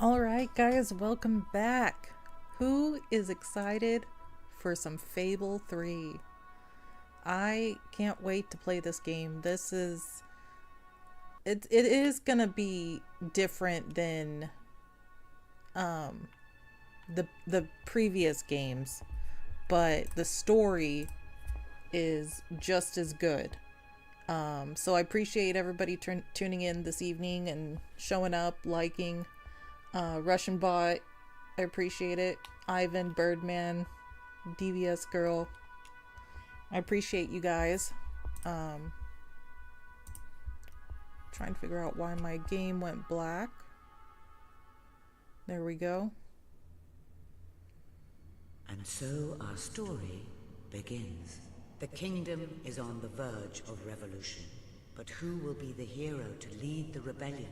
Alright guys, welcome back. Who is excited for some Fable 3? I can't wait to play this game. It is gonna be different than the previous games, but the story is just as good. So I appreciate everybody tuning in this evening and showing up, liking. Russian bot, I appreciate it. Ivan, Birdman, DVS girl, I appreciate you guys. Trying to figure out why my game went black. There we go. And so our story begins. The kingdom is on the verge of revolution, but who will be the hero to lead the rebellion?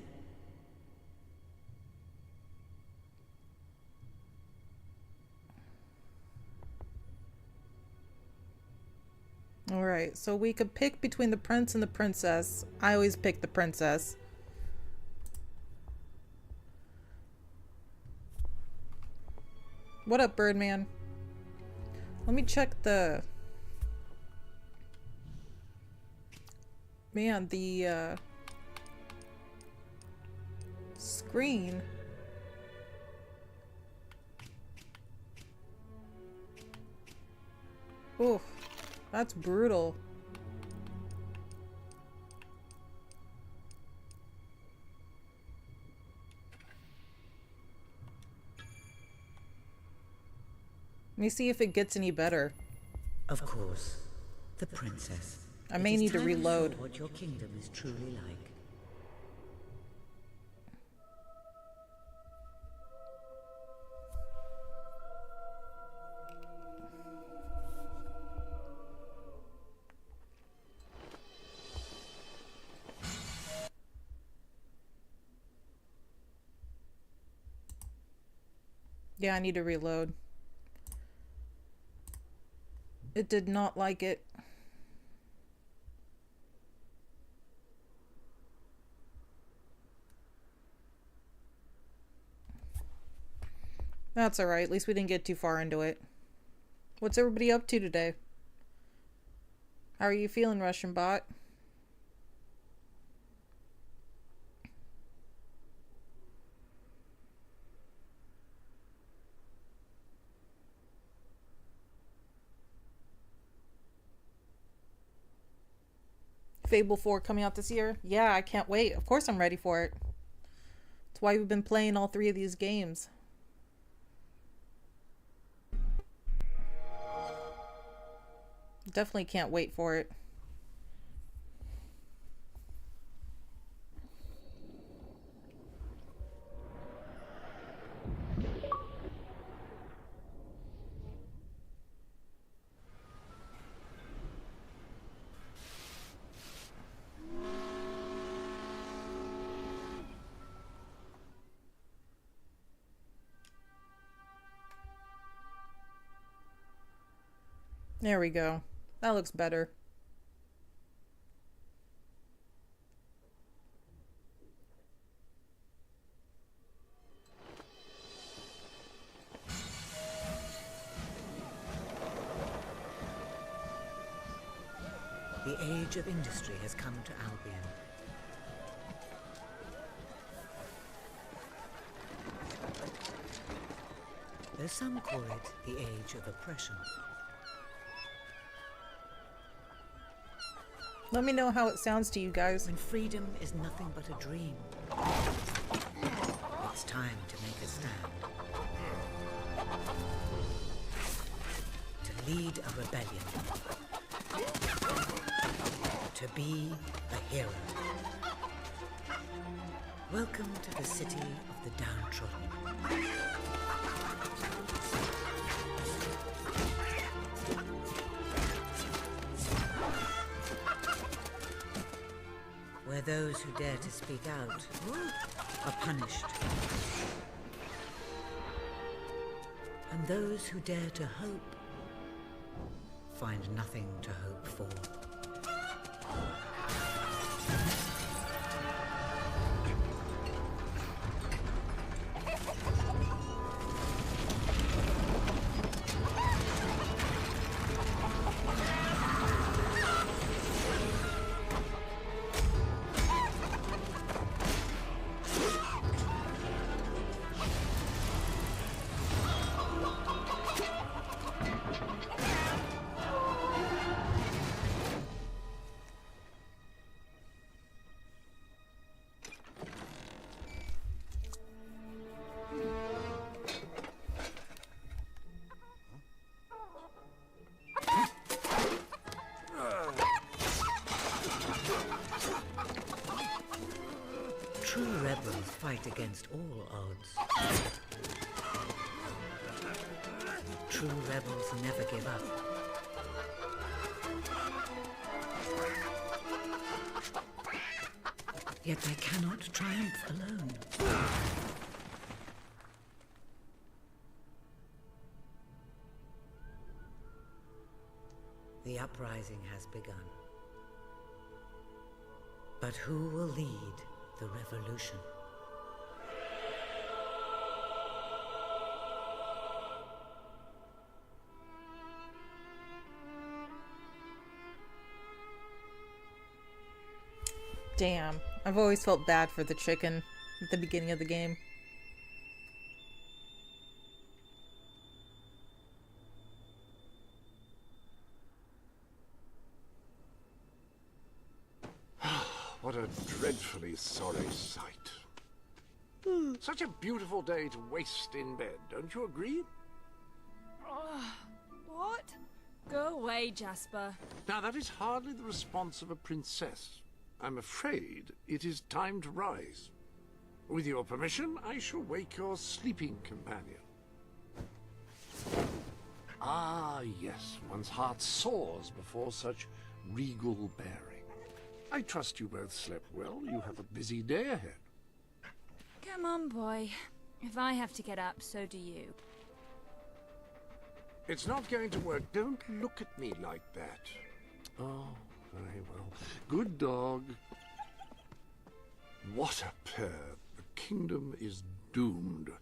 Alright, so we could pick between the prince and the princess. I always pick the princess. What up, Birdman? Let me check the... Man, the screen. Oof. That's brutal. Let me see if it gets any better. Of course, the princess. I may need to reload. What your kingdom is truly like. Yeah, I need to reload. It did not like it. That's alright, at least we didn't get too far into it. What's everybody up to today? How are you feeling, Russian bot? Fable 4 coming out this year? Yeah, I can't wait. Of course I'm ready for it. That's why we've been playing all three of these games. Definitely can't wait for it. There we go. That looks better. The age of industry has come to Albion. Though some call it the age of oppression. Let me know how it sounds to you guys. When freedom is nothing but a dream, it's time to make a stand. To lead a rebellion. To be a hero. Welcome to the city of the downtrodden. Where those who dare to speak out are punished. And those who dare to hope find nothing to hope for. True rebels fight against all odds. True rebels never give up. Yet they cannot triumph alone. The uprising has begun. But who will lead the revolution? Damn. I've always felt bad for the chicken at the beginning of the game. What a dreadfully sorry sight. Such a beautiful day to waste in bed, don't you agree? What? Go away, Jasper. Now that is hardly the response of a princess. I'm afraid it is time to rise. With your permission, I shall wake your sleeping companion. Ah, yes, one's heart soars before such regal bearing. I trust you both slept well. You have a busy day ahead. Come on, boy. If I have to get up, so do you. It's not going to work. Don't look at me like that. Oh, very well. Good dog. What a pair. The kingdom is doomed.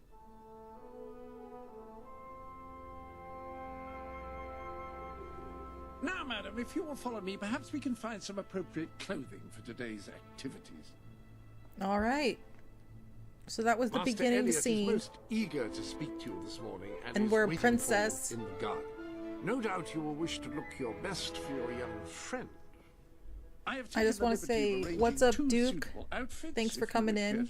Now, madam, if you will follow me, perhaps we can find some appropriate clothing for today's activities. All right. So that was the Master beginning Elliot scene. is most eager to speak to you this morning, and is we're a waiting princess. for you in the garden. No doubt you will wish to look your best for your young friend. I just want to say, what's up, Duke? Thanks for coming in.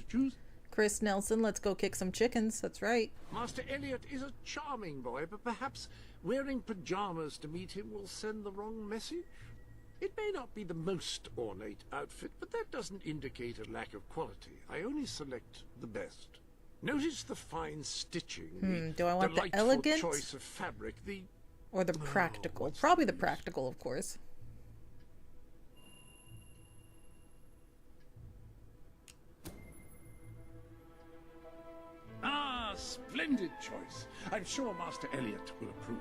Chris Nelson, let's go kick some chickens. That's right. Master Elliot is a charming boy, but perhaps wearing pajamas to meet him will send the wrong message. It may not be the most ornate outfit, but that doesn't indicate a lack of quality. I only select the best. Notice the fine stitching, do I want the delightful elegant choice of fabric, or the practical? what's Probably the these? practical, of course. Ah, splendid choice. I'm sure Master Elliot will approve.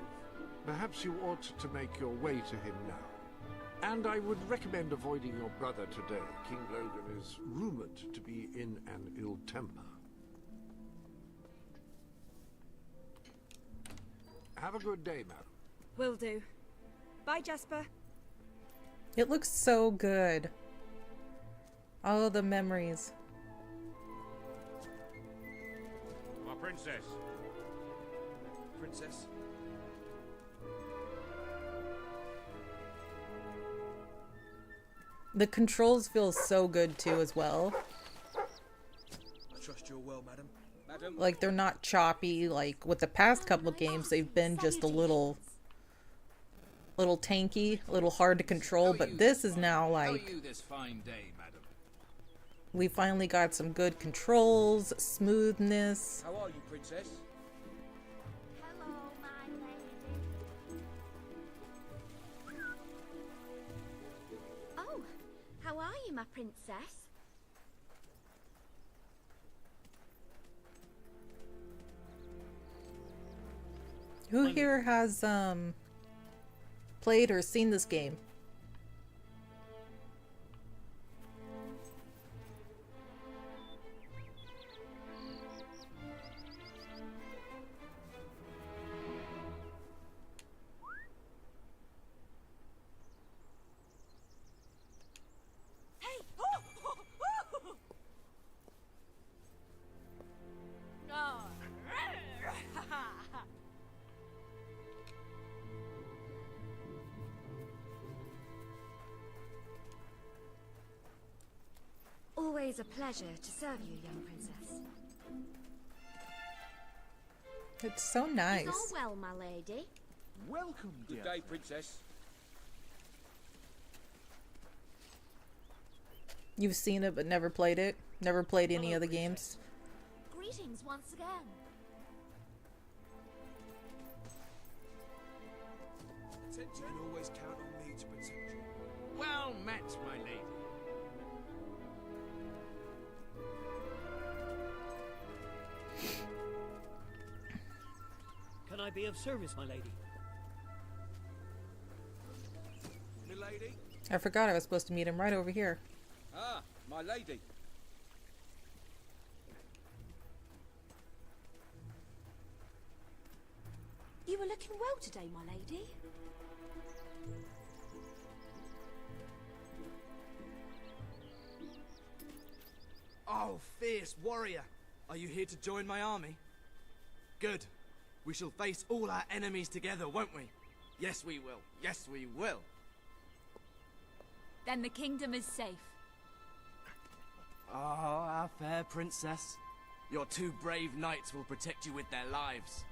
Perhaps you ought to make your way to him now. And I would recommend avoiding your brother today. King Logan is rumored to be in an ill temper. Have a good day, madam. Will do. Bye, Jasper. It looks so good. All the memories. My princess. Princess? The controls feel so good too as well. I trust you're well, madam. Madam? Like they're not choppy like with the past couple of games. They've been just a little tanky, a little hard to control, but this is now How are like you this fine day, madam? we finally got some good controls, smoothness. How are you, princess? Hello, my lady. Oh, how are you, my princess? Who here has played or seen this game? Hey! Always a pleasure to serve you, young princess. It's so nice. Is all well, my lady? Welcome, dear. Good day, princess. You've seen it but never played it. Never played any of the games. Greetings once again. You can always count on me to protect you. Well met, my lady. Can I be of service, my lady? Milady? I forgot I was supposed to meet him right over here. Ah, my lady. You were looking well today, my lady. Oh, fierce warrior! Are you here to join my army? Good. We shall face all our enemies together, won't we? Yes, we will. Yes, we will. Then the kingdom is safe. Oh, our fair princess. Your two brave knights will protect you with their lives.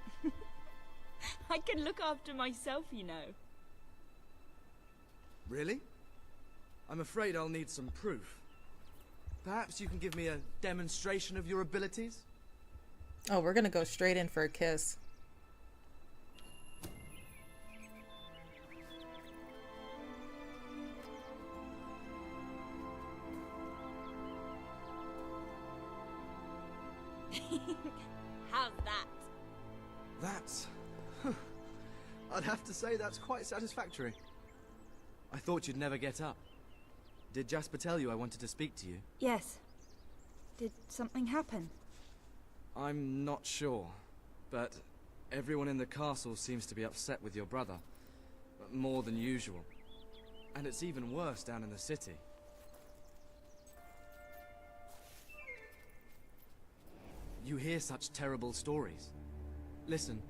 I can look after myself, you know. Really? I'm afraid I'll need some proof. Perhaps you can give me a demonstration of your abilities? Oh, we're gonna go straight in for a kiss. How's that? That's... I'd have to say that's quite satisfactory. I thought you'd never get up. Did Jasper tell you I wanted to speak to you? Yes. Did something happen? I'm not sure, but everyone in the castle seems to be upset with your brother. More than usual. And it's even worse down in the city. You hear such terrible stories. Listen,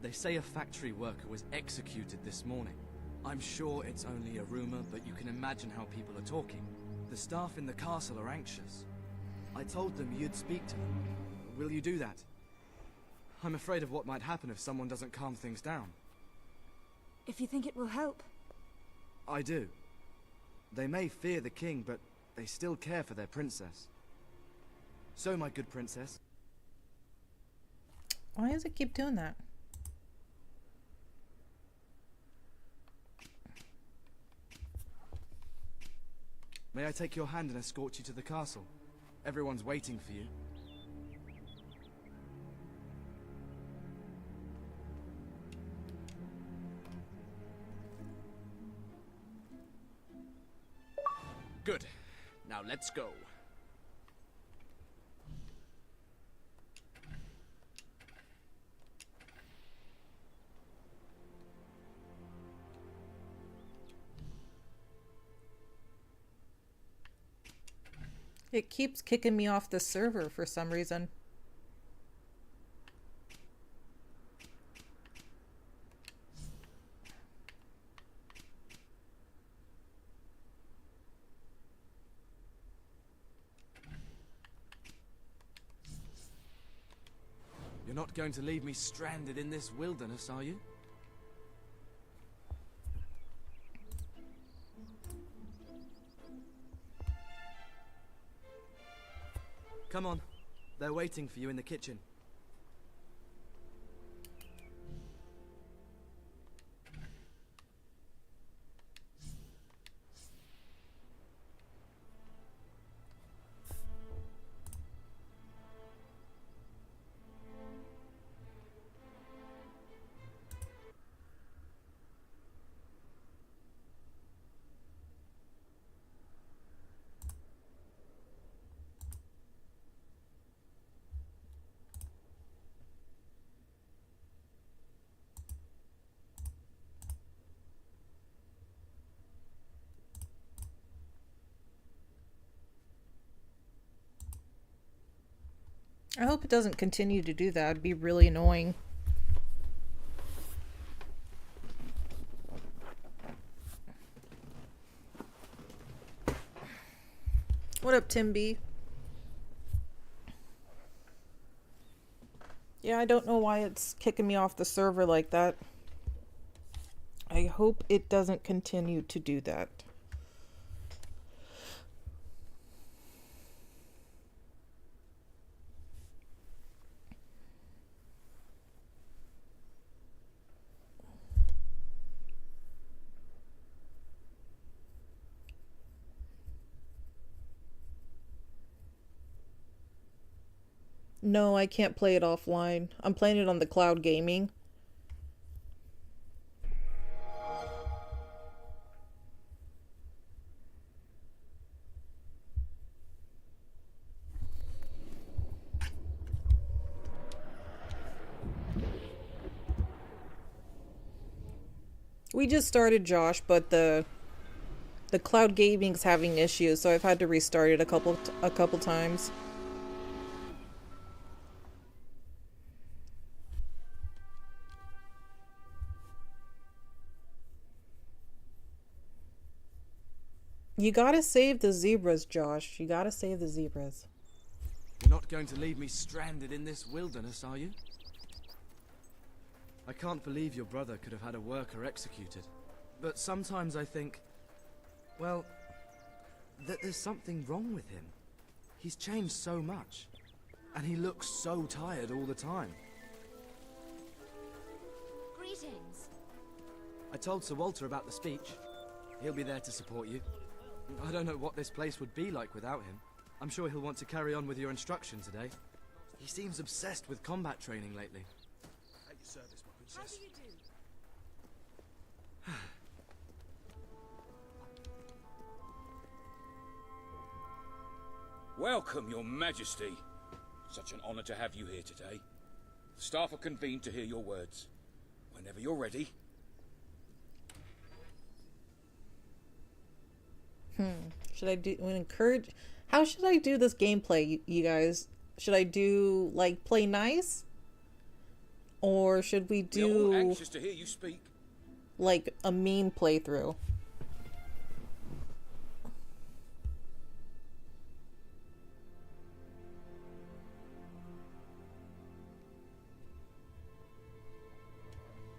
they say a factory worker was executed this morning. I'm sure it's only a rumor, but you can imagine how people are talking. The staff in the castle are anxious. I told them you'd speak to them. Will you do that? I'm afraid of what might happen if someone doesn't calm things down. If you think it will help. I do. They may fear the king, but they still care for their princess. So, my good princess. Why does it keep doing that? May I take your hand and escort you to the castle? Everyone's waiting for you. Good. Now let's go. It keeps kicking me off the server for some reason. You're not going to leave me stranded in this wilderness, are you? Come on. They're waiting for you in the kitchen. I hope it doesn't continue to do that. It'd be really annoying. What up, Tim B? Yeah, I don't know why it's kicking me off the server like that. I hope it doesn't continue to do that. No, I can't play it offline. I'm playing it on the cloud gaming. We just started, Josh, but the cloud gaming's having issues, so I've had to restart it a couple times. You gotta save the zebras, Josh. You gotta save the zebras. You're not going to leave me stranded in this wilderness, are you? I can't believe your brother could have had a worker executed. But sometimes I think, well, that there's something wrong with him. He's changed so much. And he looks so tired all the time. Greetings. I told Sir Walter about the speech. He'll be there to support you. I don't know what this place would be like without him. I'm sure he'll want to carry on with your instruction today. He seems obsessed with combat training lately. At your service, my princess. How do you do? Welcome, Your Majesty. Such an honor to have you here today. The staff are convened to hear your words. Whenever you're ready. Should I do encourage? How should I do this gameplay, you guys? Should I do like play nice, or should we We're all do anxious to hear you speak. like a mean playthrough?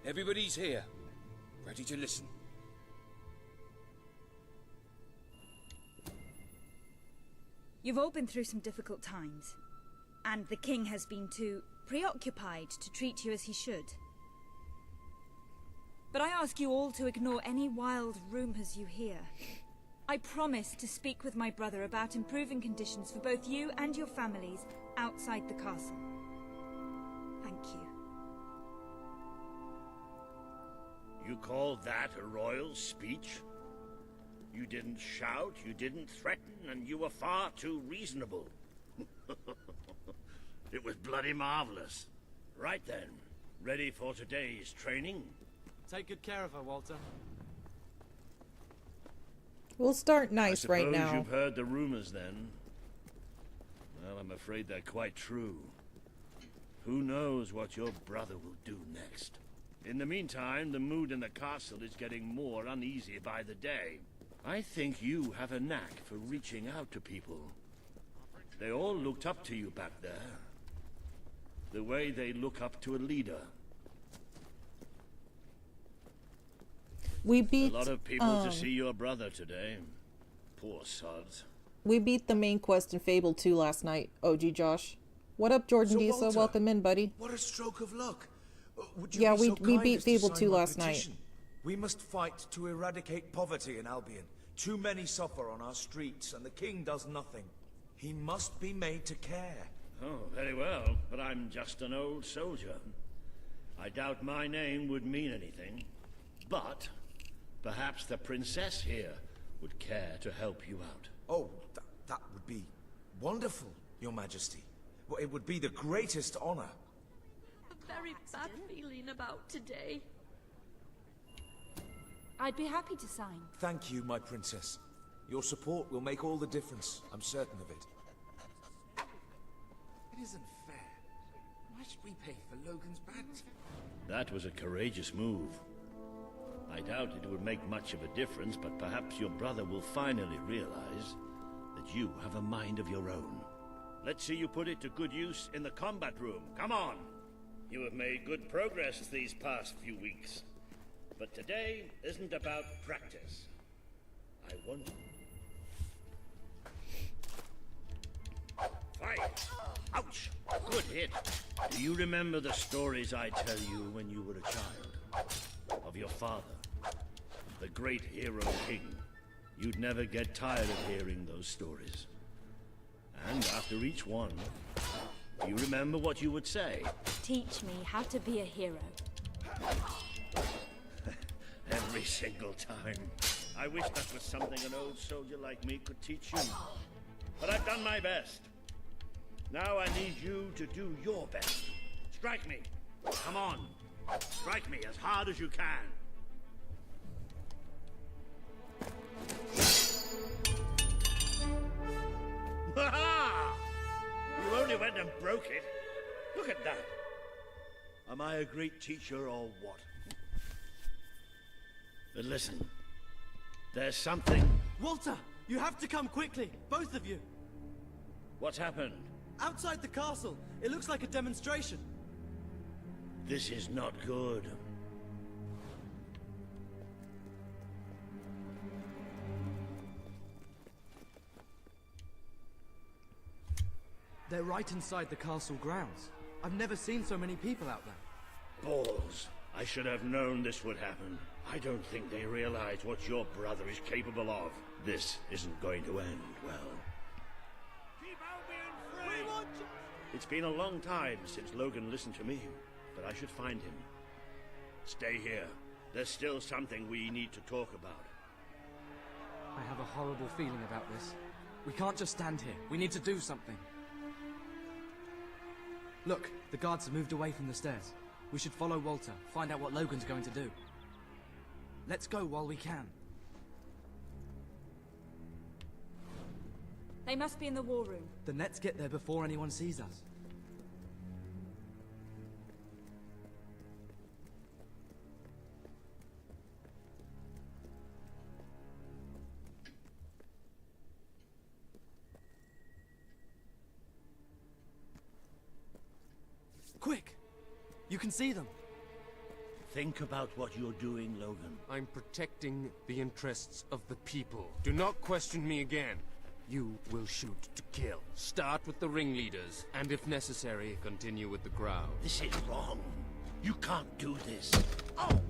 Everybody's here, ready to listen. You've all been through some difficult times, and the king has been too preoccupied to treat you as he should. But I ask you all to ignore any wild rumors you hear. I promise to speak with my brother about improving conditions for both you and your families outside the castle. Thank you. You call that a royal speech? You didn't shout, you didn't threaten, and you were far too reasonable. It was bloody marvelous. Right then, ready for today's training? Take good care of her, Walter. We'll start nice I right suppose now. You've heard the rumors then. Well, I'm afraid they're quite true. Who knows what your brother will do next? In the meantime, the mood in the castle is getting more uneasy by the day. I think you have a knack for reaching out to people. They all looked up to you back there. The way they look up to a leader. We beat A lot of people to see your brother today. Poor sods. we beat the main quest in Fable 2 last night. OG Josh, what up, Jordan So, Diesel? Walter, Welcome in, buddy. What a stroke of luck. Would you Yeah, be we so beat kind as to Fable sign 2 my last night. petition? We must fight to eradicate poverty in Albion. Too many suffer on our streets, and the king does nothing. He must be made to care. Oh, very well, but I'm just an old soldier. I doubt my name would mean anything. But perhaps the princess here would care to help you out. Oh, that would be wonderful, Your Majesty. Well, it would be the greatest honor. A very bad feeling about today. I'd be happy to sign. Thank you, my princess. Your support will make all the difference. I'm certain of it. It isn't fair. Why should we pay for Logan's bad? That was a courageous move. I doubt it would make much of a difference, but perhaps your brother will finally realize that you have a mind of your own. Let's see you put it to good use in the combat room. Come on! You have made good progress these past few weeks. But today isn't about practice. I want... Fight! Ouch! Good hit. Do you remember the stories I tell you when you were a child? Of your father, the great hero king. You'd never get tired of hearing those stories. And after each one, Do you remember what you would say? Teach me how to be a hero. Every single time. I wish that was something an old soldier like me could teach you. But I've done my best. Now I need you to do your best. Strike me. Come on. Strike me as hard as you can. Ha! You only went and broke it. Look at that. Am I a great teacher or what? But listen. There's something... Walter! You have to come quickly! Both of you! What's happened? Outside the castle! It looks like a demonstration! This is not good. They're right inside the castle grounds. I've never seen so many people out there. Balls. I should have known this would happen. I don't think they realize what your brother is capable of. This isn't going to end well. Keep Albion free! We want you! It's been a long time since Logan listened to me, but I should find him. Stay here. There's still something we need to talk about. I have a horrible feeling about this. We can't just stand here. We need to do something. Look, the guards have moved away from the stairs. We should follow Walter, find out what Logan's going to do. Let's go while we can. They must be in the war room. Then let's get there before anyone sees us. Quick! You can see them. Think about what you're doing, Logan. I'm protecting the interests of the people. Do not question me again. You will shoot to kill. Start with the ringleaders, and if necessary, continue with the crowd. This is wrong. You can't do this. Oh!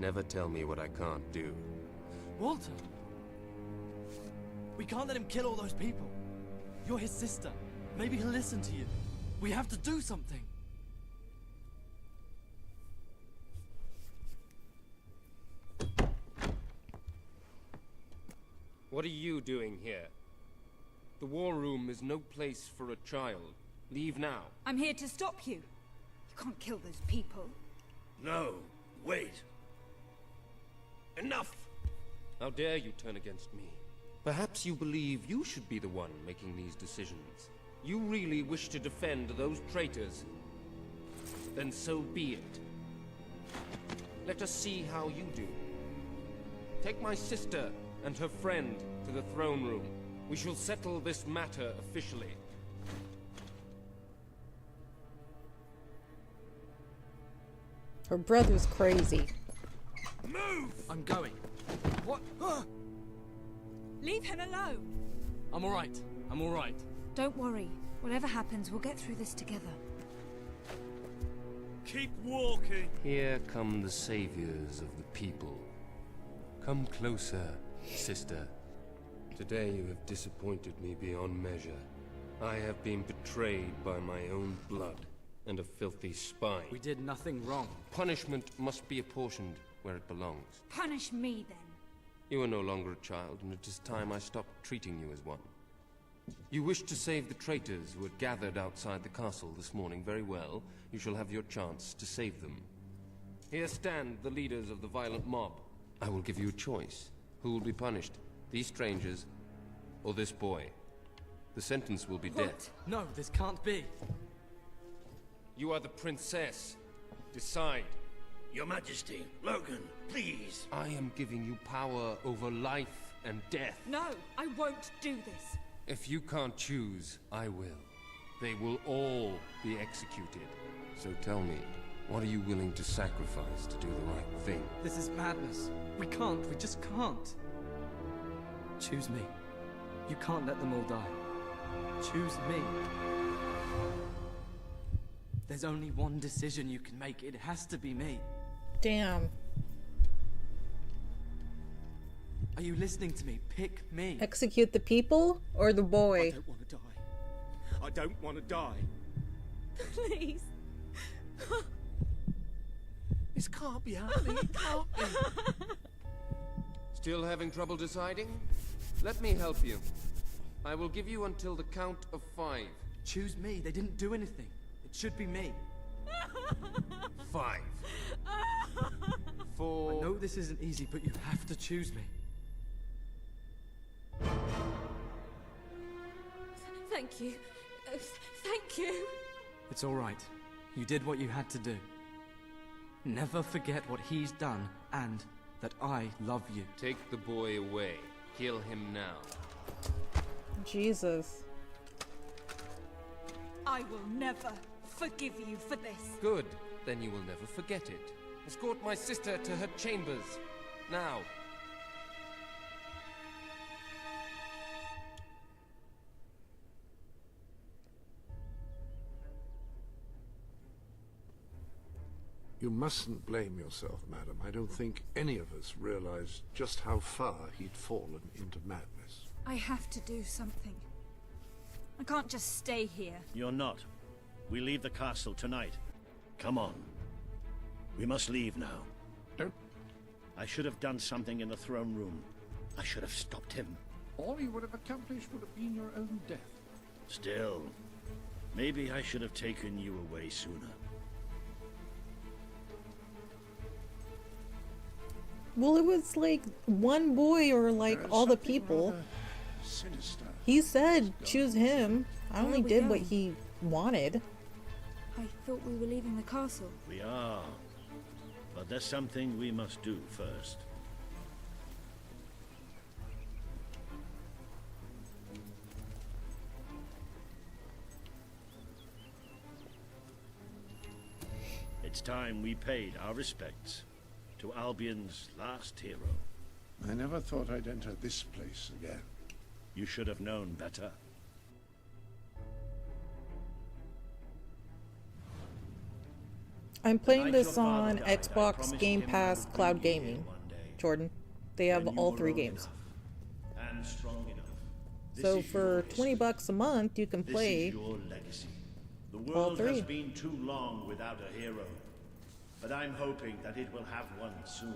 Never tell me what I can't do. Walter! We can't let him kill all those people. You're his sister. Maybe he'll listen to you. We have to do something. What are you doing here? The war room is no place for a child. Leave now. I'm here to stop you. You can't kill those people. No, wait. Enough! How dare you turn against me? Perhaps you believe you should be the one making these decisions. You really wish to defend those traitors? Then so be it. Let us see how you do. Take my sister and her friend to the throne room. We shall settle this matter officially. Her brother's crazy. Move! I'm going. What? Leave him alone! I'm alright. I'm alright. Don't worry. Whatever happens, we'll get through this together. Keep walking! Here come the saviors of the people. Come closer, sister. Today you have disappointed me beyond measure. I have been betrayed by my own blood and a filthy spy. We did nothing wrong. Punishment must be apportioned where it belongs. Punish me, then. You are no longer a child, and it is time I stopped treating you as one. You wish to save the traitors who had gathered outside the castle this morning. Very well. You shall have your chance to save them. Here stand the leaders of the violent mob. I will give you a choice. Who will be punished? These strangers, or this boy? The sentence will be death. No, this can't be. You are the princess. Decide. Your Majesty, Logan, please. I am giving you power over life and death. No, I won't do this. If you can't choose, I will. They will all be executed. So tell me, what are you willing to sacrifice to do the right thing? This is madness. We just can't. Choose me. You can't let them all die. Choose me. There's only one decision you can make. It has to be me. Damn. Are you listening to me? Pick me. Execute the people or the boy? I don't want to die. I I don't want to die. Please. This can't be happening. It can't be. Still having trouble deciding? Let me help you. I will give you until the count of 5. Choose me. They didn't do anything. It should be me. 5. 4. I know this isn't easy, but you have to choose me. Thank you. Thank you. It's all right. You did what you had to do. Never forget what he's done, and that I love you. Take the boy away. Kill him now. Jesus. I will never forgive you for this. Good. Then you will never forget it. Escort my sister to her chambers. Now. You mustn't blame yourself, madam. I don't think any of us realized just how far he'd fallen into madness. I have to do something. I can't just stay here. You're not. We leave the castle tonight. Come on. We must leave now. Don't. I should have done something in the throne room. I should have stopped him. All you would have accomplished would have been your own death. Still, maybe I should have taken you away sooner. Well, it was like one boy or like all the people. Sinister. He said choose him. I only did what he wanted. I thought we were leaving the castle. We are. But there's something we must do first. It's time we paid our respects to Albion's last hero. I never thought I'd enter this place again. You should have known better. I'm playing this on Xbox Game Pass Cloud Gaming, Jordan. They have all 3 games. And strong enough. So for $20 a month, you can play This is your legacy. The all world 3. has been too long without a hero, but I'm hoping that it will have one soon.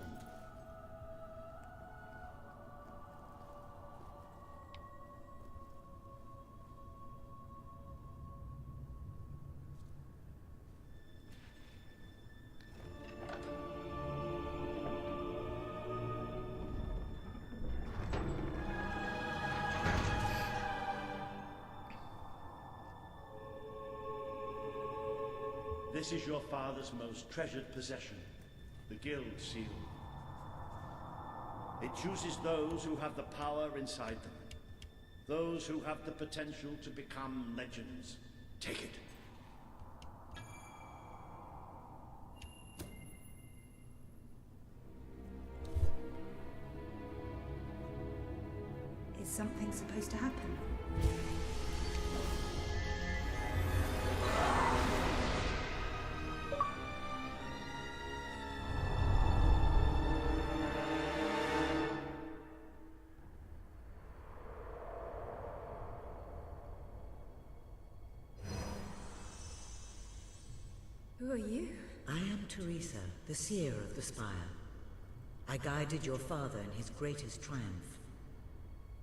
This is your father's most treasured possession, the Guild Seal. It chooses those who have the power inside them, those who have the potential to become legends. Take it. Is something supposed to happen? Who are you? I am Teresa, the seer of the spire. I guided your father in his greatest triumph.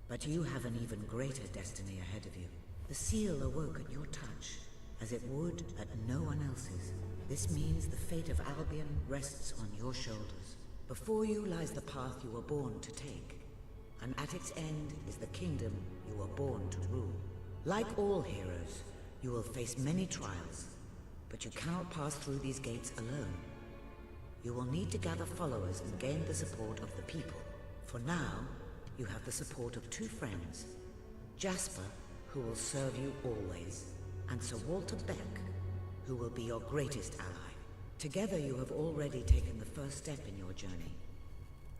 But you have an even greater destiny ahead of you. The seal awoke at your touch, as it would at no one else's. This means the fate of Albion rests on your shoulders. Before you lies the path you were born to take, and at its end is the kingdom you were born to rule. Like all heroes, you will face many trials, but you cannot pass through these gates alone. You will need to gather followers and gain the support of the people. For now, you have the support of 2 friends. Jasper, who will serve you always, and Sir Walter Beck, who will be your greatest ally. Together you have already taken the first step in your journey.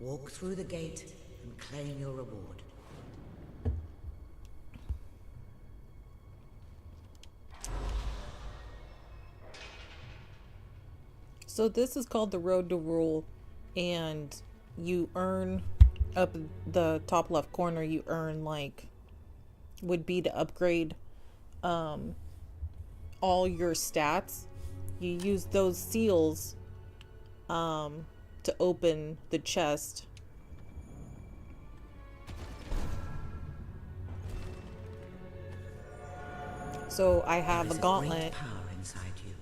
Walk through the gate and claim your reward. So this is called the Road to Rule, and you earn up the top left corner, you earn like would be to upgrade all your stats, you use those seals to open the chest. So I have a gauntlet. Great power inside you.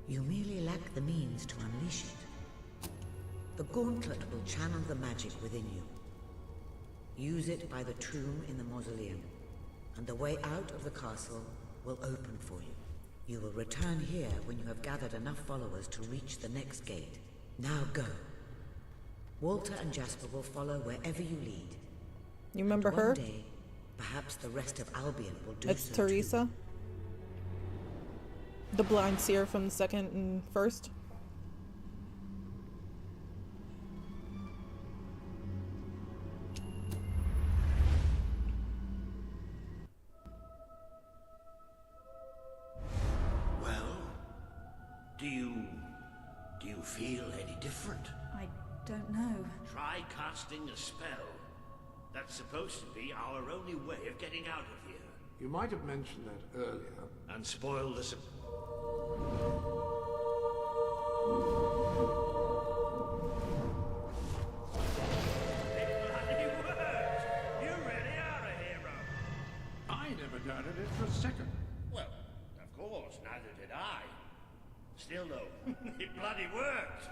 You merely lack the means to unleash it. The gauntlet will channel the magic within you. Use it by the tomb in the mausoleum, and the way out of the castle will open for you. You will return here when you have gathered enough followers to reach the next gate. Now go. Walter and Jasper will follow wherever you lead. You remember and her? One day, perhaps the rest of Albion will do It's so Teresa. too. The blind seer from the second and first. Do you feel any different? I don't know. Try casting a spell. That's supposed to be our only way of getting out of here. You might have mentioned that earlier. And spoil the I never doubted it for a second. Well, of course, neither did I. Still though, it bloody worked.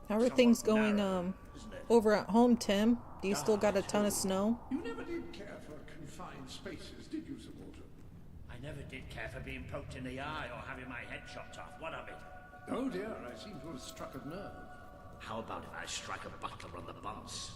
How are things going over at home, Tim? Do you still got a ton of snow? You never did care for confined spaces, did you, Sir Walter? I never did care for being poked in the eye or having my head chopped off. What of it? Oh dear, I seem to have struck a nerve. How about if I strike a butler on the bumps?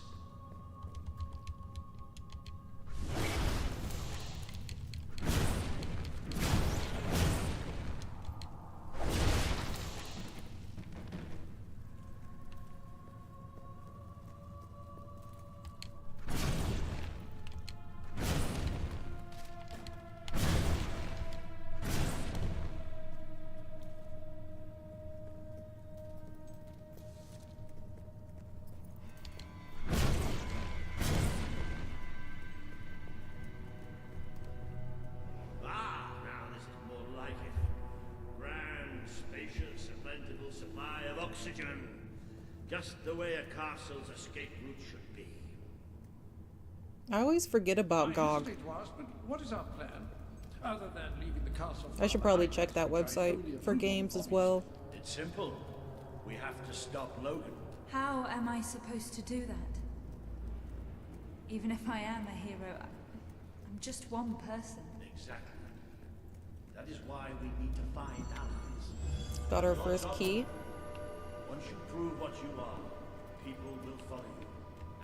Oxygen. Just the way a castle's escape route should be. I always forget about GOG. It was, but what is our plan? Other than leaving the castle. I should probably check that website for games as well. It's simple. We have to stop Logan. How am I supposed to do that? Even if I am a hero, I'm just one person. Exactly. That is why we need to find allies. Got our first key. Once you prove what you are, people will follow you.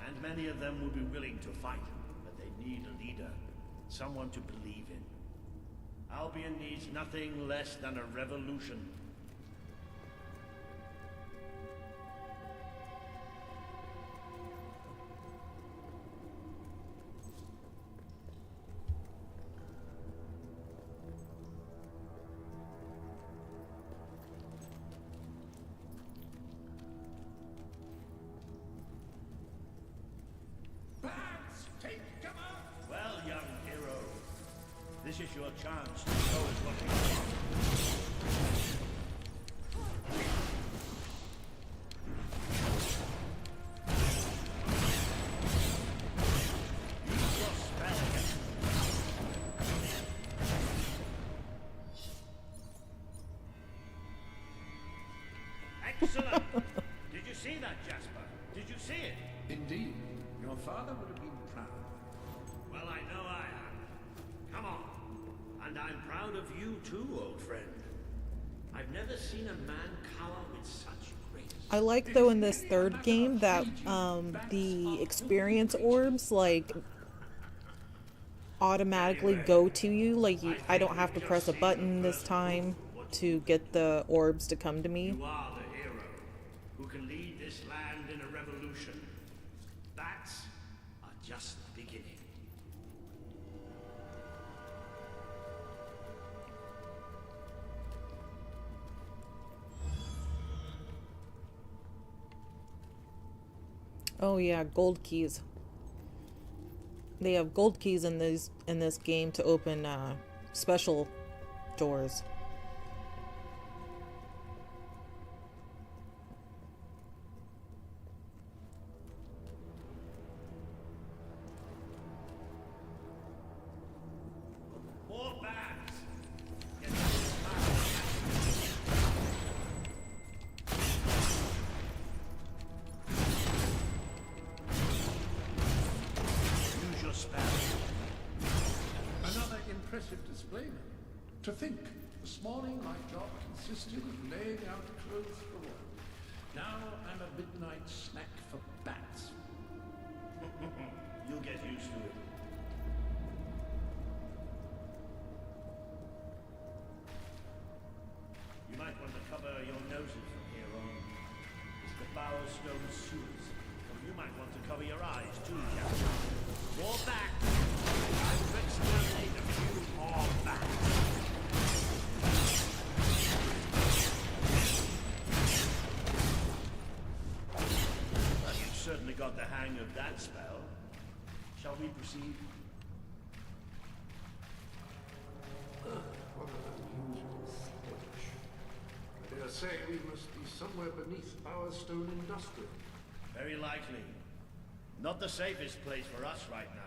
And many of them will be willing to fight, but they need a leader. Someone to believe in. Albion needs nothing less than a revolution. Well, young hero, this is your chance to show us what you are. Use your spell against Excellent! Did you see that, Jasper? Did you see it? Indeed. Your father would have been proud. Well, I know I am. Come on. And I'm proud of you too, old friend. I've never seen a man cower with such grace. I like though in this third game that the experience orbs like automatically go to you. Like I don't have to press a button this time to get the orbs to come to me. You are the hero who can lead this land in a revolution. That's just the beginning. Oh yeah, gold keys. They have gold keys in this game to open special doors. Impressive display. To think, this morning my job consisted of laying out clothes for work. Now I'm a midnight snack for bats. You'll get used to it. You might want to cover your noses from here on. It's the Bowerstone sewers. Or you might want to cover your eyes too, Captain. War back! I'm to exterminate a few more bats. Well, you've certainly got the hang of that spell. Shall we proceed? What an unusual stench. I dare say we must be somewhere beneath Bowerstone Industrial. Very likely. Not the safest place for us right now.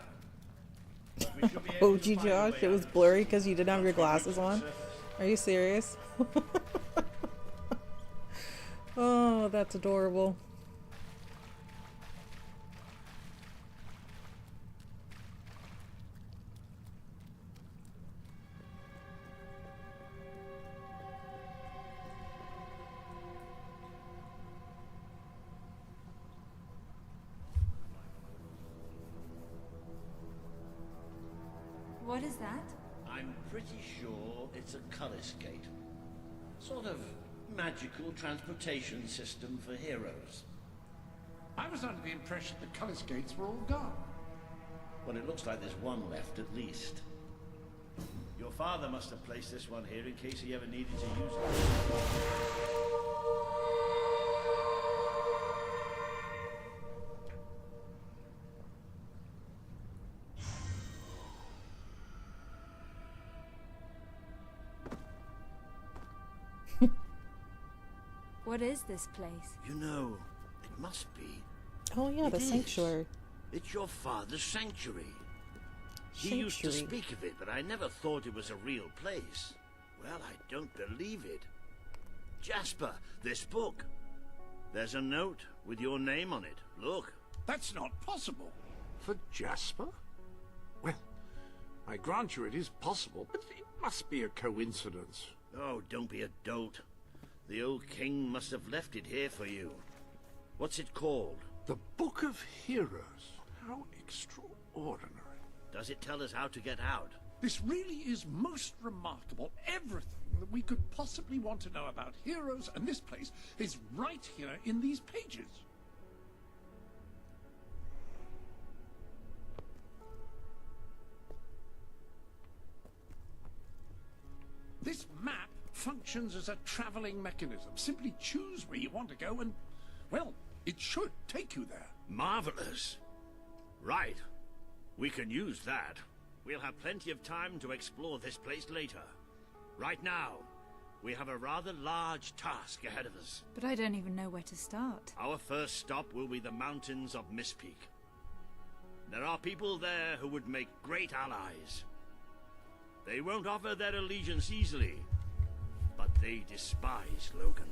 But we should be able Oh, to gee, find a Josh, way it out was of blurry this. because you didn't have your glasses on. Are you serious? Oh, that's adorable. What is that? I'm pretty sure it's a Cullis gate. Sort of magical transportation system for heroes. I was under the impression the Cullis gates were all gone. Well, it looks like there's one left at least. Your father must have placed this one here in case he ever needed to use it. What is this place? You know, it must be. Oh yeah, the It is. sanctuary. It's your father's sanctuary. He used to speak of it, but I never thought it was a real place. Well, I don't believe it. Jasper, this book. There's a note with your name on it. Look. That's not possible. For Jasper? Well, I grant you it is possible, but it must be a coincidence. Oh, don't be a dolt. The old king must have left it here for you. What's it called? The Book of Heroes. How extraordinary. Does it tell us how to get out? This really is most remarkable. Everything that we could possibly want to know about heroes and this place is right here in these pages. This map functions as a traveling mechanism. Simply choose where you want to go and, well, it should take you there. Marvelous. Right. We can use that. We'll have plenty of time to explore this place later. Right now, we have a rather large task ahead of us. But I don't even know where to start. Our first stop will be the mountains of Mistpeak. There are people there who would make great allies. They won't offer their allegiance easily, but they despise Logan.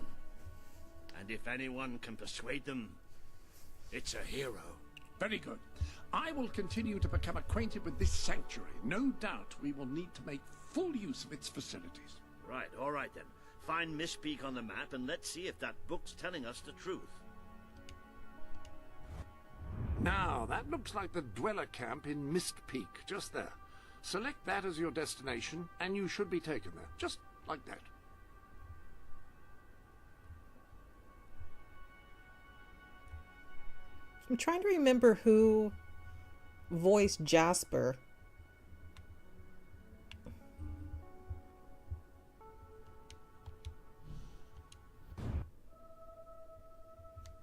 And if anyone can persuade them, it's a hero. Very good. I will continue to become acquainted with this sanctuary. No doubt we will need to make full use of its facilities. Right, all right then. Find Mistpeak on the map and let's see if that book's telling us the truth. Now, that looks like the dweller camp in Mistpeak, just there. Select that as your destination, and you should be taken there, just like that. I'm trying to remember who voiced Jasper.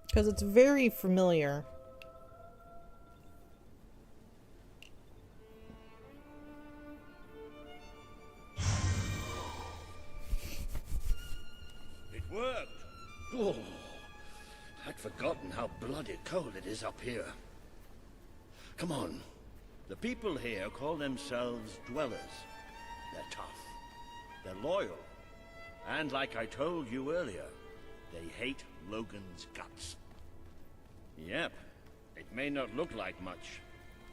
Because it's very familiar. bloody cold it is up here. Come on. The people here call themselves dwellers. They're tough. They're loyal. And like I told you earlier, they hate Logan's guts. Yep. It may not look like much,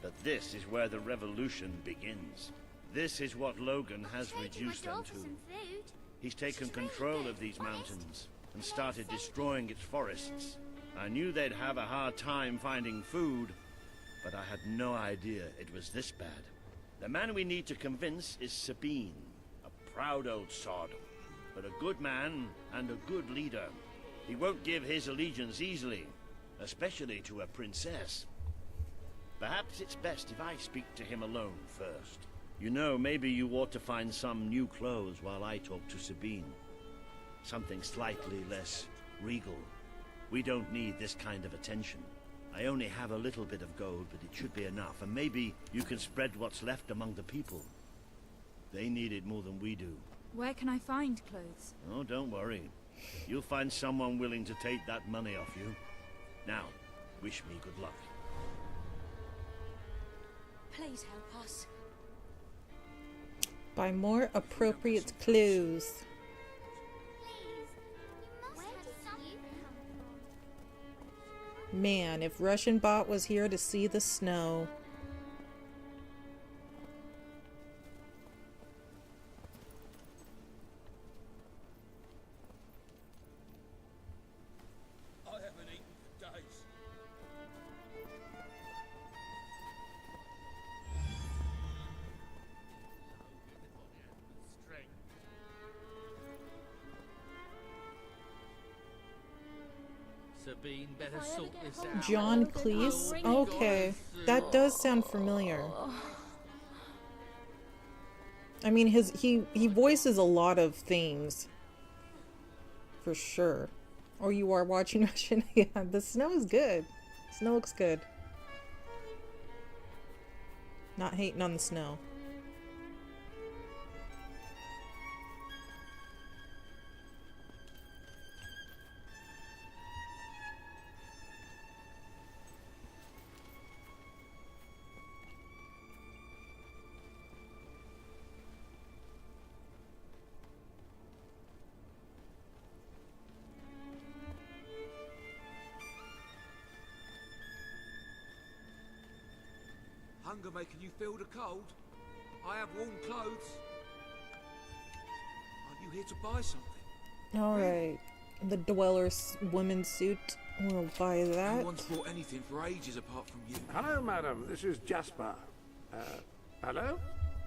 but this is where the revolution begins. This is what Logan has reduced them to. He's taken control of these mountains and started destroying its forests. I knew they'd have a hard time finding food, but I had no idea it was this bad. The man we need to convince is Sabine, a proud old sod, but a good man and a good leader. He won't give his allegiance easily, especially to a princess. Perhaps it's best if I speak to him alone first. You know, maybe you ought to find some new clothes while I talk to Sabine. Something slightly less regal. We don't need this kind of attention. I only have a little bit of gold, but it should be enough, and maybe you can spread what's left among the people. They need it more than we do. Where can I find clothes? Oh, don't worry. You'll find someone willing to take that money off you. Now, wish me good luck. Please help us. Buy more appropriate clothes. Man, if Russian Bot was here to see the snow. I haven't eaten for days. Sabine, better sort this out. John Cleese? Okay. That does sound familiar. I mean, he voices a lot of things. For sure. Or you are watching Russian. Yeah, the snow is good. Snow looks good. Not hating on the snow. Hunger making you feel the cold? I have warm clothes. Are you here to buy something? Alright. The Dweller's women's suit. We'll buy that. No one's bought anything for ages apart from you. Hello, madam. This is Jasper. Hello?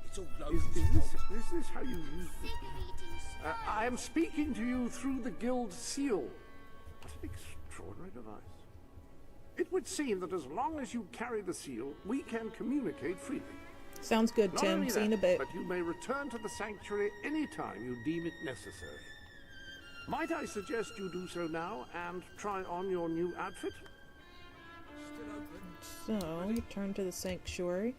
It's all Is Logan's this how you use it? I am speaking to you through the guild seal. What an extraordinary device. It would seem that as long as you carry the seal, we can communicate freely. Sounds good, Not Tim. only See you in a that, bit. but you may return to the sanctuary anytime you deem it necessary. Might I suggest you do so now and try on your new outfit? Still open. So, return to the sanctuary.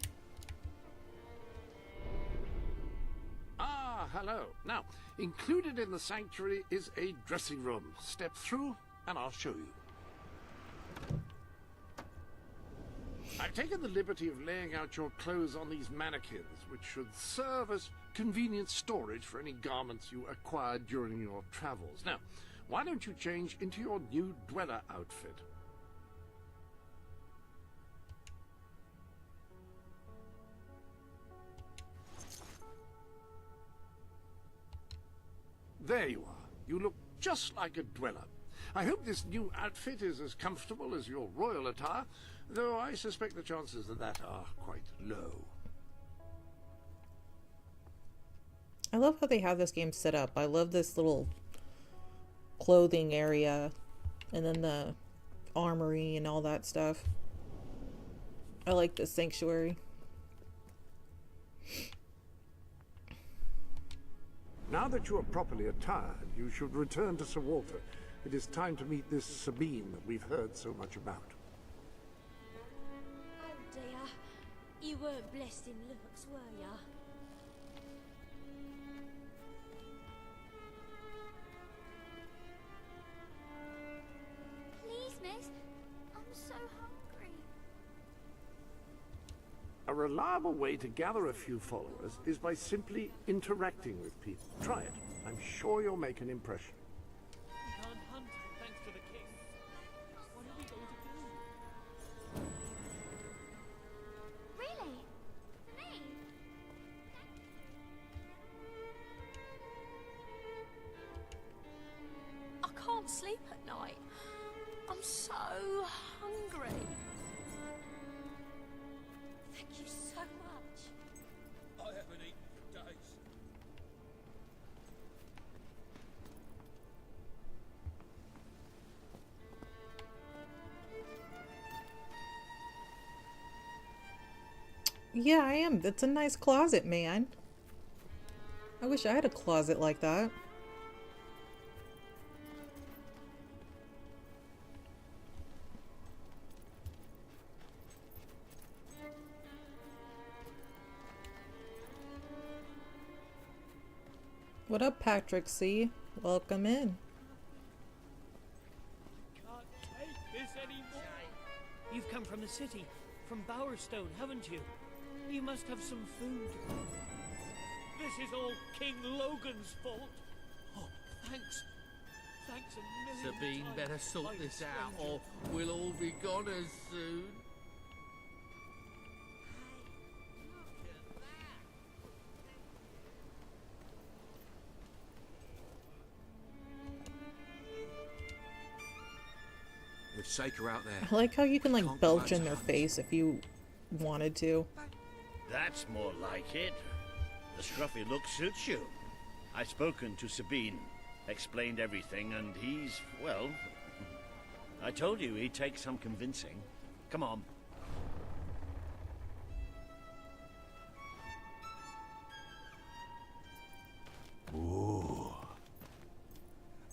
Ah, hello. Now, included in the sanctuary is a dressing room. Step through and I'll show you. I've taken the liberty of laying out your clothes on these mannequins, which should serve as convenient storage for any garments you acquired during your travels. Now, why don't you change into your new dweller outfit? There you are. You look just like a dweller. I hope this new outfit is as comfortable as your royal attire, though I suspect the chances of that are quite low. I love how they have this game set up. I love this little clothing area and then the armory and all that stuff. I like this sanctuary. Now that you are properly attired, you should return to Sir Walter. It is time to meet this Sabine that we've heard so much about. Oh dear. You weren't blessed in looks, were ya? Please, miss. I'm A reliable way to gather a few followers is by simply interacting with people. Try it. I'm sure you'll make an impression. We can't hunt thanks to the king. What are we going to do? Really? To me? I can't sleep at night. I'm so hungry. Thank you so much. I haven't eaten for days. Yeah, I am. That's a nice closet, man. I wish I had a closet like that. What up, Patrick C? Welcome in. Can't take this anymore. You've come from the city, from Bowerstone, haven't you? You must have some food. This is all King Logan's fault. Oh, thanks. Thanks a million Sabine times, better sort my this out, stranger. or we'll all be goners soon. With Saker out there. I like how you can like Can't belch go in their face if you wanted to. That's more like it. The scruffy look suits you. I've spoken to Sabine, explained everything, and he's, well... I told you he'd take some convincing. Come on. Ooh.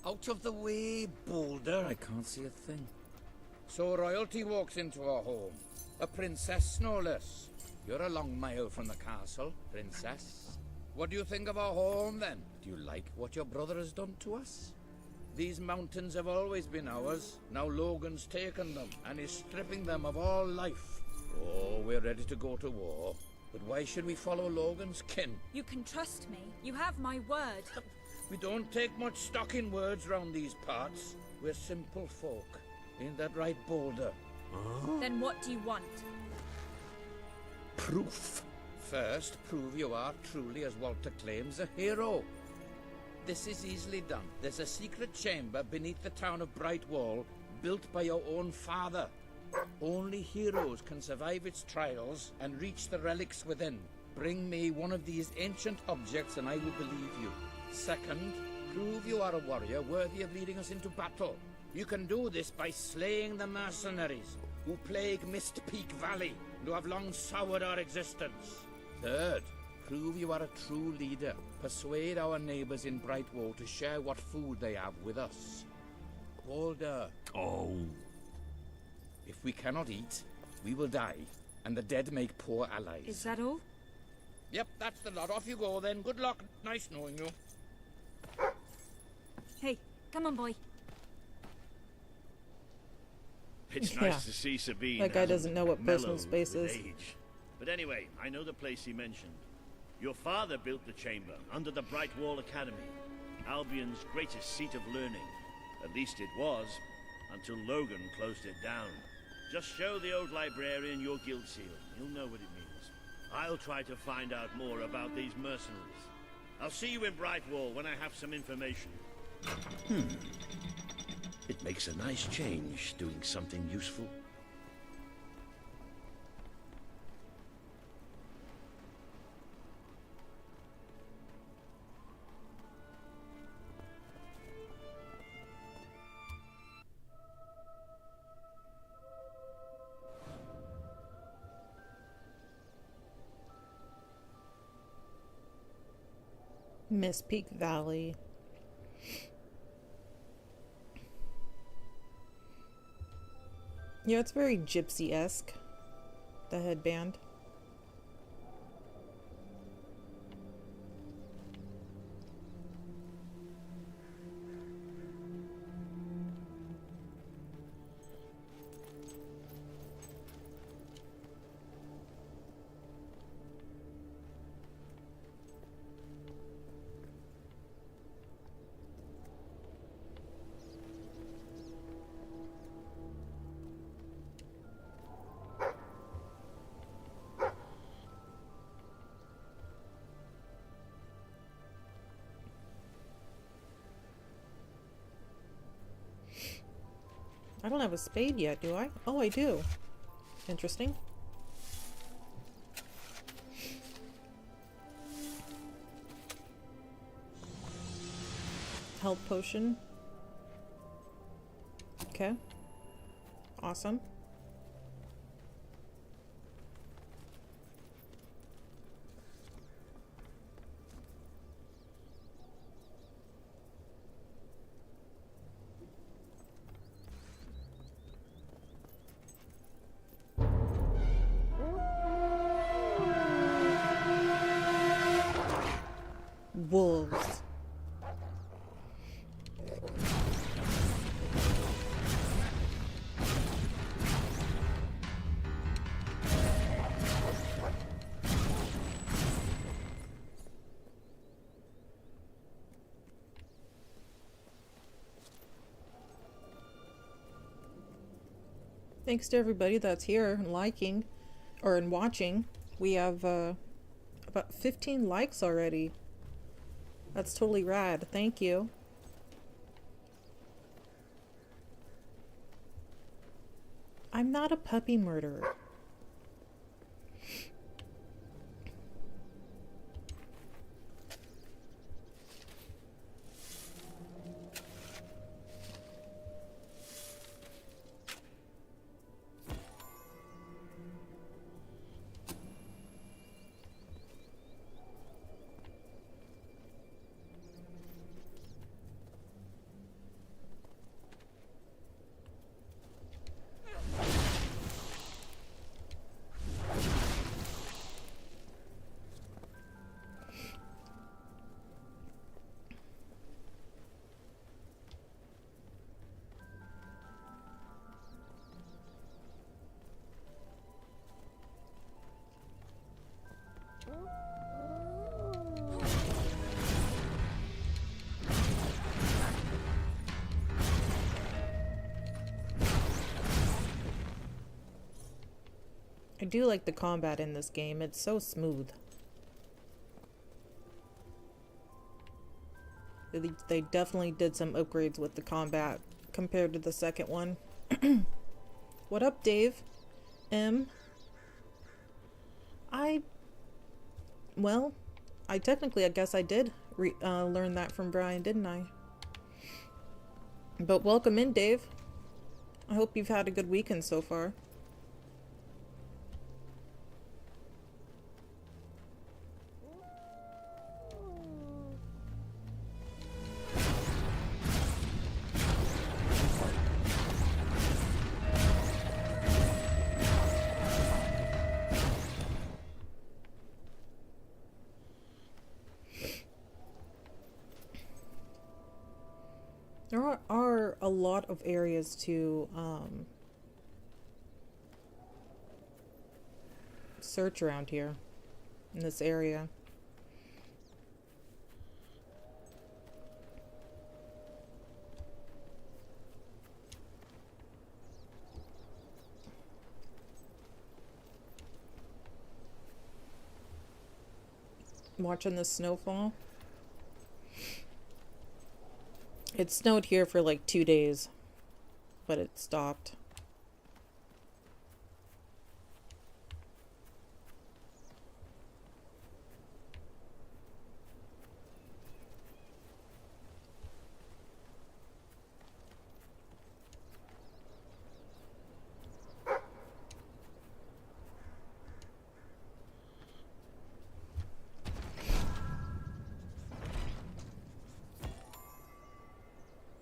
Out of the way, Boulder. I can't see a thing. So royalty walks into our home. A princess, no less. You're a long mile from the castle, princess. What do you think of our home, then? Do you like what your brother has done to us? These mountains have always been ours. Now Logan's taken them, and is stripping them of all life. Oh, we're ready to go to war. But why should we follow Logan's kin? You can trust me. You have my word. We don't take much stock in words round these parts. We're simple folk. Ain't that right, Boulder? Then what do you want? Proof. First, prove you are truly, as Walter claims, a hero. This is easily done. There's a secret chamber beneath the town of Brightwall, built by your own father. Only heroes can survive its trials and reach the relics within. Bring me one of these ancient objects and I will believe you. Second, prove you are a warrior worthy of leading us into battle. You can do this by slaying the mercenaries who plague Mist Peak Valley and who have long soured our existence. Third, prove you are a true leader. Persuade our neighbors in Brightwall to share what food they have with us. Boulder. Oh. If we cannot eat, we will die, and the dead make poor allies. Is that all? Yep, that's the lot. Off you go then. Good luck. Nice knowing you. Hey, come on, boy. It's Yeah. nice to see Sabine. That guy doesn't know what personal mellowed space with is. age. But anyway, I know the place he mentioned. Your father built the chamber under the Brightwall Academy, Albion's greatest seat of learning. At least it was, until Logan closed it down. Just show the old librarian your guild seal. He'll know what it means. I'll try to find out more about these mercenaries. I'll see you in Brightwall when I have some information. It makes a nice change, doing something useful. Miss Peak Valley. Yeah, it's very gypsy-esque, the headband. I don't have a spade yet, do I? Oh, I do. Interesting. Health potion. Okay. Awesome. Wolves. Thanks to everybody that's here and liking or and watching. We have about 15 likes already. That's totally rad. Thank you. I'm not a puppy murderer. I do like the combat in this game. It's so smooth. They definitely did some upgrades with the combat compared to the second one. What up, Dave? Well, I guess I did learn that from Brian, didn't I? But welcome in, Dave. I hope you've had a good weekend so far. There are a lot of areas to search around here in this area. Watching the snowfall. It snowed here for like 2 days, but it stopped.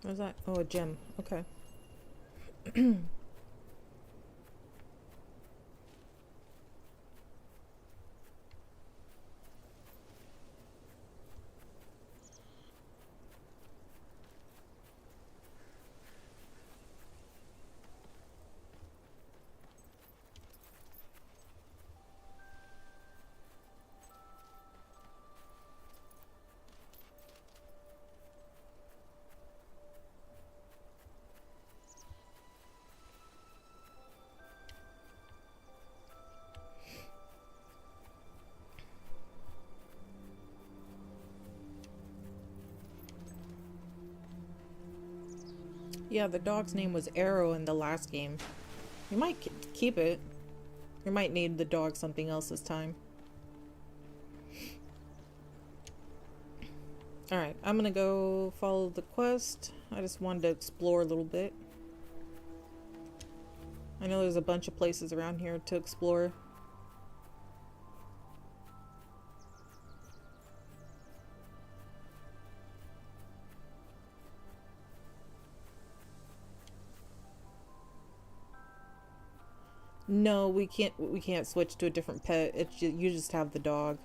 What's that? Oh, a gem. Okay. Yeah, the dog's name was Arrow in the last game. You might keep it. You might name the dog something else this time. Alright, I'm gonna go follow the quest. I just wanted to explore a little bit. I know there's a bunch of places around here to explore. No, we can't switch to a different pet. It's just, you just have the dog.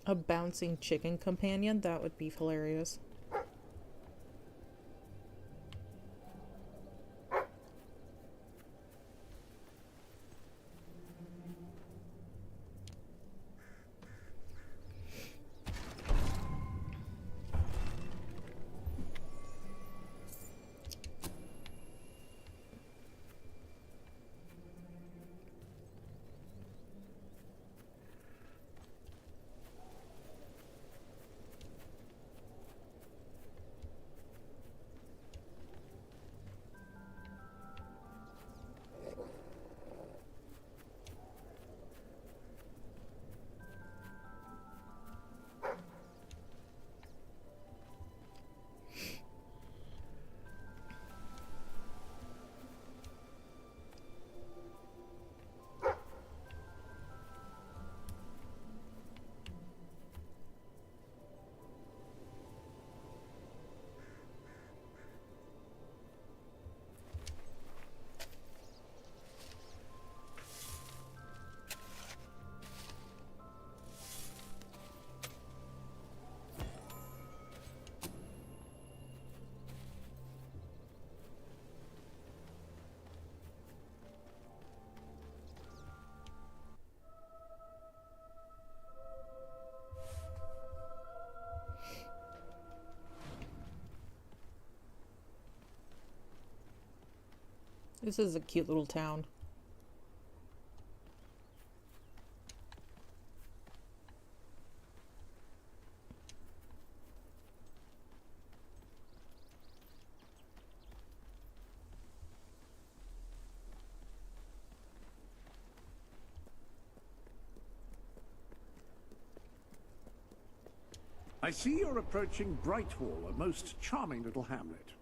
A bouncing chicken companion? That would be hilarious. This is a cute little town. I see you're approaching Brightwall, a most charming little hamlet.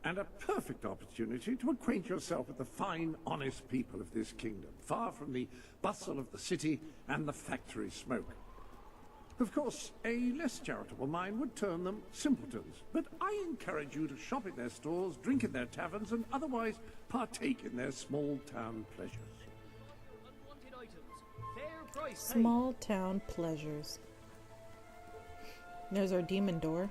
And a perfect opportunity to acquaint yourself with the fine, honest people of this kingdom, far from the bustle of the city and the factory smoke. Of course, a less charitable mind would term them simpletons, but I encourage you to shop in their stores, drink in their taverns, and otherwise partake in their small-town pleasures. Small town pleasures. There's our demon door.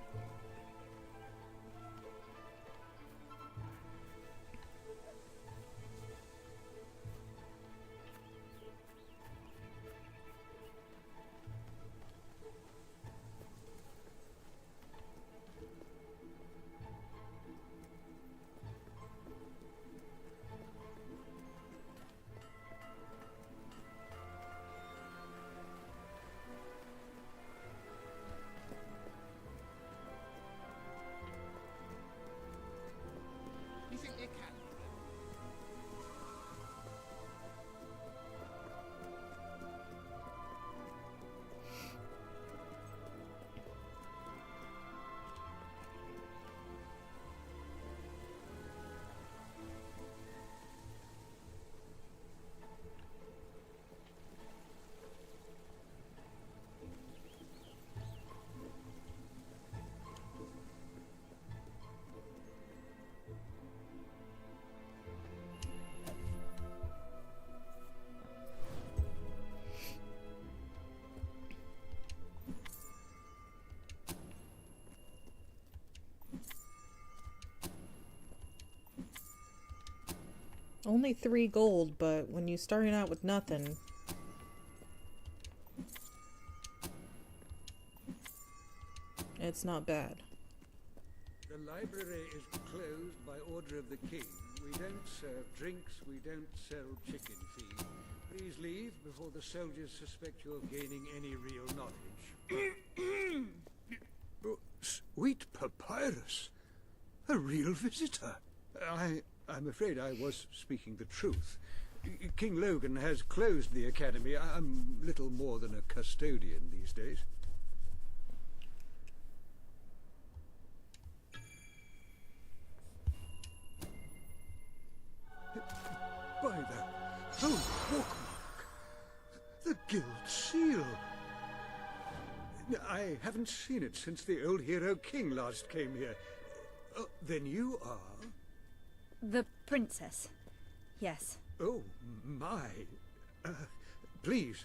Only 3 gold, but when you're starting out with nothing... it's not bad. The library is closed by order of the king. We don't serve drinks, we don't sell chicken feed. Please leave before the soldiers suspect you're gaining any real knowledge. Oh, sweet papyrus! A real visitor! I'm afraid I was speaking the truth. King Logan has closed the academy. I'm little more than a custodian these days. By the holy bookmark! The Guild Seal! I haven't seen it since the old hero king last came here. Then you are? The princess. Yes. Oh, my. Please,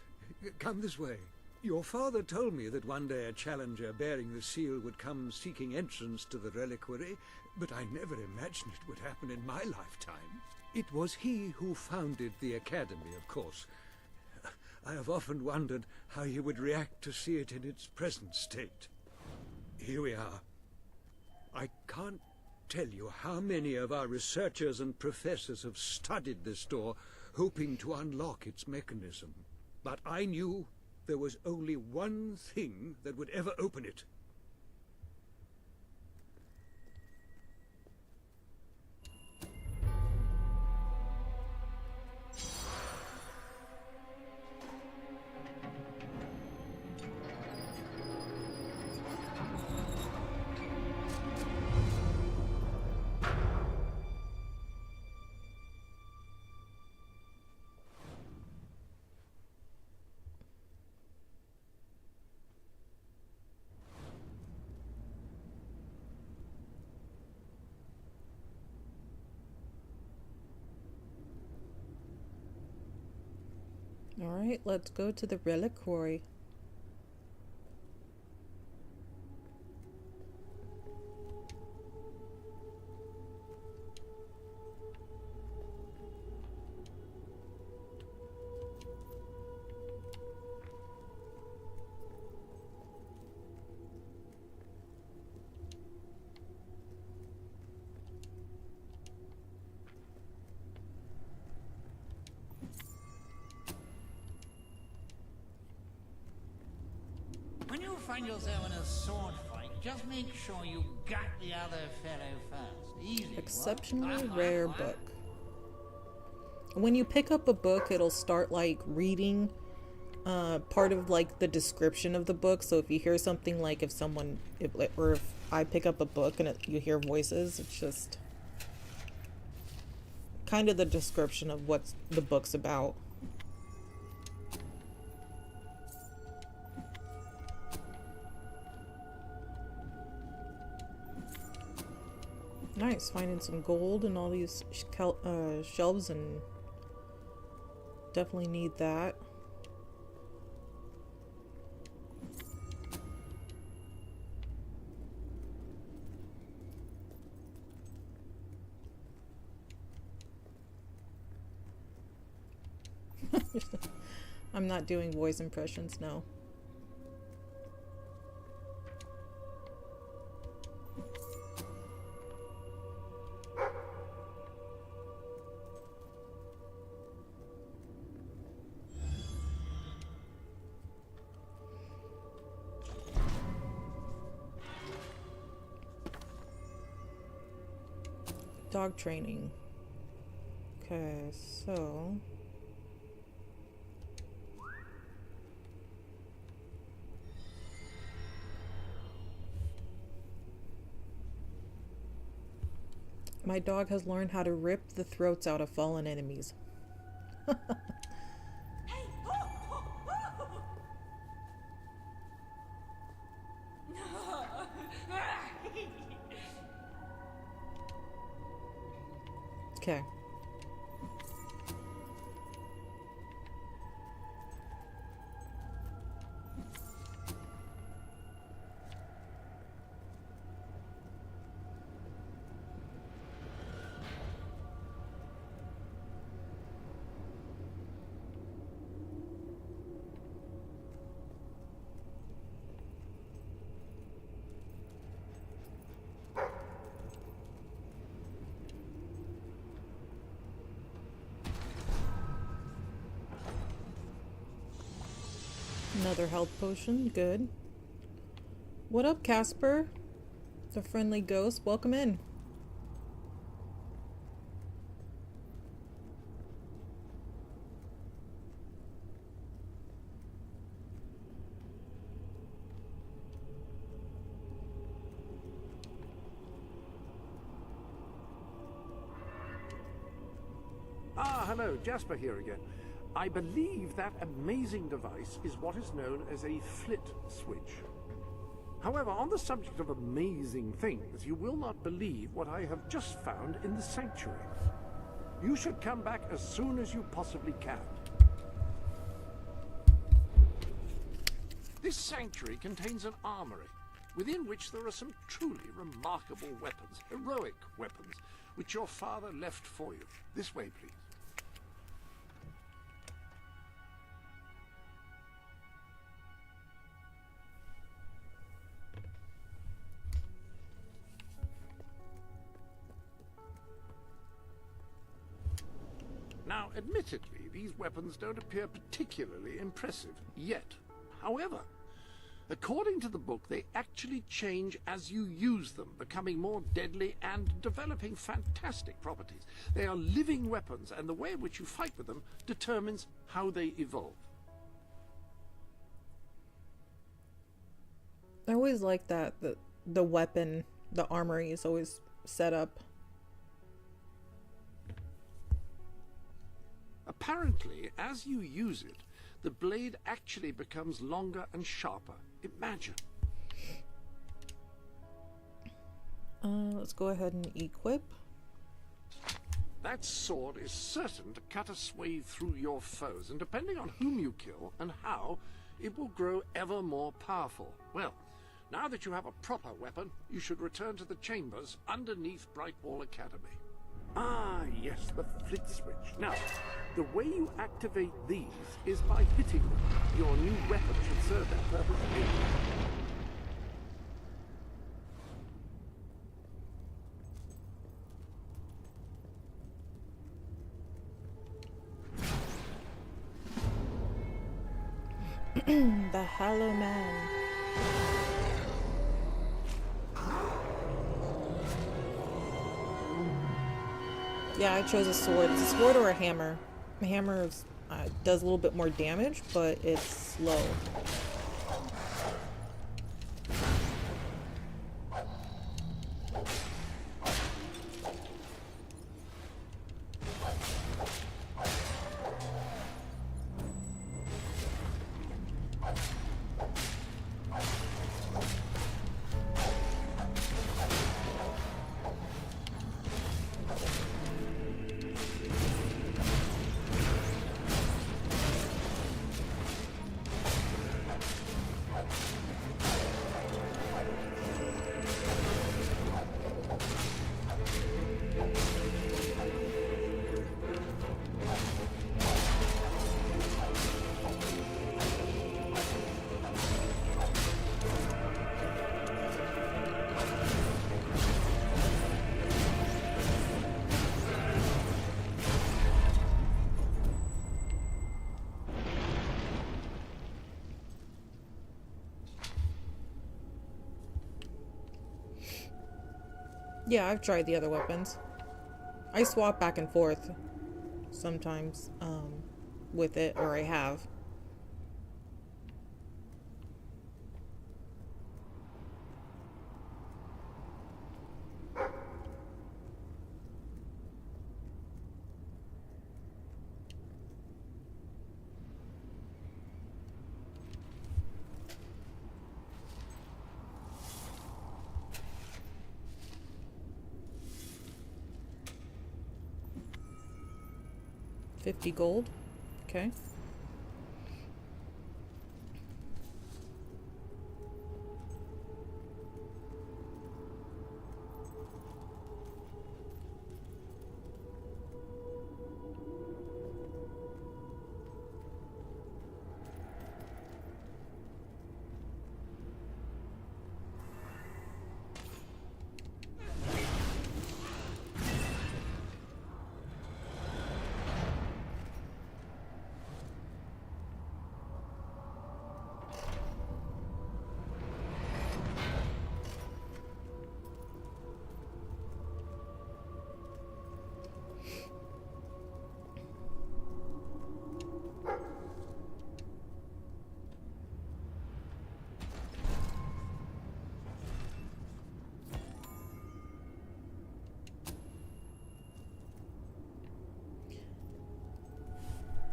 come this way. Your father told me that one day a challenger bearing the seal would come seeking entrance to the reliquary, but I never imagined it would happen in my lifetime. It was he who founded the academy, of course. I have often wondered how he would react to see it in its present state. Here we are. I can't tell you how many of our researchers and professors have studied this door, hoping to unlock its mechanism. But I knew there was only one thing that would ever open it. Alright, let's go to the reliquary. When you find yourself in a sword fight, just make sure you gut the other fellow first. Easy. Exceptionally rare book. When you pick up a book, it'll start like reading part of like the description of the book. So if you hear something like if I pick up a book and you hear voices, it's just kind of the description of what the book's about. Nice, finding some gold and all these shelves, and definitely need that. I'm not doing voice impressions, no. Dog training. Okay, so my dog has learned how to rip the throats out of fallen enemies. Okay. Another health potion, good. What up, Casper? It's a friendly ghost. Welcome in. Ah, hello, Jasper here again. I believe that amazing device is what is known as a flit switch. However, on the subject of amazing things, you will not believe what I have just found in the sanctuary. You should come back as soon as you possibly can. This sanctuary contains an armory, within which there are some truly remarkable weapons, heroic weapons, which your father left for you. This way, please. Now, admittedly, these weapons don't appear particularly impressive yet. However, according to the book, they actually change as you use them, becoming more deadly and developing fantastic properties. They are living weapons, and the way in which you fight with them determines how they evolve. I always like that the weapon, the armory is always set up. Apparently, as you use it, the blade actually becomes longer and sharper. Imagine. Let's go ahead and equip. That sword is certain to cut a swathe through your foes, and depending on whom you kill and how, it will grow ever more powerful. Well, now that you have a proper weapon, you should return to the chambers underneath Brightwall Academy. Ah, yes, the flit switch. Now, the way you activate these is by hitting them. Your new weapon should serve that purpose. The Hollow Man. Yeah, I chose a sword. It's a sword or a hammer. A hammer is, does a little bit more damage, but it's slow. Yeah, I've tried the other weapons. I swap back and forth sometimes with it, or I have. $50 gold. Okay.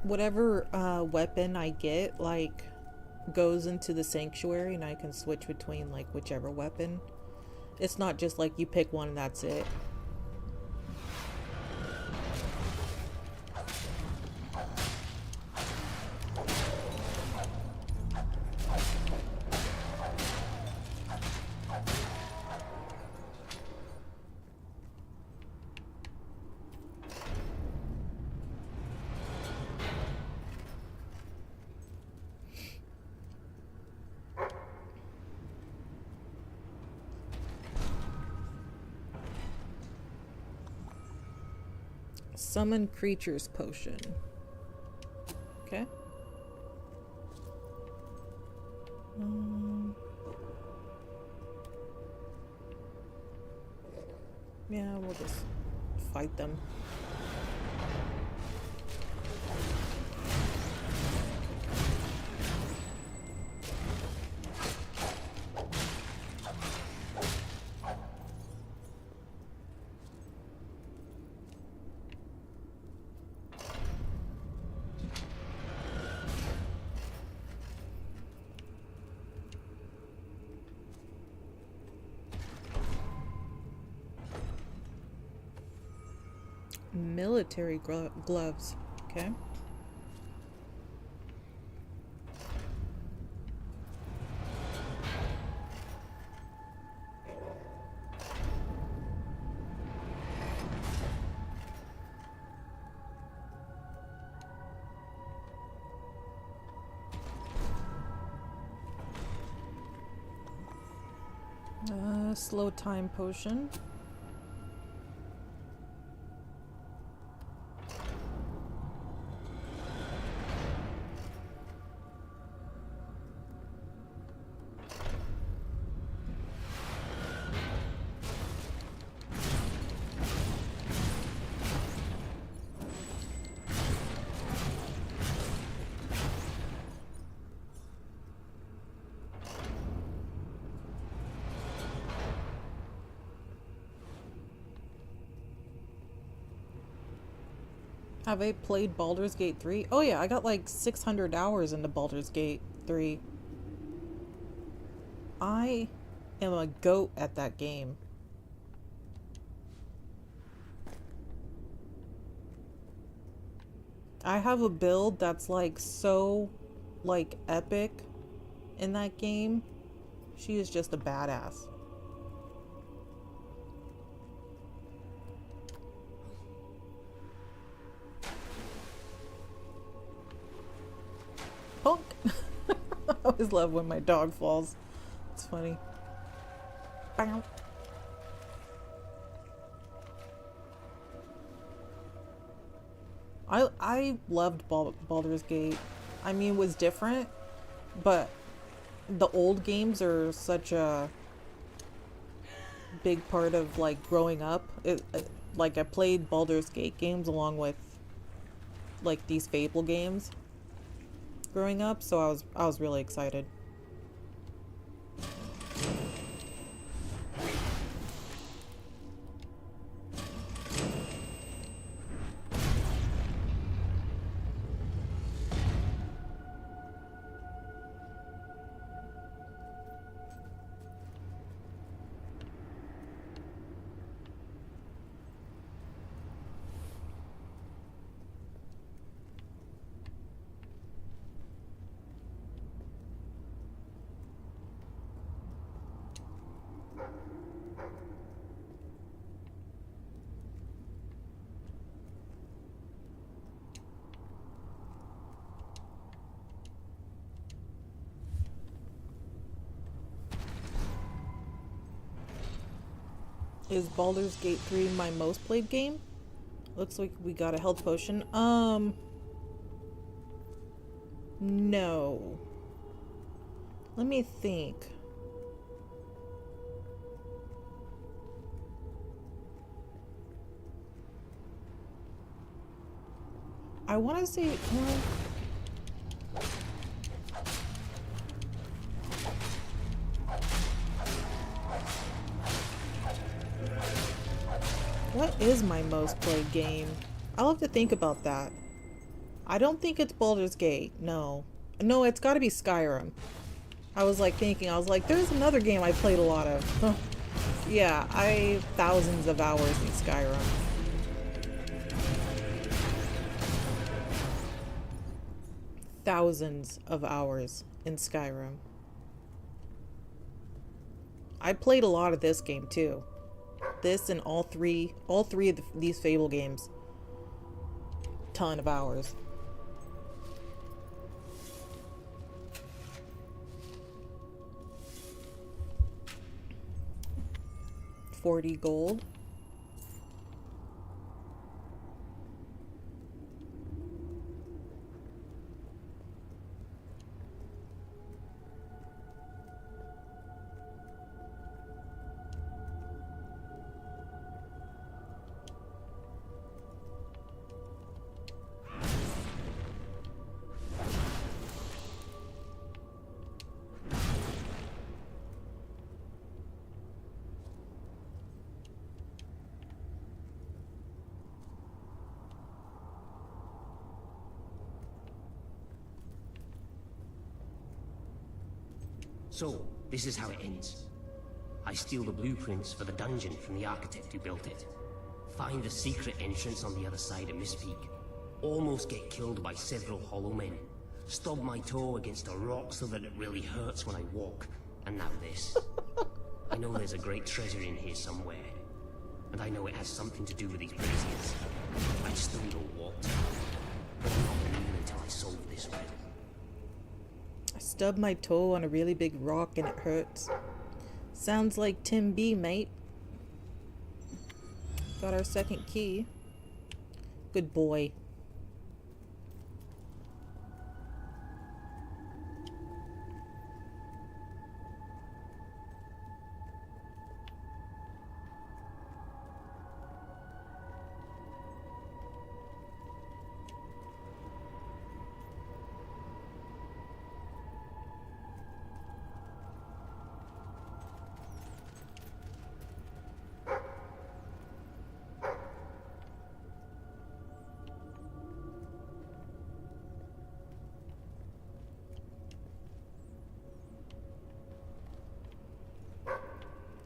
whatever weapon I get, like, goes into the sanctuary, and I can switch between, like, whichever weapon. It's not just like you pick one and that's it. Summon creatures potion. Okay. Yeah, we'll just fight them. Military gloves. Okay. Slow time potion. Have I played Baldur's Gate 3? Oh yeah, I got like 600 hours into Baldur's Gate 3. I am a goat at that game. I have a build that's like so like epic in that game. She is just a badass. Punk! I always love when my dog falls. It's funny. Bow. I loved Baldur's Gate. I mean, it was different, but the old games are such a big part of like growing up. Like I played Baldur's Gate games along with like these Fable games growing up, so I was really excited. Is Baldur's Gate 3 my most played game? Looks like we got a health potion. No. Let me think. I want to say... What is my most played game? I'll have to think about that. I don't think it's Baldur's Gate. No. No, it's got to be Skyrim. I was like thinking, I was like, there's another game I played a lot of. Yeah, thousands of hours in Skyrim. Thousands of hours in Skyrim. I played a lot of this game too. This and all three of these Fable games. Ton of hours. $40 gold. So, this is how it ends. I steal the blueprints for the dungeon from the architect who built it. Find a secret entrance on the other side of Mistpeak. Almost get killed by several hollow men. Stub my toe against a rock so that it really hurts when I walk. And now this. I know there's a great treasure in here somewhere. And I know it has something to do with these braziers. I just don't know what. But I'm not leaving until I solve this riddle. I stubbed my toe on a really big rock and it hurts. Sounds like Tim B, mate. Got our second key. Good boy.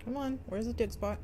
Come on, where's the dig spot?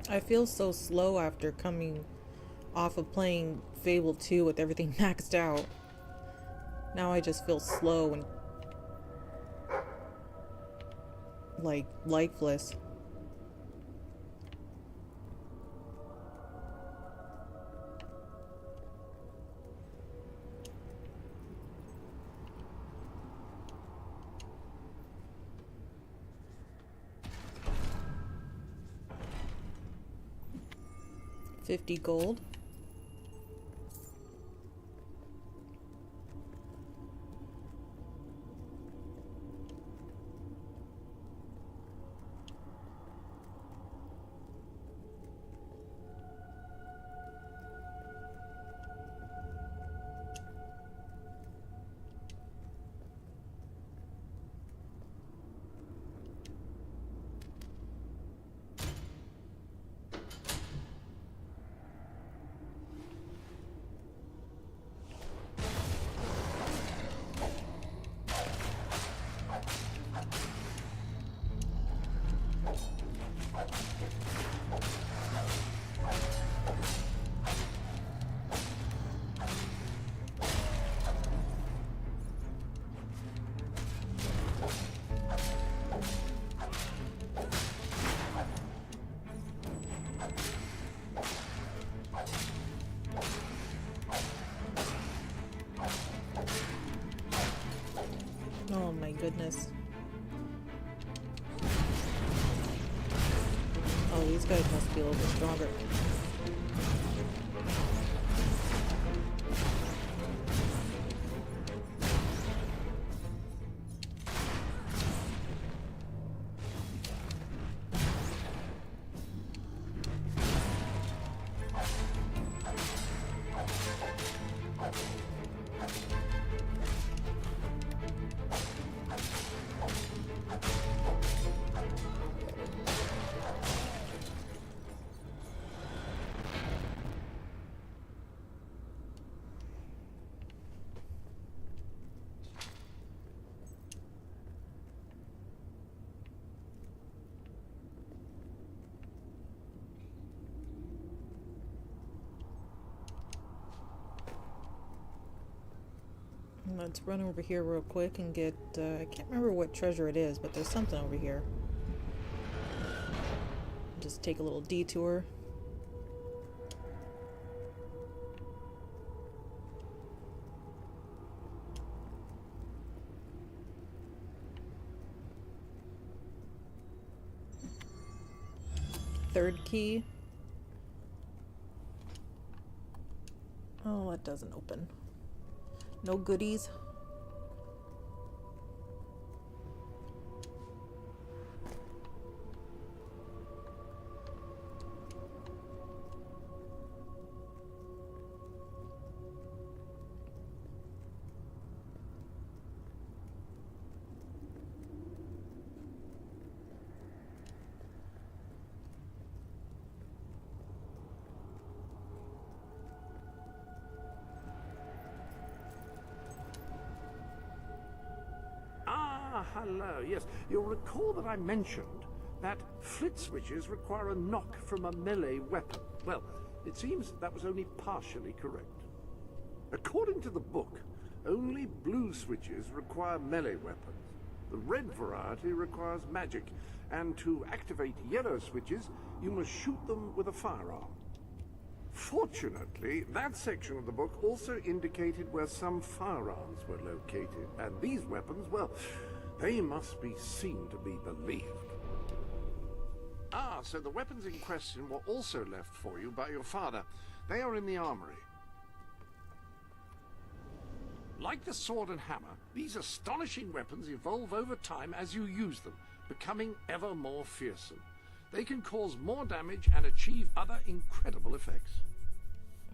I feel so slow after coming off of playing Fable 2 with everything maxed out. Now I just feel slow and like lifeless. $50 gold. goodness. Oh, these guys must be a little bit stronger. Let's run over here real quick and get, I can't remember what treasure it is, but there's something over here. Just take a little detour. Third key. Oh, that doesn't open. No goodies. Hello, yes. You'll recall that I mentioned that flit switches require a knock from a melee weapon. Well, it seems that was only partially correct. According to the book, only blue switches require melee weapons. The red variety requires magic, and to activate yellow switches, you must shoot them with a firearm. Fortunately, that section of the book also indicated where some firearms were located, and these weapons, well, they must be seen to be believed. Ah, so the weapons in question were also left for you by your father. They are in the armory. Like the sword and hammer, these astonishing weapons evolve over time as you use them, becoming ever more fearsome. They can cause more damage and achieve other incredible effects.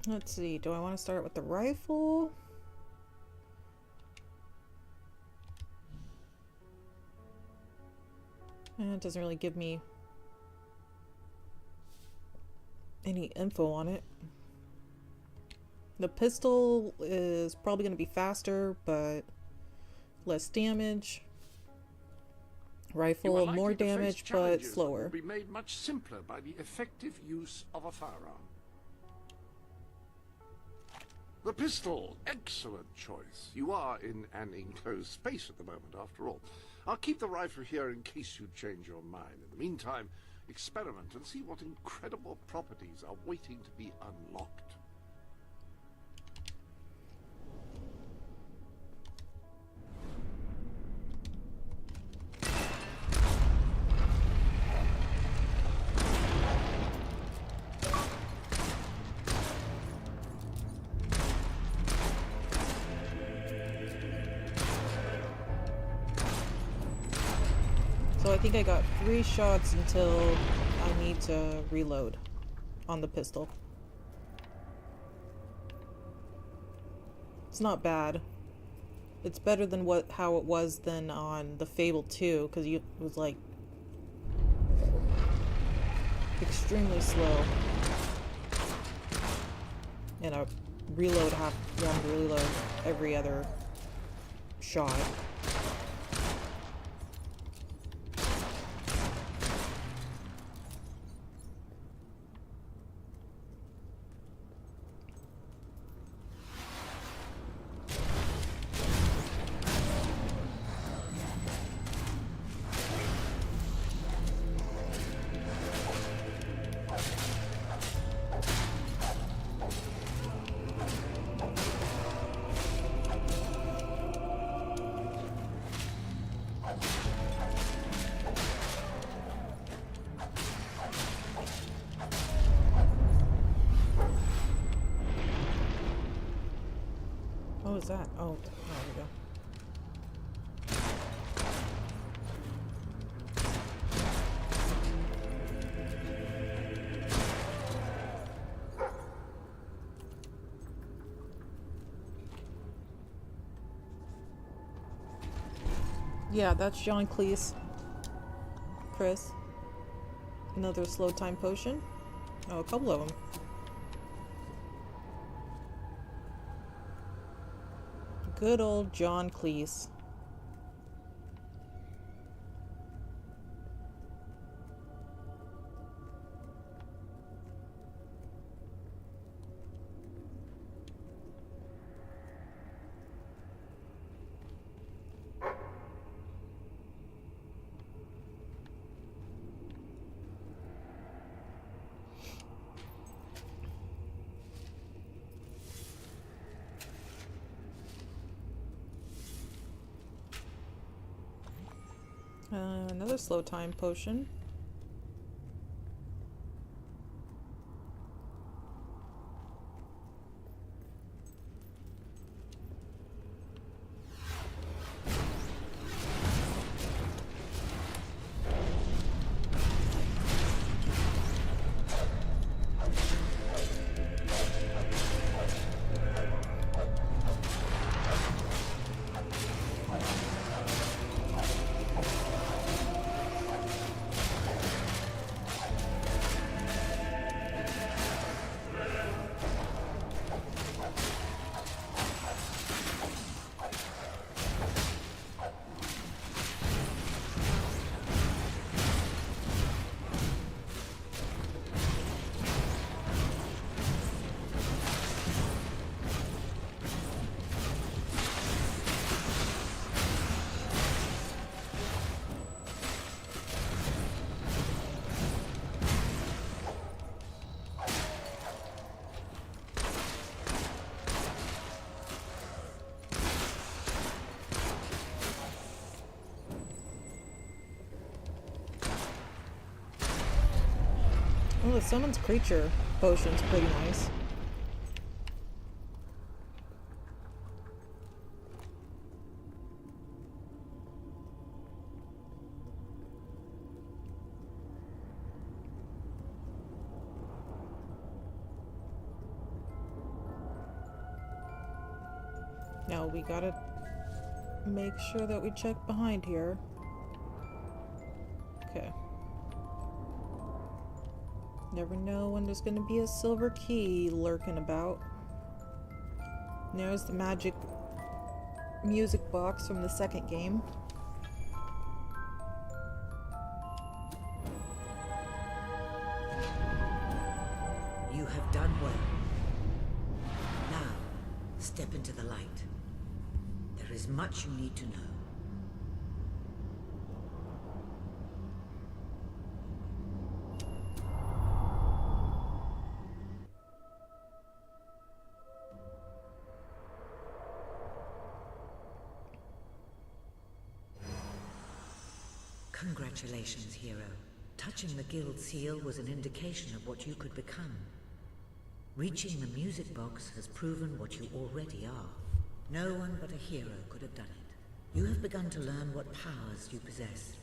Let's see, do I want to start with the rifle? It doesn't really give me any info on it. The pistol is probably going to be faster, but less damage. Rifle, more damage, but slower. Will be made much simpler by the effective use of a firearm. The pistol, excellent choice. You are in an enclosed space at the moment, after all. I'll keep the rifle here in case you change your mind. In the meantime, experiment and see what incredible properties are waiting to be unlocked. So I think I got 3 shots until I need to reload on the pistol. It's not bad. It's better than how it was than on the Fable 2, because it was like extremely slow. And I reload one reload every other shot. was that? Oh, there we go. Yeah, that's John Cleese. Chris. Another slow time potion. Oh, a couple of them. Good old John Cleese. Another slow time potion. Oh, the summons creature potion's pretty nice. Now we gotta make sure that we check behind here. Okay. Never know when there's gonna be a silver key lurking about. And there's the magic music box from the second game. You have done well. Now, step into the light. There is much you need to know. Congratulations, hero. Touching the guild seal was an indication of what you could become. Reaching the music box has proven what you already are. No one but a hero could have done it. You have begun to learn what powers you possess,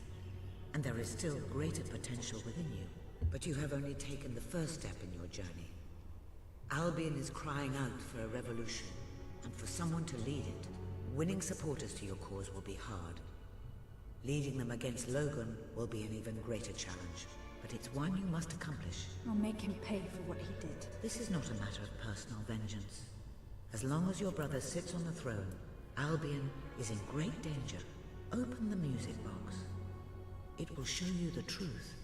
and there is still greater potential within you. But you have only taken the first step in your journey. Albion is crying out for a revolution, and for someone to lead it. Winning supporters to your cause will be hard. Leading them against Logan will be an even greater challenge, but it's one you must accomplish. I'll make him pay for what he did. This is not a matter of personal vengeance. As long as your brother sits on the throne, Albion is in great danger. Open the music box. It will show you the truth.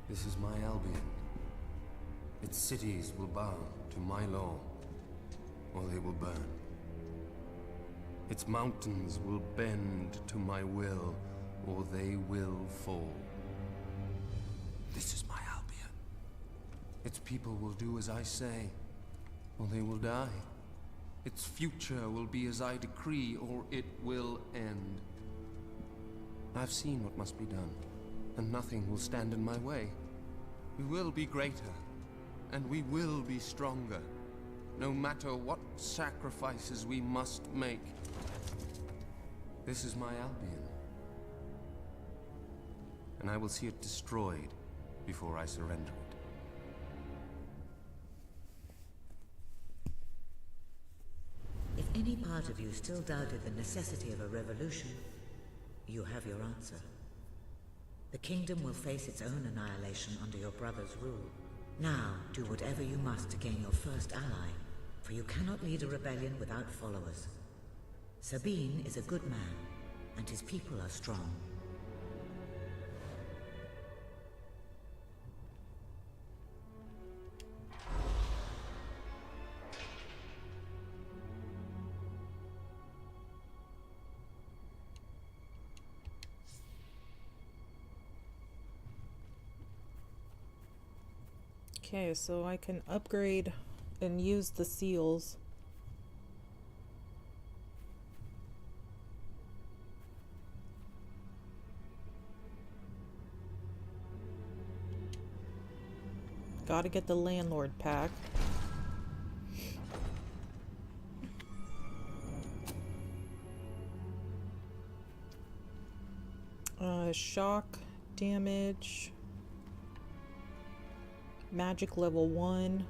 This is my Albion. Its cities will bow to my law, or they will burn. Its mountains will bend to my will, or they will fall. This is my Albion. Its people will do as I say, or they will die. Its future will be as I decree, or it will end. I've seen what must be done, and nothing will stand in my way. We will be greater, and we will be stronger, no matter what sacrifices we must make. This is my Albion, and I will see it destroyed before I surrender it. If any part of you still doubted the necessity of a revolution, you have your answer. The kingdom will face its own annihilation under your brother's rule. Now, do whatever you must to gain your first ally, for you cannot lead a rebellion without followers. Sabine is a good man, and his people are strong. Okay, so I can upgrade and use the seals. Gotta get the landlord pack. Shock damage. Magic level 1.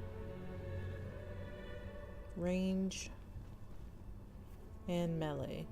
Range. And melee.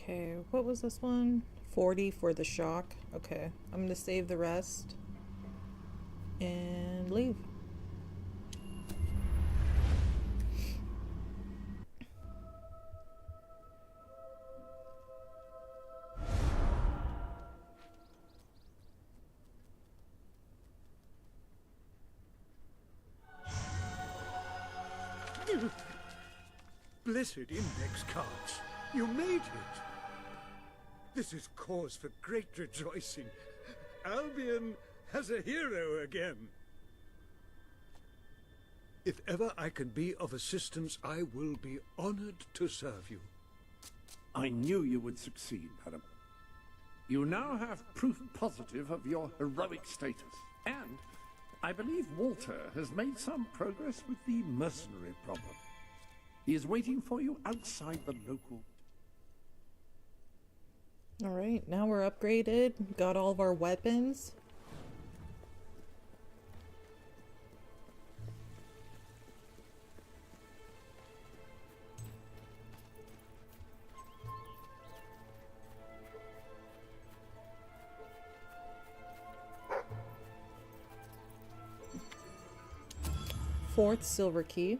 Okay, what was this one? 40 for the shock. Okay, I'm gonna save the rest and leave. Blessed index cards. You made it. This is cause for great rejoicing. Albion has a hero again. If ever I can be of assistance, I will be honored to serve you. I knew you would succeed, madam. You now have proof positive of your heroic status, and I believe Walter has made some progress with the mercenary problem. He is waiting for you outside the local... Alright, now we're upgraded. Got all of our weapons. Fourth silver key.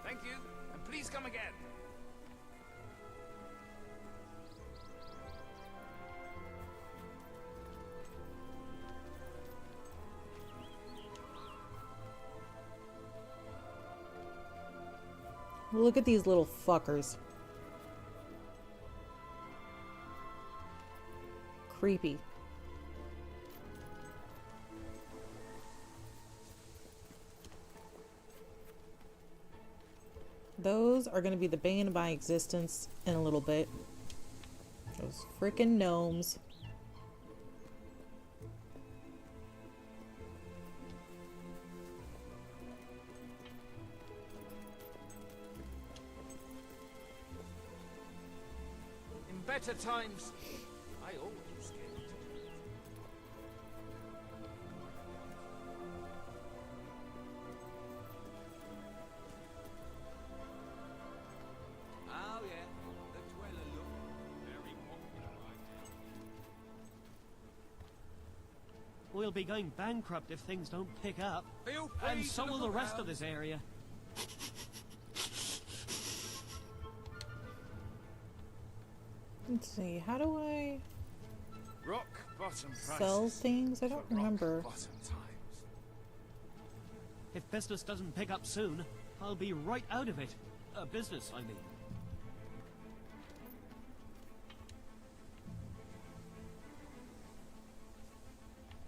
Thank you, and please come again. Look at these little fuckers. Creepy. those are going to be the bane of my existence in a little bit. Those freaking gnomes. In better times, I always was scared. Oh yeah, the dweller look very popular right now. We'll be going bankrupt if things don't pick up. Feel free And to so will look the rest around. of this area. Let's see, how do I Rock bottom prices. sell things? I don't remember. Bottom times. If business doesn't pick up soon, I'll be right out of it. Business, I mean.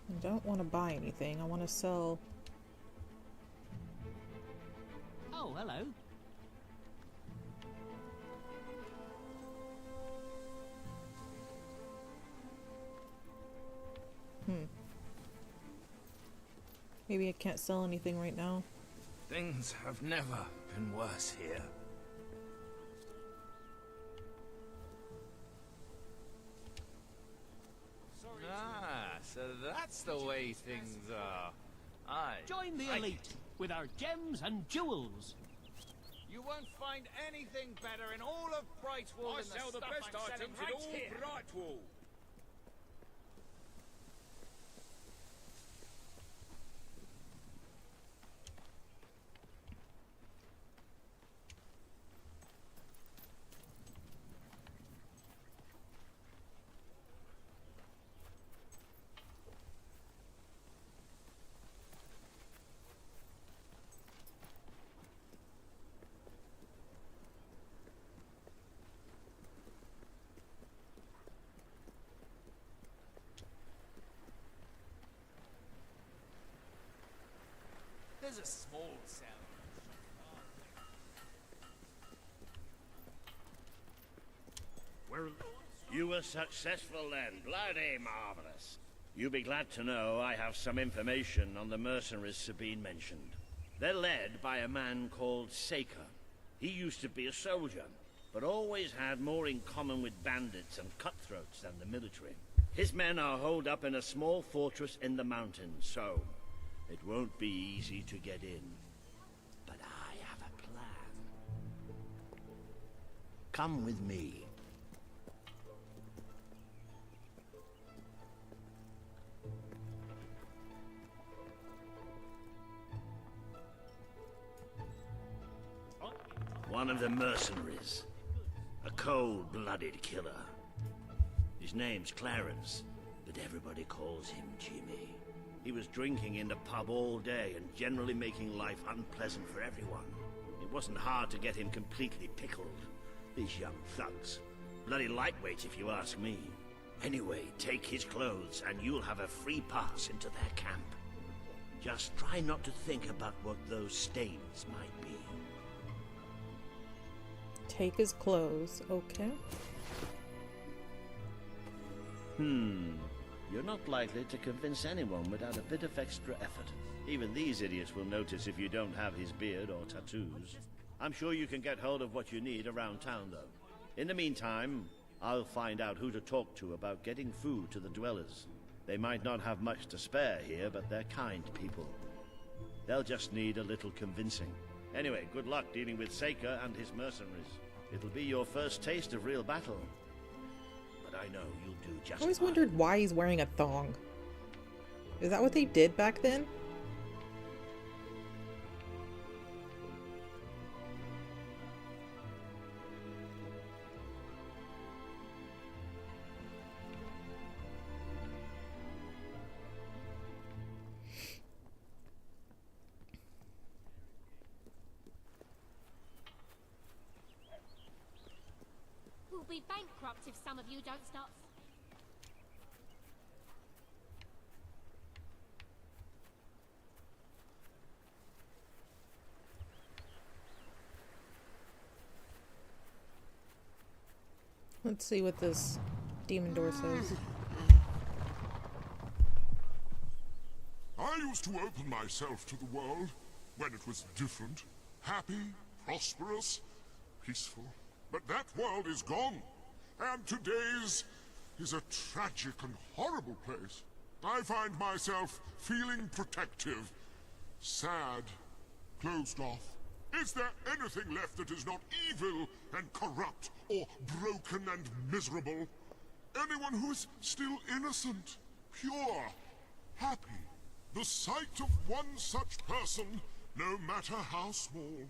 I don't want to buy anything. I want to sell. Oh, hello. Maybe I can't sell anything right now. Things have never been worse here. Ah, so that's the way things are. Join the elite with our gems and jewels. You won't find anything better in all of Brightwall I than sell the stuff best I'm selling items in right all here. Brightwall. There's a small cell. You were successful then. Bloody marvelous. You'll be glad to know I have some information on the mercenaries Sabine mentioned. They're led by a man called Saker. He used to be a soldier, but always had more in common with bandits and cutthroats than the military. His men are holed up in a small fortress in the mountains, so it won't be easy to get in. But I have a plan. Come with me. One of the mercenaries. A cold-blooded killer. His name's Clarence, but everybody calls him Jimmy. He was drinking in the pub all day and generally making life unpleasant for everyone. It wasn't hard to get him completely pickled. These young thugs. Bloody lightweights if you ask me. Anyway, take his clothes and you'll have a free pass into their camp. Just try not to think about what those stains might be. Take his clothes, okay. You're not likely to convince anyone without a bit of extra effort. Even these idiots will notice if you don't have his beard or tattoos. I'm sure you can get hold of what you need around town, though. In the meantime, I'll find out who to talk to about getting food to the dwellers. They might not have much to spare here, but they're kind people. They'll just need a little convincing. Anyway, good luck dealing with Saker and his mercenaries. It'll be your first taste of real battle. But I know you'll do just I always fine. wondered why he's wearing a thong. Is that what they did back then? We'll be bankrupt if some of you don't start. Let's see what this demon door says. I used to open myself to the world when it was different, happy, prosperous, peaceful. But that world is gone, and today's is a tragic and horrible place. I find myself feeling protective, sad, closed off. Is there anything left that is not evil and corrupt or broken and miserable? Anyone who is still innocent, pure, happy? The sight of one such person, no matter how small,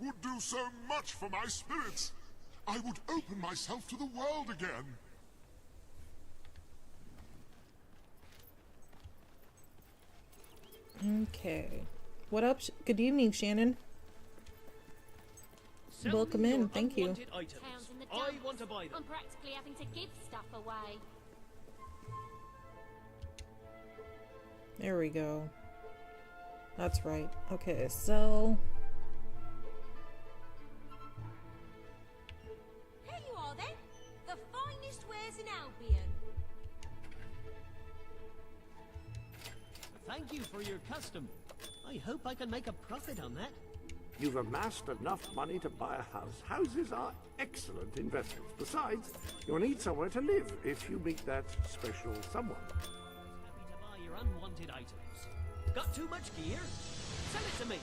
would do so much for my spirits. I would open myself to the world again. Okay. What up? Good evening, Shannon. Welcome in. Thank you. I want to buy them. I'm practically having to give stuff away. There we go. That's right. Okay, so... Here you are then. The finest wares in Albion. Thank you for your custom. I hope I can make a profit on that. You've amassed enough money to buy a house. Houses are excellent investments. Besides, you'll need somewhere to live if you meet that special someone. Happy to buy your unwanted items. Got too much gear? Sell it to me.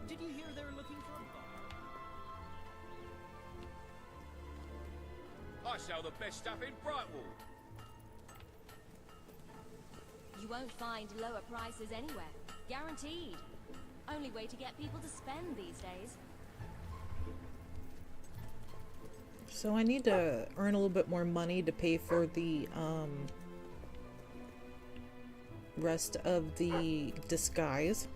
Did you hear they're looking for a bar? I sell the best stuff in Brightwall. You won't find lower prices anywhere. Guaranteed. Only way to get people to spend these days. So I need to earn a little bit more money to pay for the rest of the disguise.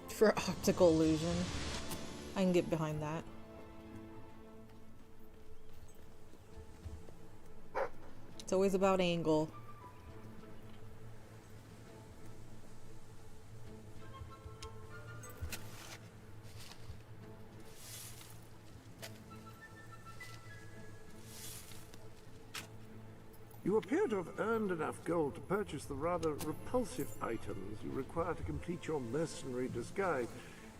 For optical illusion. I can get behind that. It's always about angle. You appear to have earned enough gold to purchase the rather repulsive items you require to complete your mercenary disguise.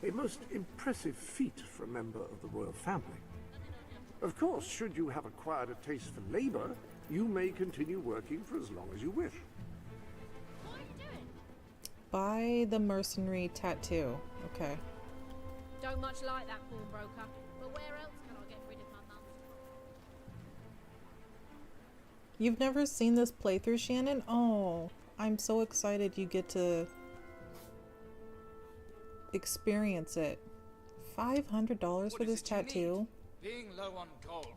A most impressive feat for a member of the royal family. Of course, should you have acquired a taste for labor, you may continue working for as long as you wish. What are you doing? Buy the mercenary tattoo. Okay. Don't much like that pawnbroker. But where else can I get rid of my mum's? You've never seen this playthrough, Shannon? Oh, I'm so excited you get to experience it. $500 for this tattoo? Being low on gold,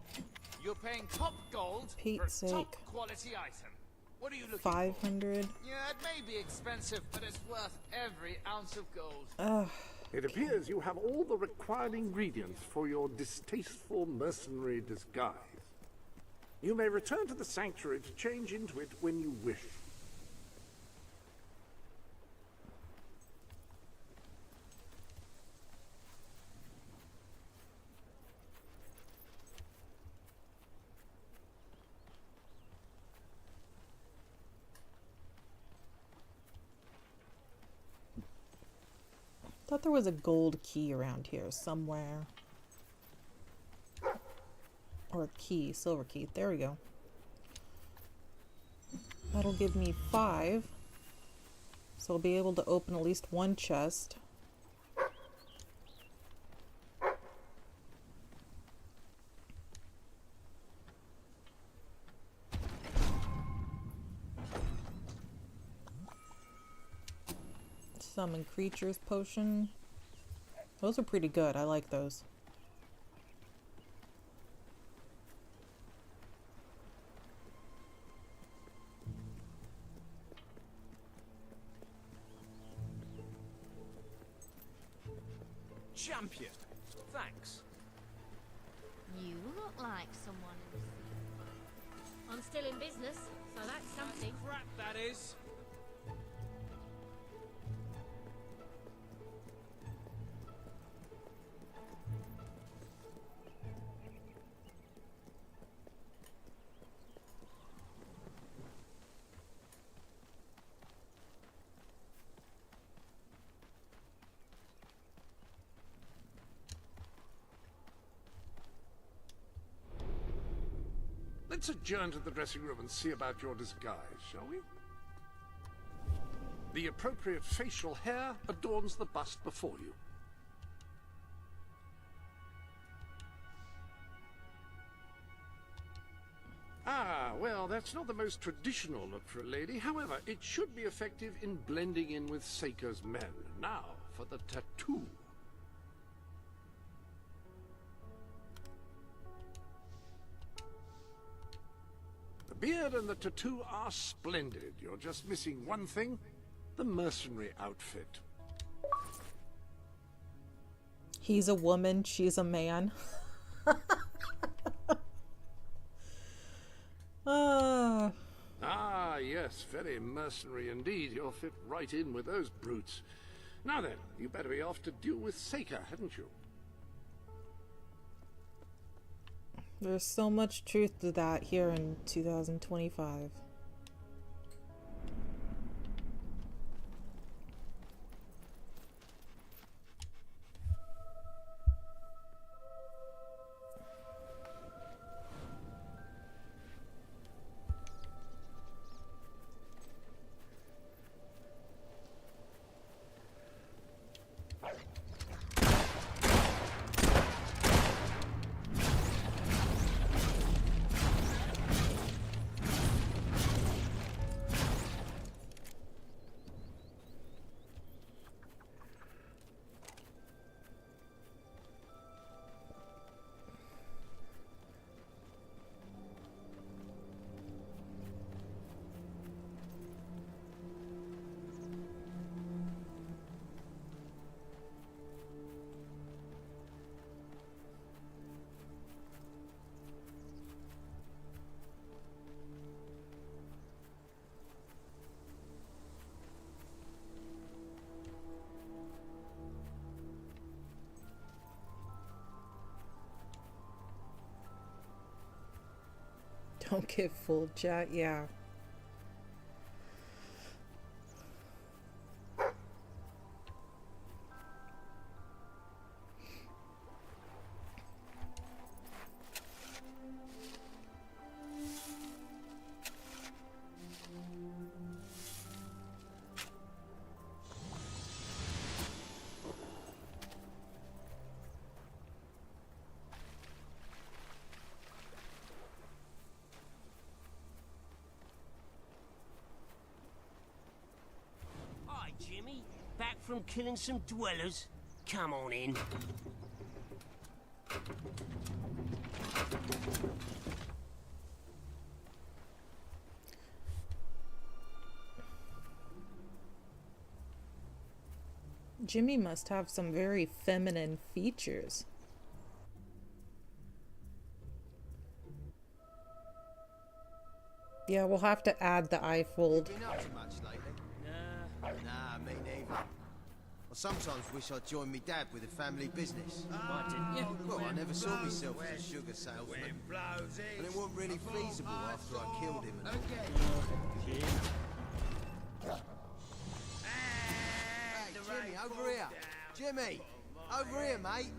you're paying top gold Pete's for a sake. top quality item. What are you looking 500. for? Yeah, it may be expensive, but it's worth every ounce of gold. Ugh. It appears you have all the required ingredients for your distasteful mercenary disguise. You may return to the sanctuary to change into it when you wish. Thought there was a gold key around here somewhere. Or a key, silver key. There we go. That'll give me 5. So I'll be able to open at least one chest. Summon creatures potion. Those are pretty good. I like those. champion. Thanks. You look like someone who's... I'm still in business, so that's something. Crap, that is. Let's adjourn to the dressing room and see about your disguise, shall we? The appropriate facial hair adorns the bust before you. Ah, well, that's not the most traditional look for a lady. However, it should be effective in blending in with Seika's men. Now, for the tattoo. The beard and the tattoo are splendid. You're just missing one thing, the mercenary outfit. He's a woman, she's a man. Ah, yes, very mercenary indeed. You'll fit right in with those brutes. Now then, you better be off to deal with Seika, hadn't you? There's so much truth to that here in 2025. Don't get fooled, chat. Yeah. Jimmy, back from killing some dwellers? Come on in. Jimmy must have some very feminine features. Yeah, we'll have to add the eye fold. Been up too much lately? Nah, me neither. I sometimes wish I'd joined me dad with a family business. Why didn't you? Well, I never saw myself as a sugar salesman. And it wasn't really feasible after I killed him. Hey, Jimmy, over here. Jimmy, over here, mate.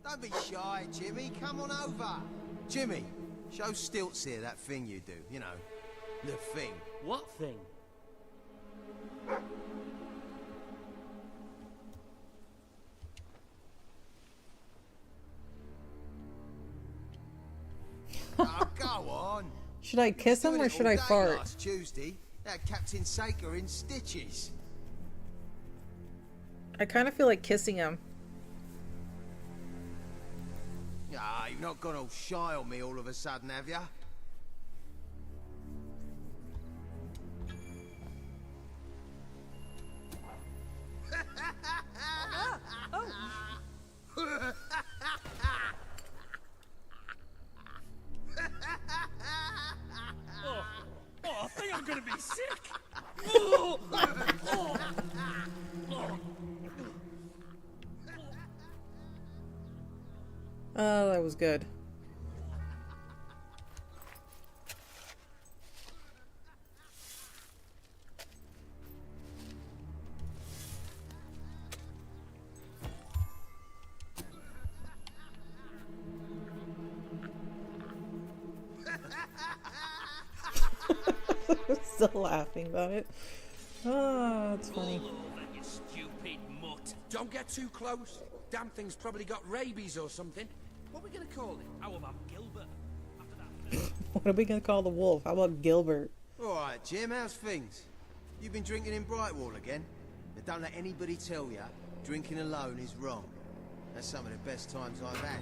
Don't be shy, Jimmy. Come on over. Jimmy, show Stilts here that thing you do. You know, the thing. What thing? Oh, go on. Should I kiss him or should I fart? Last Tuesday, that Captain Saker in stitches. I kind of feel like kissing him. Ah, you've not gone all shy on me all of a sudden, have ya? sick! Oh, that was good. I'm still laughing about it. Oh, it's funny. You stupid mutt. Don't get too close. Damn thing's probably got rabies or something. What are we gonna call it? How about Gilbert? What are we gonna call the wolf? How about Gilbert? Alright, Jim, how's things? You been drinking in Brightwall again? Now don't let anybody tell you drinking alone is wrong. That's some of the best times I've had.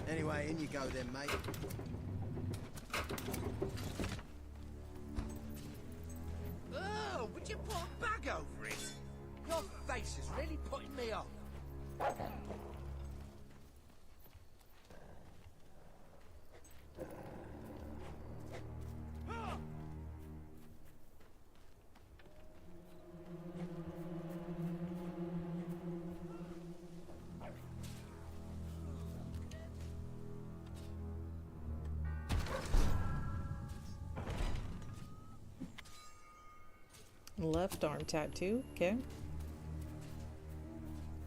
Anyway, in you go then, mate. Oh, would you put a bag over it? Your face is really putting me off. Left arm tattoo, okay.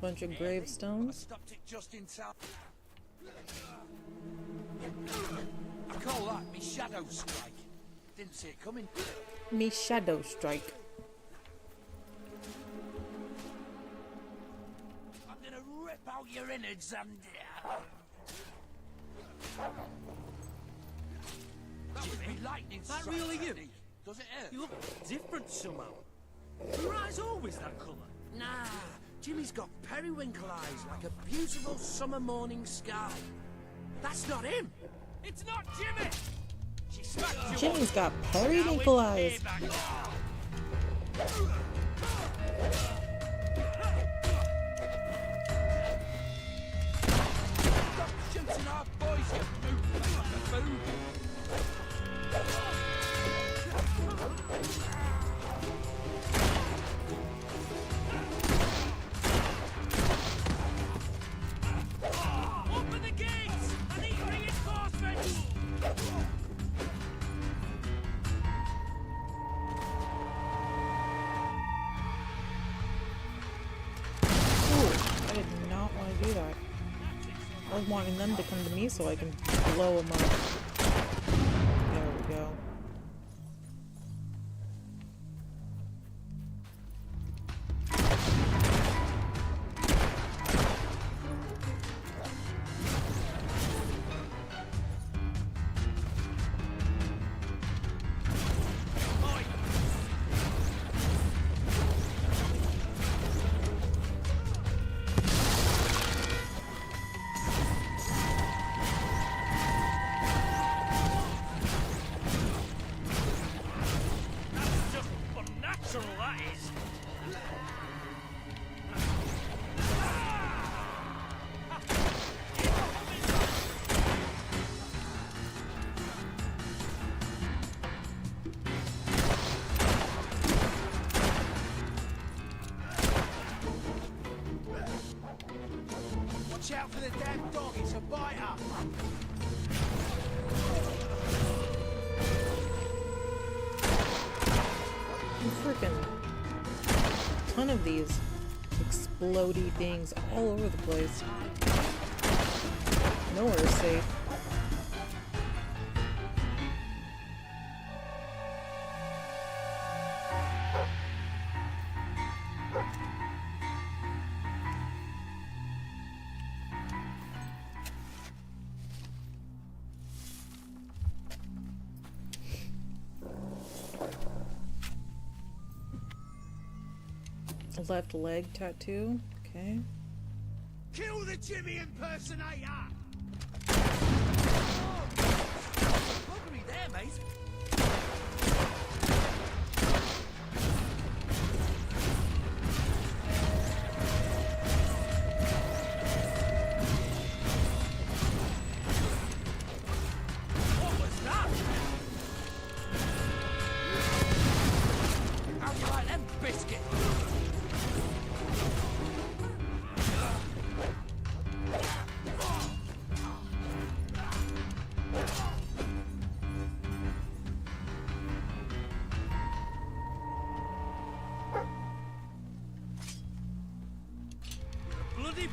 Bunch of gravestones. Stopped it just in time. I call that me shadow strike. Didn't see it coming. Me shadow strike. I'm gonna rip out your innards and... That would be lightning That strike really you? technique. Does it hurt? You look different somehow. Your eyes always that colour? Nah, Jimmy's got periwinkle eyes like a beautiful summer morning sky. That's not him. It's not Jimmy. She smacked you. Jimmy's got periwinkle eyes. Stop shooting our boys, you boob. Open the gates! I need reinforcements! Ooh, I did not want to do that. I was wanting them to come to me so I can blow them up. There we go. That's just unnatural, that is. Watch out for the damn dog, it's a biter! Freaking ton of these explodey things all over the place. Nowhere is safe. Left leg tattoo, okay. Kill the Jimmy impersonator! Look me there, mate. What was that? biscuit! Bloody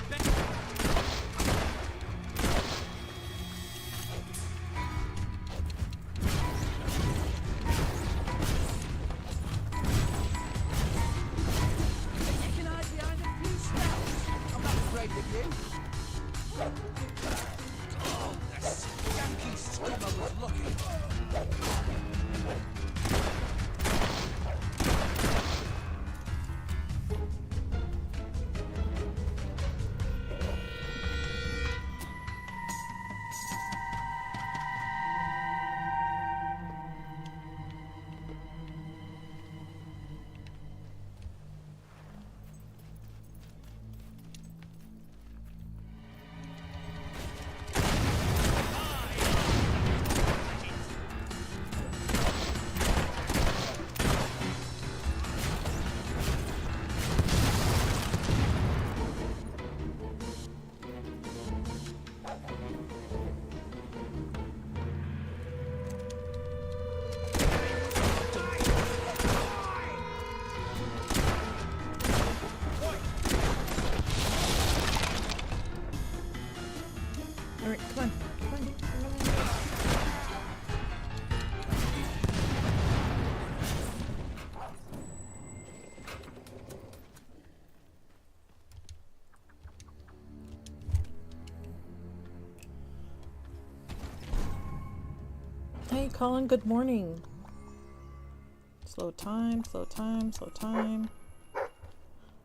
Alright, come on. Hey Colin, good morning. Slow time, slow time, slow time.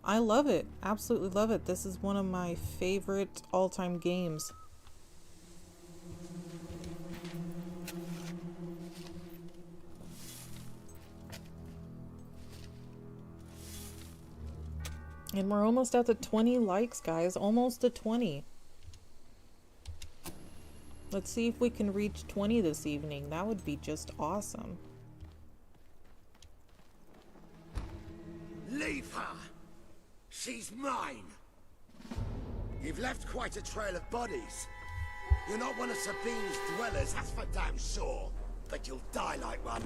I love it. Absolutely love it. This is one of my favorite all-time games. And we're almost at the 20 likes, guys. Almost to 20. Let's see if we can reach 20 this evening. That would be just awesome. Leave her! She's mine! You've left quite a trail of bodies. You're not one of Sabine's dwellers, that's for damn sure. But you'll die like one.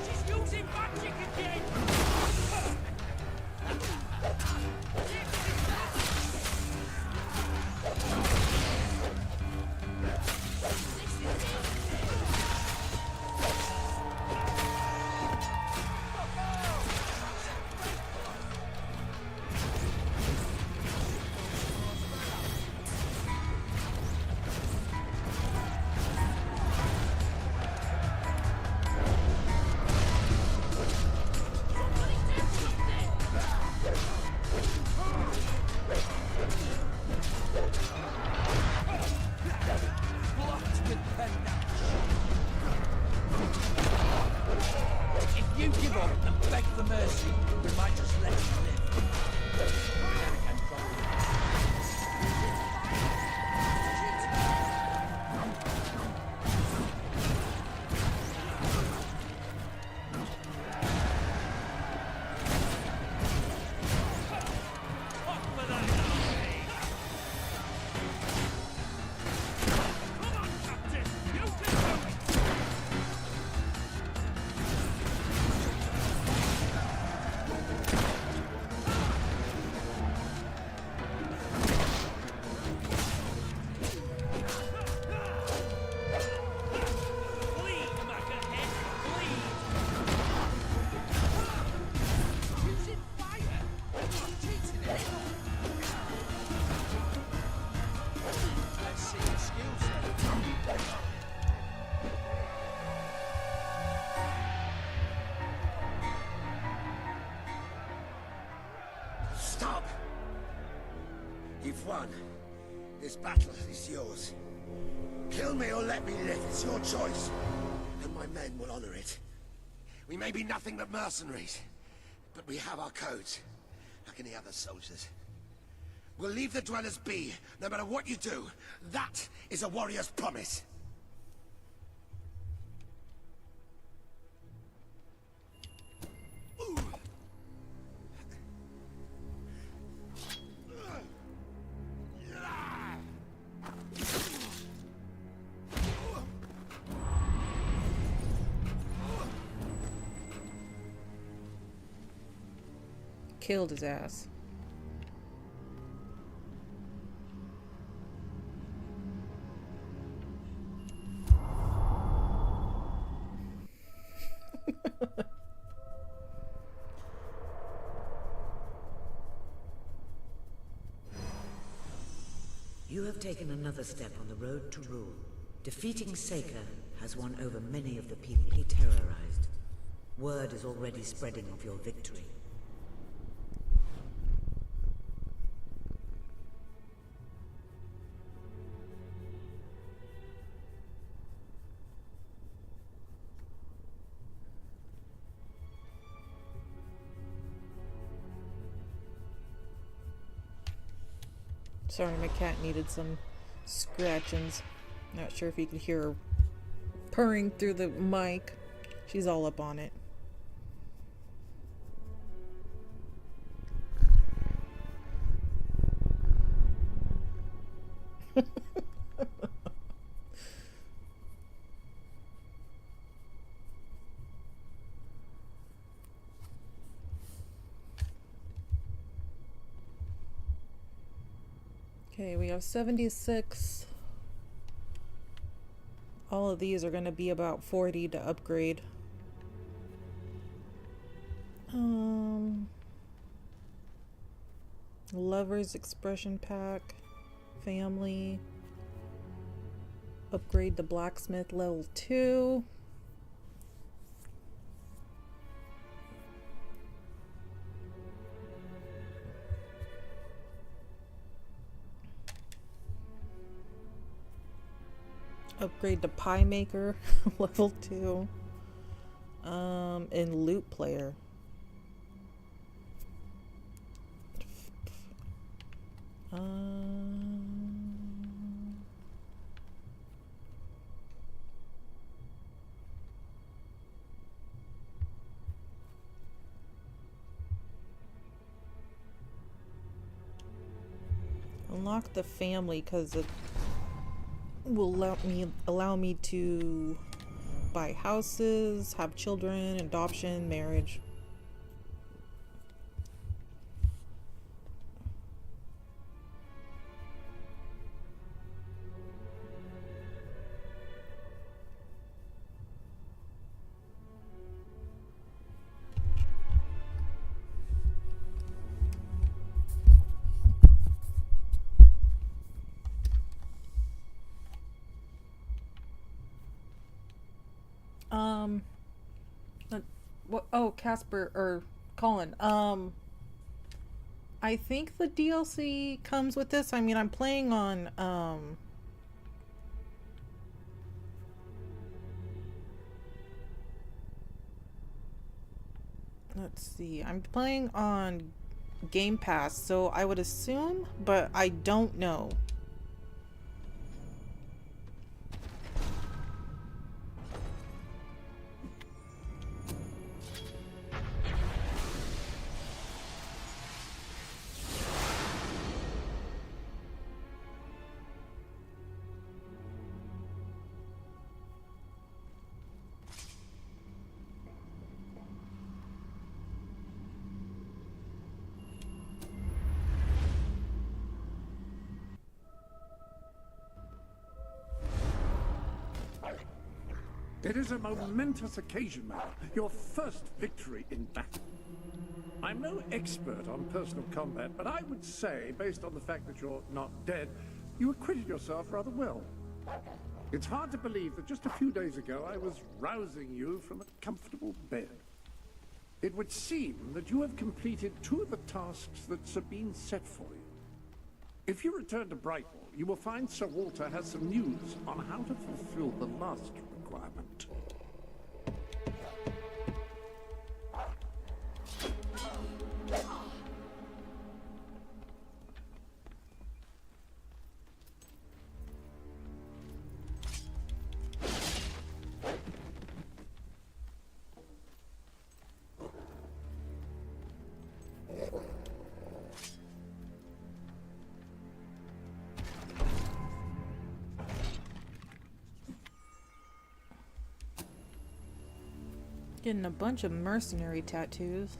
She's using my You've won. This battle is yours. Kill me or let me live. It's your choice. And my men will honor it. We may be nothing but mercenaries, but we have our codes, like any other soldiers. We'll leave the dwellers be, no matter what you do. That is a warrior's promise. Killed his ass. You have taken another step on the road to rule. Defeating Seika has won over many of the people he terrorized. Word is already spreading of your victory. Sorry, my cat needed some scratchings. Not sure if you could hear her purring through the mic. She's all up on it. Okay, we have 76. All of these are going to be about 40 to upgrade. Lover's expression pack, family, upgrade the blacksmith level 2. Upgrade the pie maker level 2. And loot player. Unlock the family because it will allow me to buy houses, have children, adoption, marriage. Oh, Casper or Colin. I think the DLC comes with this. I mean, I'm playing on let's see. I'm playing on Game Pass, so I would assume, but I don't know. It is a momentous occasion, madam. Your first victory in battle. I'm no expert on personal combat, but I would say, based on the fact that you're not dead, you acquitted yourself rather well. It's hard to believe that just a few days ago I was rousing you from a comfortable bed. It would seem that you have completed 2 of the tasks that Sabine set for you. If you return to Brightwall, you will find Sir Walter has some news on how to fulfill the lust requirement. Getting a bunch of mercenary tattoos.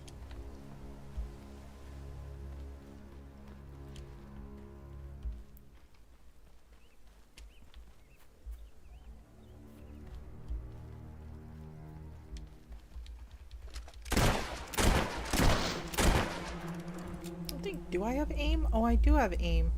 Do I have aim? Oh, I do have aim.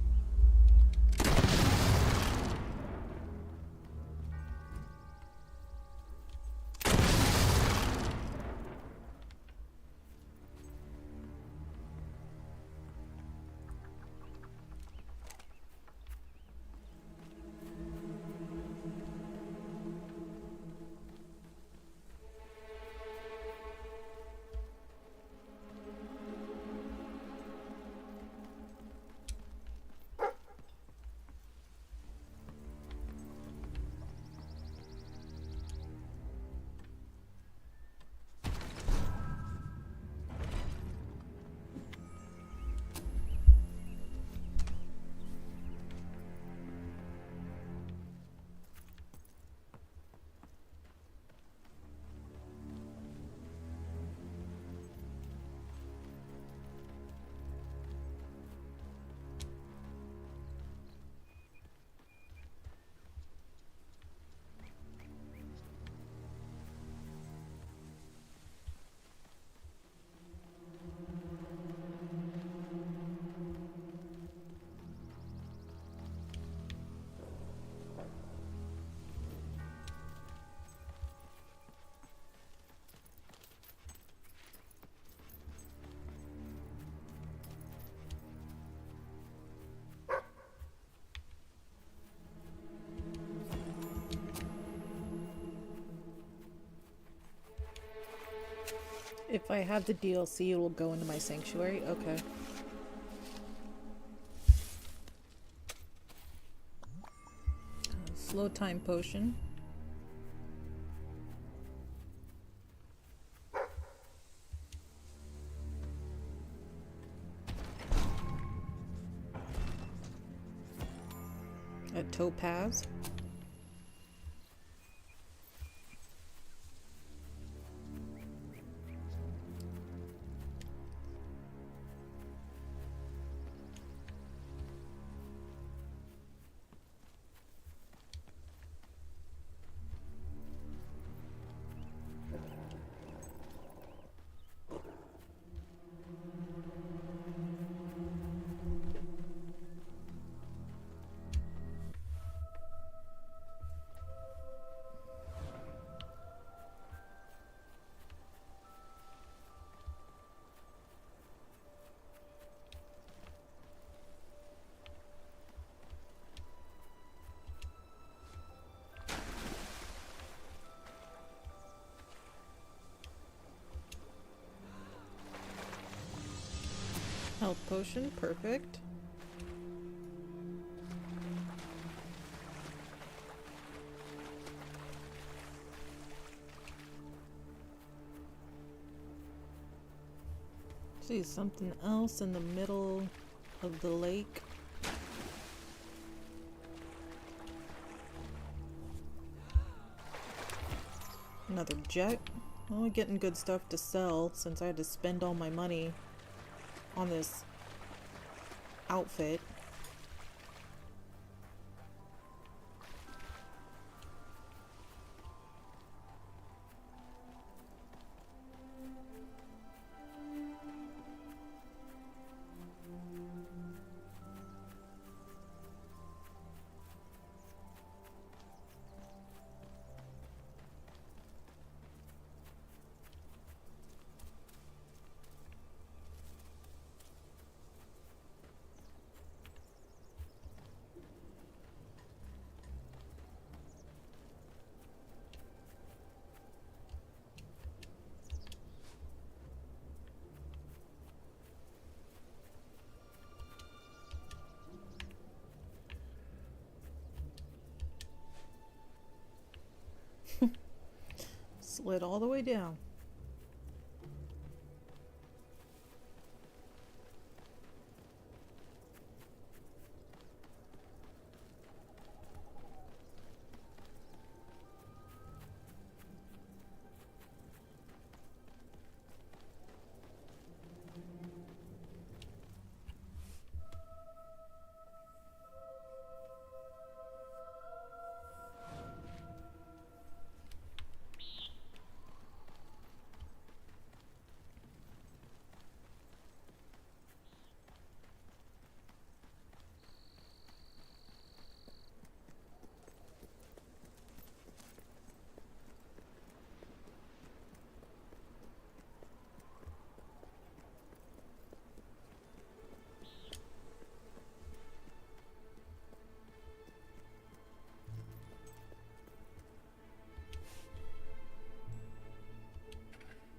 If I have the DLC, it will go into my sanctuary. Okay. Slow time potion. A topaz. Health potion, perfect. See something else in the middle of the lake. Another jet. Well, getting good stuff to sell since I had to spend all my money on this outfit. Slid all the way down.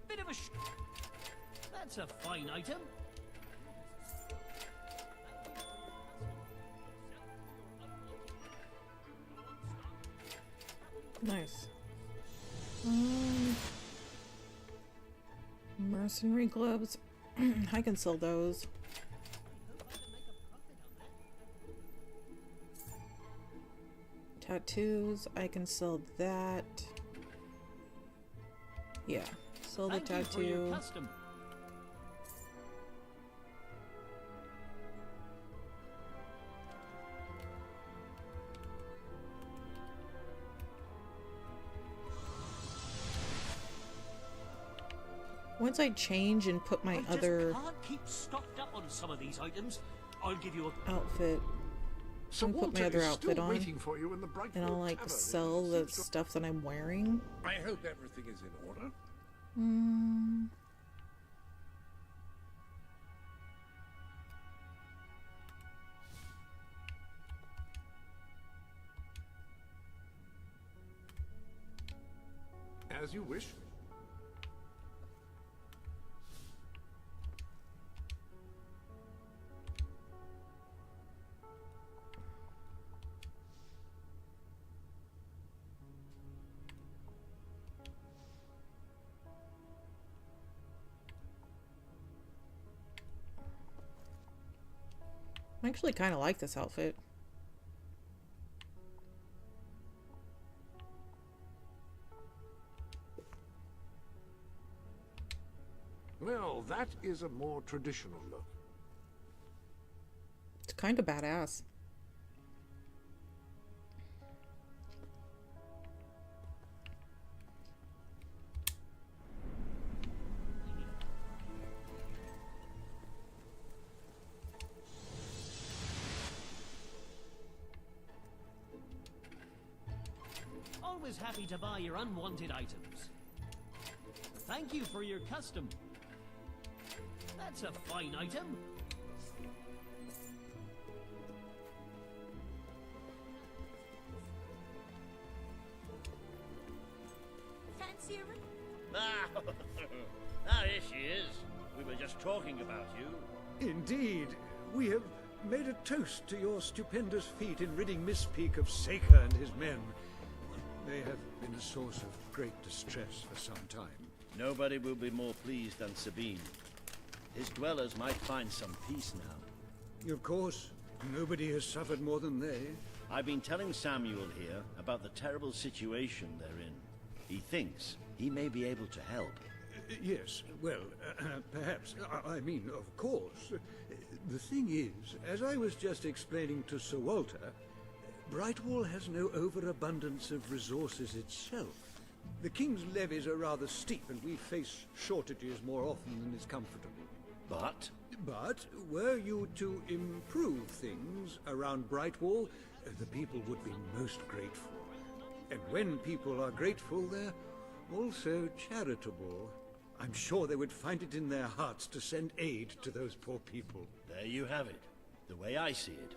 Bit of a That's a fine item. Nice. Mercenary gloves. I can sell those. Tattoos. I can sell that. Yeah. Sell the tattoo. Once I change and put my other can't keep stocked up on some of these items. I'll give you a outfit. So I'll put my other outfit on, waiting for you in the and I'll like sell the stuff that I'm wearing. I hope everything is in order. As you wish. I actually kind of like this outfit. Well, that is a more traditional look. It's kind of badass. Always happy to buy your unwanted items. Thank you for your custom. That's a fine item. Fancy a Here she is. We were just talking about you. Indeed. We have made a toast to your stupendous feat in ridding Mistpeak of Saker and his men. They have been a source of great distress for some time. Nobody will be more pleased than Sabine. His dwellers might find some peace now. Of course, nobody has suffered more than they. I've been telling Samuel here about the terrible situation they're in. He thinks he may be able to help. Yes, well, perhaps. I mean, of course. The thing is, as I was just explaining to Sir Walter, Brightwall has no overabundance of resources itself. The King's levies are rather steep, and we face shortages more often than is comfortable. But were you to improve things around Brightwall, the people would be most grateful. And when people are grateful, they're also charitable. I'm sure they would find it in their hearts to send aid to those poor people. there you have it. The way I see it,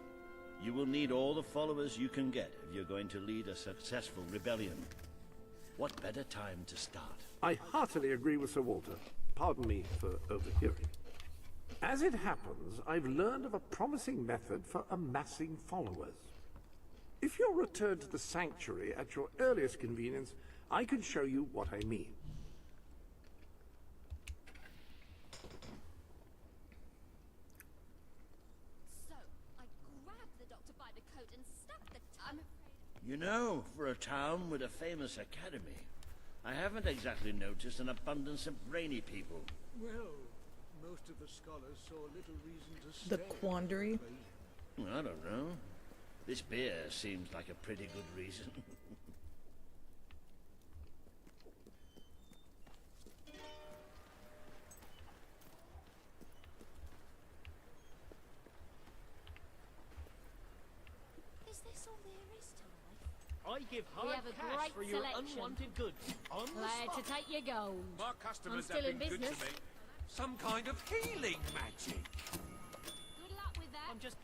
you will need all the followers you can get if you're going to lead a successful rebellion. What better time to start? I heartily agree with Sir Walter. Pardon me for overhearing. As it happens, I've learned of a promising method for amassing followers. If you'll return to the sanctuary at your earliest convenience, I can show you what I mean. So, I grabbed the doctor by the coat and stuck the tongue. You know, for a town with a famous academy, I haven't exactly noticed an abundance of brainy people. Well, most of the scholars saw little reason to stay. The quandary? Well, I don't know. This beer seems like a pretty good reason. Is this all there is to life? I give We hard have a cash great for your selection. unwanted goods. On the Glad spot. to take your gold. My I'm customers still have in been good business. to me. Some kind of healing magic. Good luck with that. I'm just...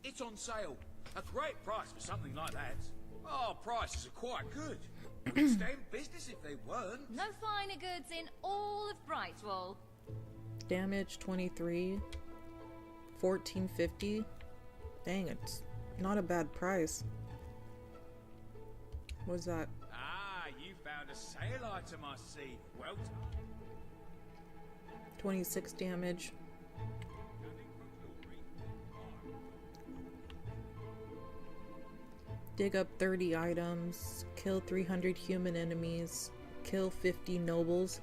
It's on sale. A great price for something like that. Our prices are quite good. We'd stay in business if they weren't. No finer goods in all of Brightwall. Damage 23. 1450. Dang, it's not a bad price. What's that? Ah, you found a sale item, I see. Well done. 26 damage. Dig up 30 items. Kill 300 human enemies. Kill 50 nobles.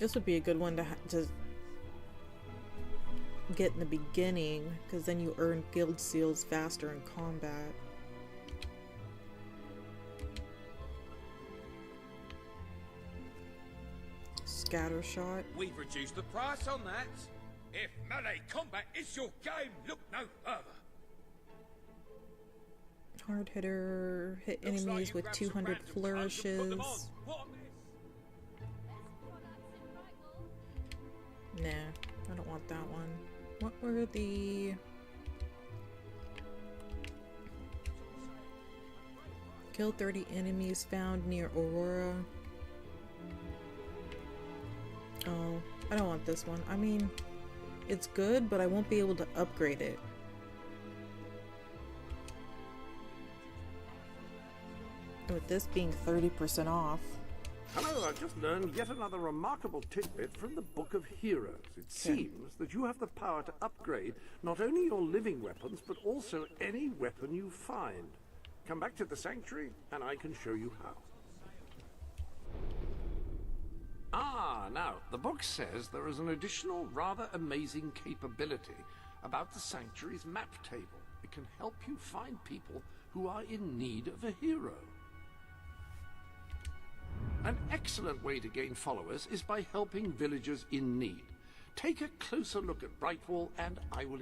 This would be a good one to get in the beginning, because then you earn guild seals faster in combat. Scatter shot. We've reduced the price on that. If melee combat is your game, look no further. Hard hitter. Hit Looks like enemies you with grabbed some 200 random clothes and put them on. flourishes. What a miss. Nah, I don't want that one. What were the... Kill 30 enemies found near Aurora. Oh, I don't want this one. I mean, it's good, but I won't be able to upgrade it. With this being 30% off. Hello, I've just learned yet another remarkable tidbit from the Book of Heroes. It seems that you have the power to upgrade not only your living weapons, but also any weapon you find. Come back to the Sanctuary, and I can show you how. Ah, now, the book says there is an additional, rather amazing capability about the Sanctuary's map table. It can help you find people who are in need of a hero. An excellent way to gain followers is by helping villagers in need. Take a closer look at Brightwall and I will...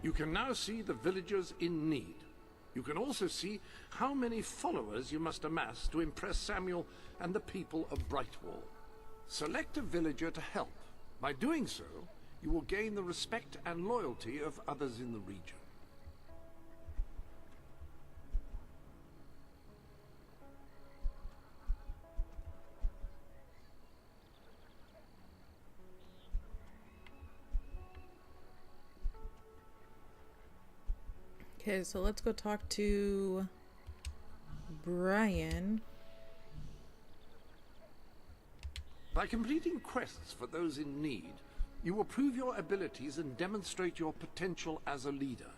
You can now see the villagers in need. You can also see how many followers you must amass to impress Samuel and the people of Brightwall. Select a villager to help. By doing so, you will gain the respect and loyalty of others in the region. Okay, so let's go talk to Brian. By completing quests for those in need, you will prove your abilities and demonstrate your potential as a leader.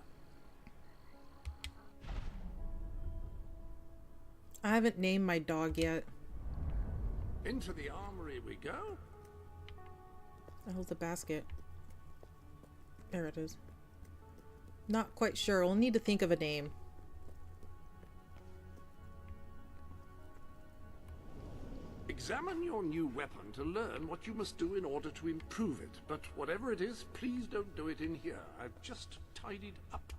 I haven't named my dog yet. Into the armory we go. The hell's the basket? There it is. Not quite sure. We'll need to think of a name. Examine your new weapon to learn what you must do in order to improve it. But whatever it is, please don't do it in here. I've just tidied up.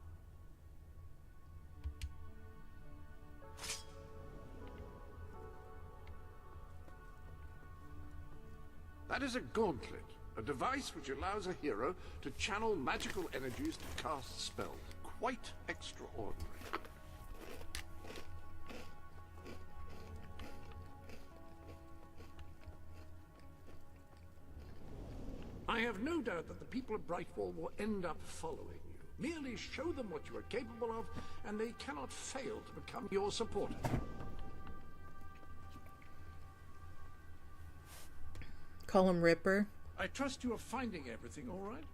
That is a gauntlet, a device which allows a hero to channel magical energies to cast spells. Quite extraordinary. I have no doubt that the people of Brightwall will end up following you. Merely show them what you are capable of, and they cannot fail to become your supporter. Call him Ripper. I trust you are finding everything all right?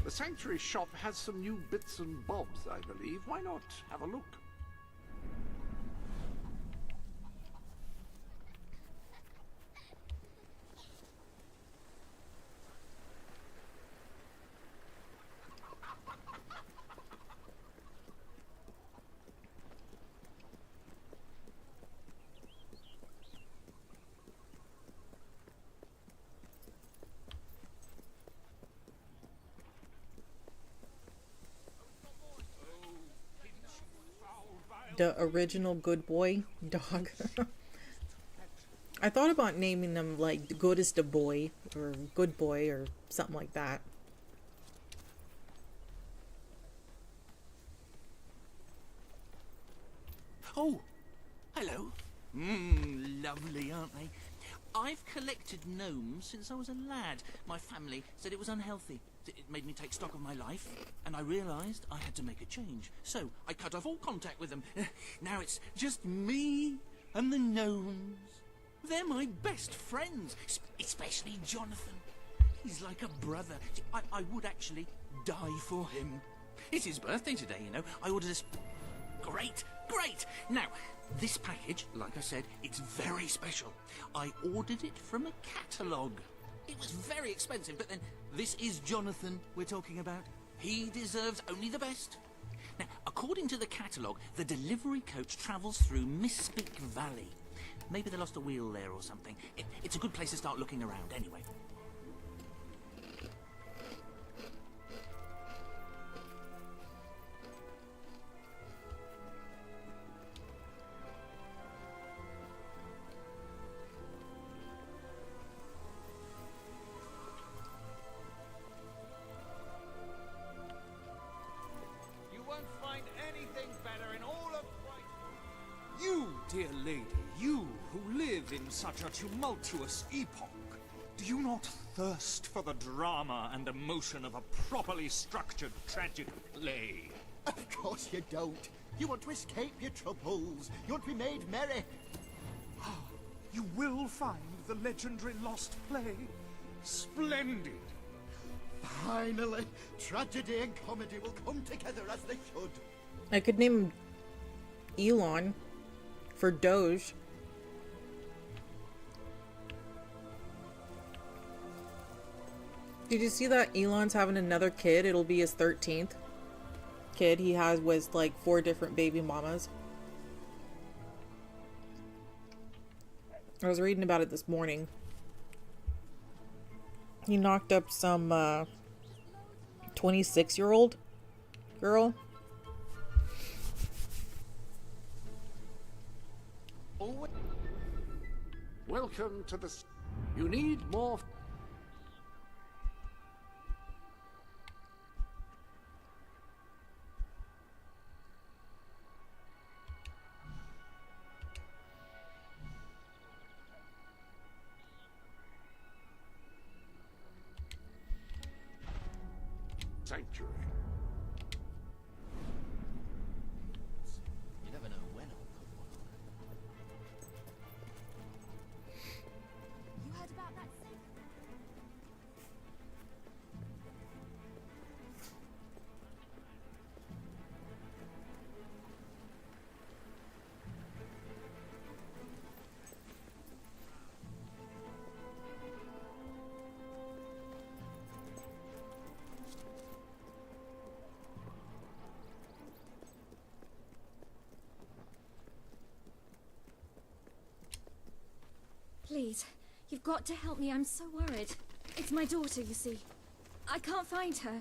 The Sanctuary shop has some new bits and bobs, I believe. Why not have a look? The original good boy dog. I thought about naming them like Good as the Boy or Good Boy or something like that. Oh, hello. Lovely, aren't they? I've collected gnomes since I was a lad. My family said it was unhealthy. It made me take stock of my life, and I realised I had to make a change. So I cut off all contact with them. Now it's just me and the gnomes. They're my best friends, especially Jonathan. He's like a brother. I would actually die for him. It's his birthday today, you know. I ordered this... Great! Now, this package, like I said, it's very special. I ordered it from a catalogue. It was very expensive, but then this is Jonathan we're talking about. He deserves only the best. Now, according to the catalogue, the delivery coach travels through Mistpeak Valley. Maybe they lost a wheel there or something. It's a good place to start looking around anyway. Dear lady, you who live in such a tumultuous epoch, do you not thirst for the drama and emotion of a properly structured tragic play? Of course you don't. You want to escape your troubles. You want to be made merry. You will find the legendary lost play. Splendid. Finally, tragedy and comedy will come together as they should. I could name him Elon for Doge. Did you see that Elon's having another kid? It'll be his 13th kid he has with like 4 different baby mamas. I was reading about it this morning. He knocked up some 26-year-old girl. Welcome to the... You need more... Sanctuary. You never know when I'll put one on. You heard about that thing? Please, you've got to help me. I'm so worried. It's my daughter, you see. I can't find her.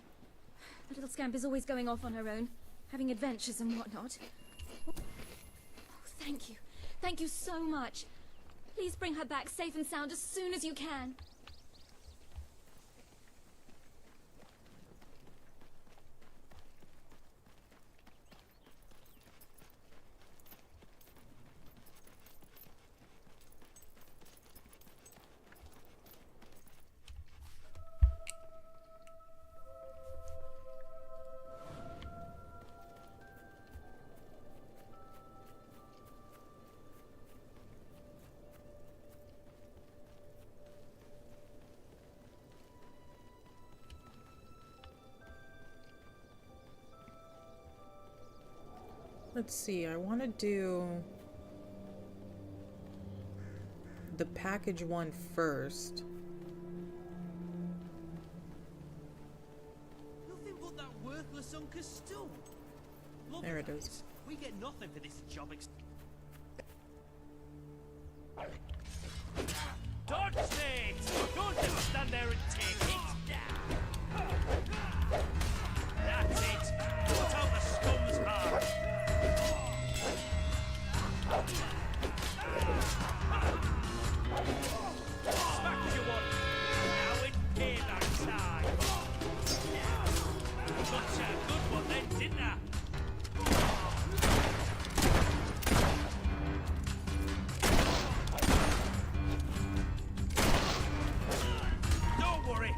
The little scamp is always going off on her own, having adventures and whatnot. Oh, thank you. Thank you so much. Please bring her back safe and sound as soon as you can. Let's see, I want to do the package one first. Nothing but that worthless Uncle Stu. There it is. We get nothing for this job. Dodge it! Don't just stand there and take it. That's it. Put out the scum's heart. Smack you one. Now it's payback time. Got you a good one then, didn't I? Don't worry.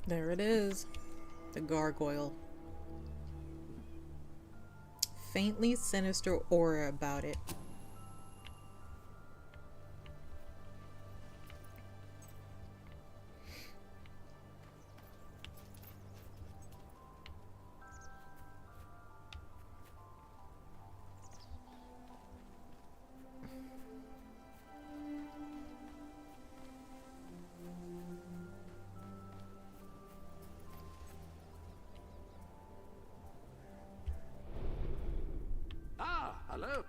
There it is. The gargoyle. Faintly sinister aura about it. Ah, hello.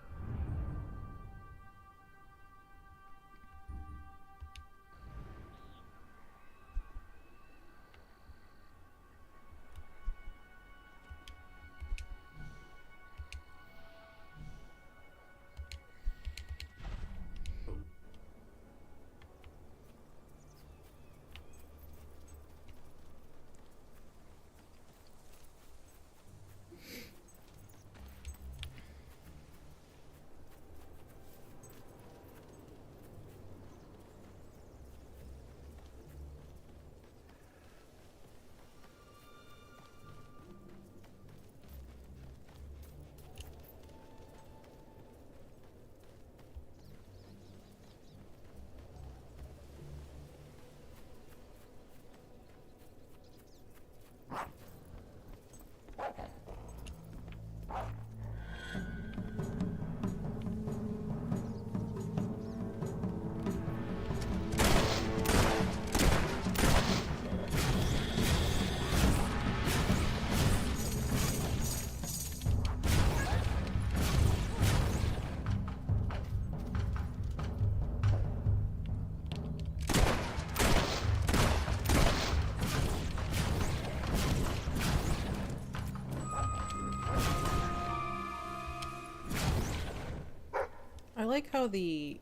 I like how the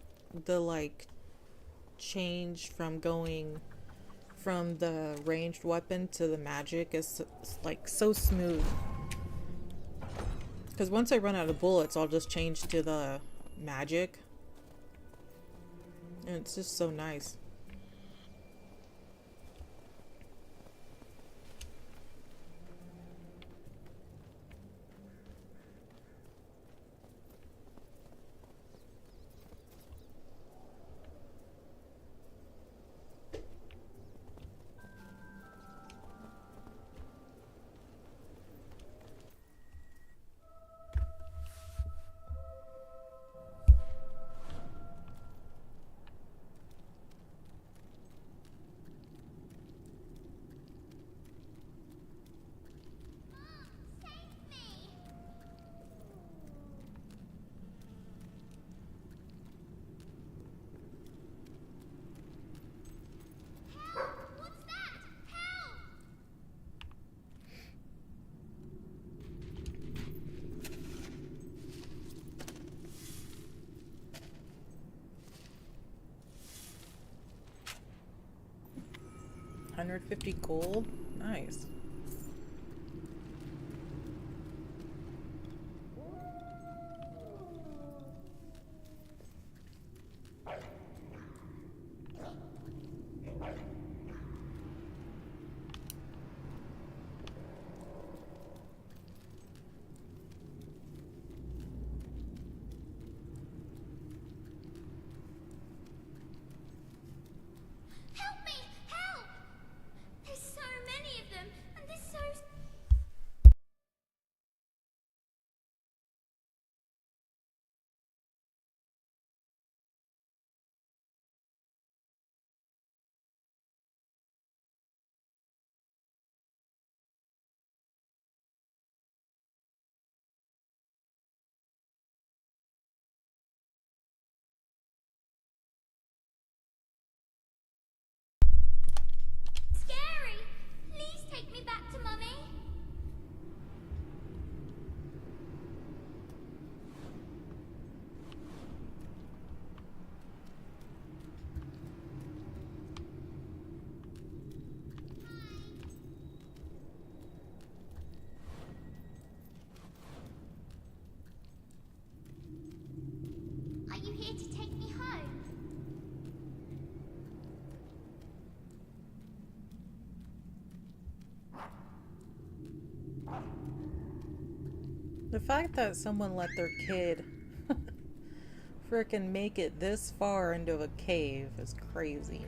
like change from going from the ranged weapon to the magic is like so smooth. Because once I run out of bullets, I'll just change to the magic. And it's just so nice. $150 gold? Nice. The fact that someone let their kid frickin' make it this far into a cave is crazy.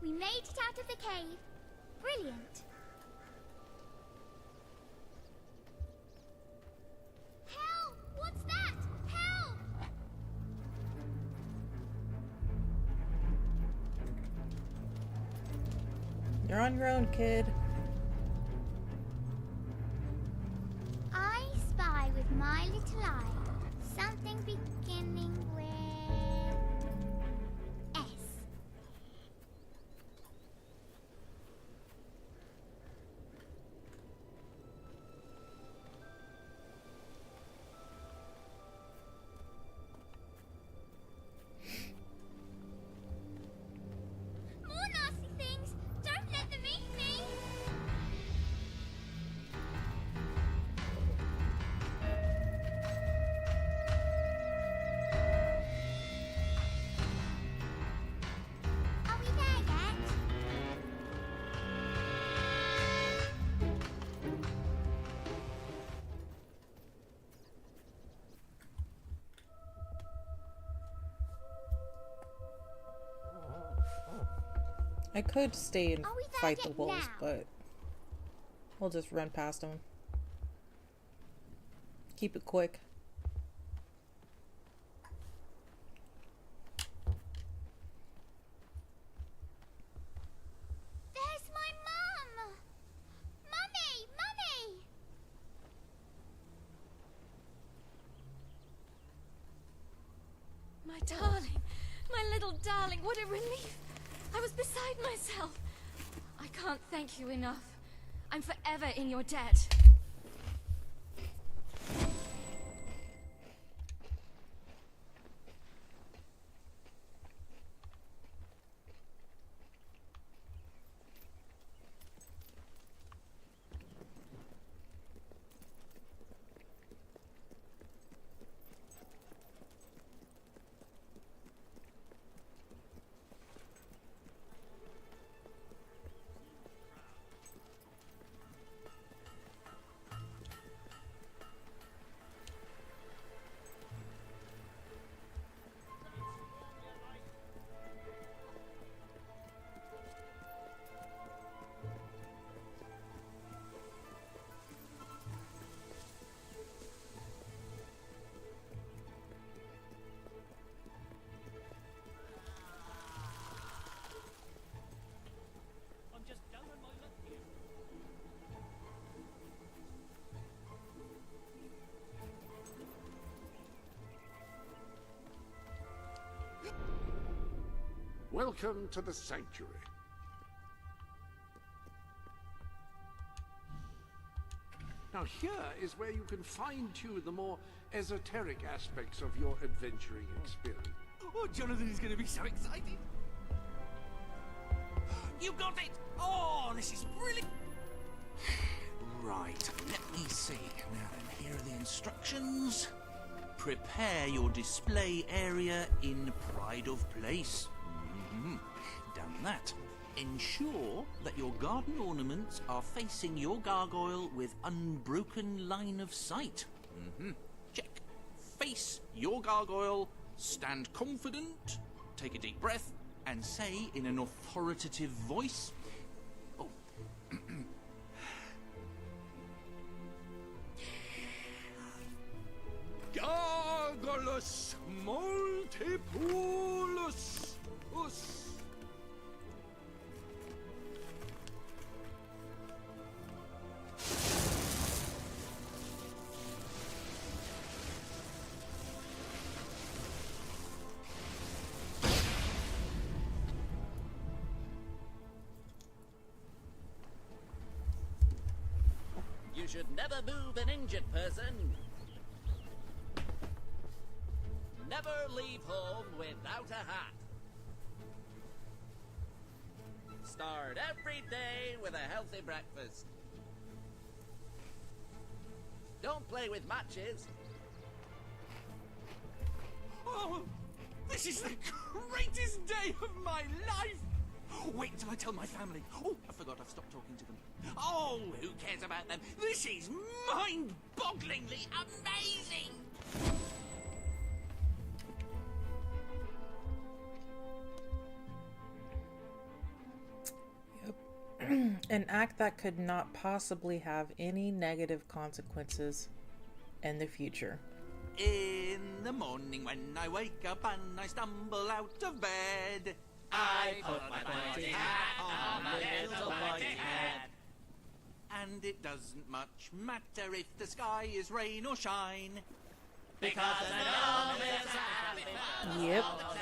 We made it out of the cave. Brilliant. Help! What's that? Help! You're on your own, kid. I spy with my little eye something beginning with S. More nasty things! Don't let them eat me! Are we there yet? I could stay and Are we there fight the yet wolves, now? but we'll just run past them. Keep it quick. There's my mum! Mummy! Mummy! My darling, my little darling, what a relief. I was beside myself. I can't thank you enough. I'm forever in your debt. I'm just down on my luck here. Welcome to the sanctuary. Now here is where you can fine-tune the more esoteric aspects of your adventuring experience. Oh, Jonathan is going to be so excited. You got it! Oh, this is brilliant! Right, let me see. Now then, here are the instructions. Prepare your display area in pride of place. Done that. Ensure that your garden ornaments are facing your gargoyle with unbroken line of sight. Check. Face your gargoyle, stand confident, take a deep breath, and say in an authoritative voice, oh, Gargulus multipulus us. should never move an injured person. Never leave home without a hat. Start every day with a healthy breakfast. Don't play with matches. Oh, this is the greatest day of my life! Wait until I tell my family. Oh, I forgot I've stopped talking to them. Oh, who cares about them? This is mind-bogglingly amazing! An act that could not possibly have any negative consequences in the future. In the morning when I wake up and I stumble out of bed, I put my pointy hat on my little pointy head. And it doesn't much matter if the sky is rain or shine, because the gnome is happy Yep. all the time.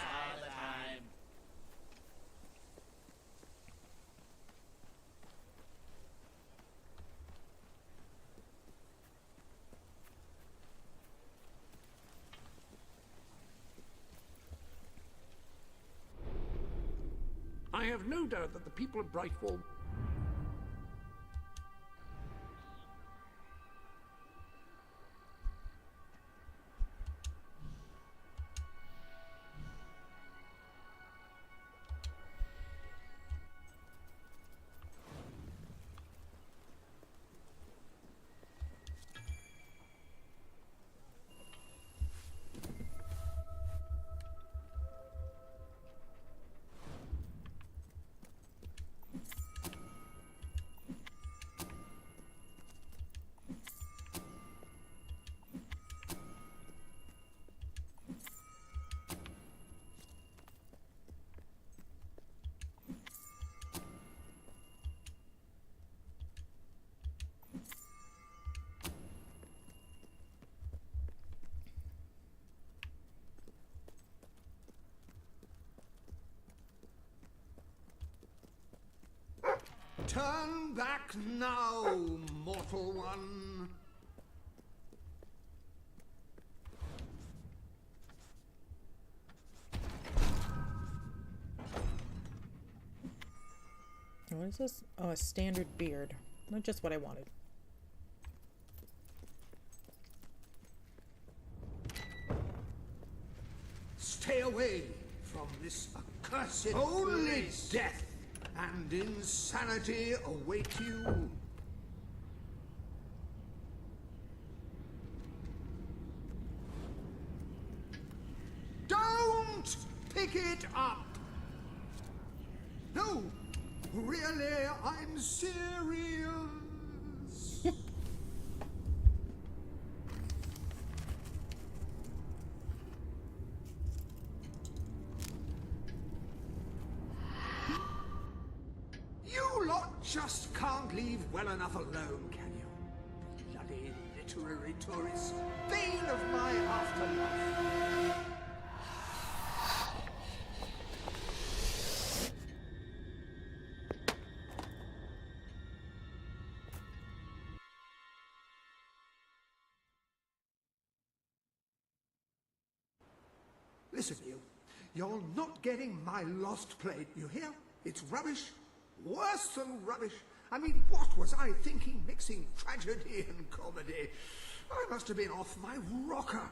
I have no doubt that the people of Brightwall... Turn back now, mortal one. What is this? Oh, a standard beard. Not just what I wanted. Stay away from this accursed... Only death and insanity await you. Don't pick it up! No, really, I'm serious. You lot just can't leave well enough alone, can you? Bloody literary tourists, bane of my afterlife. Listen, you're not getting my lost plate, you hear? It's rubbish. Worse than rubbish. I mean, what was I thinking mixing tragedy and comedy? I must have been off my rocker.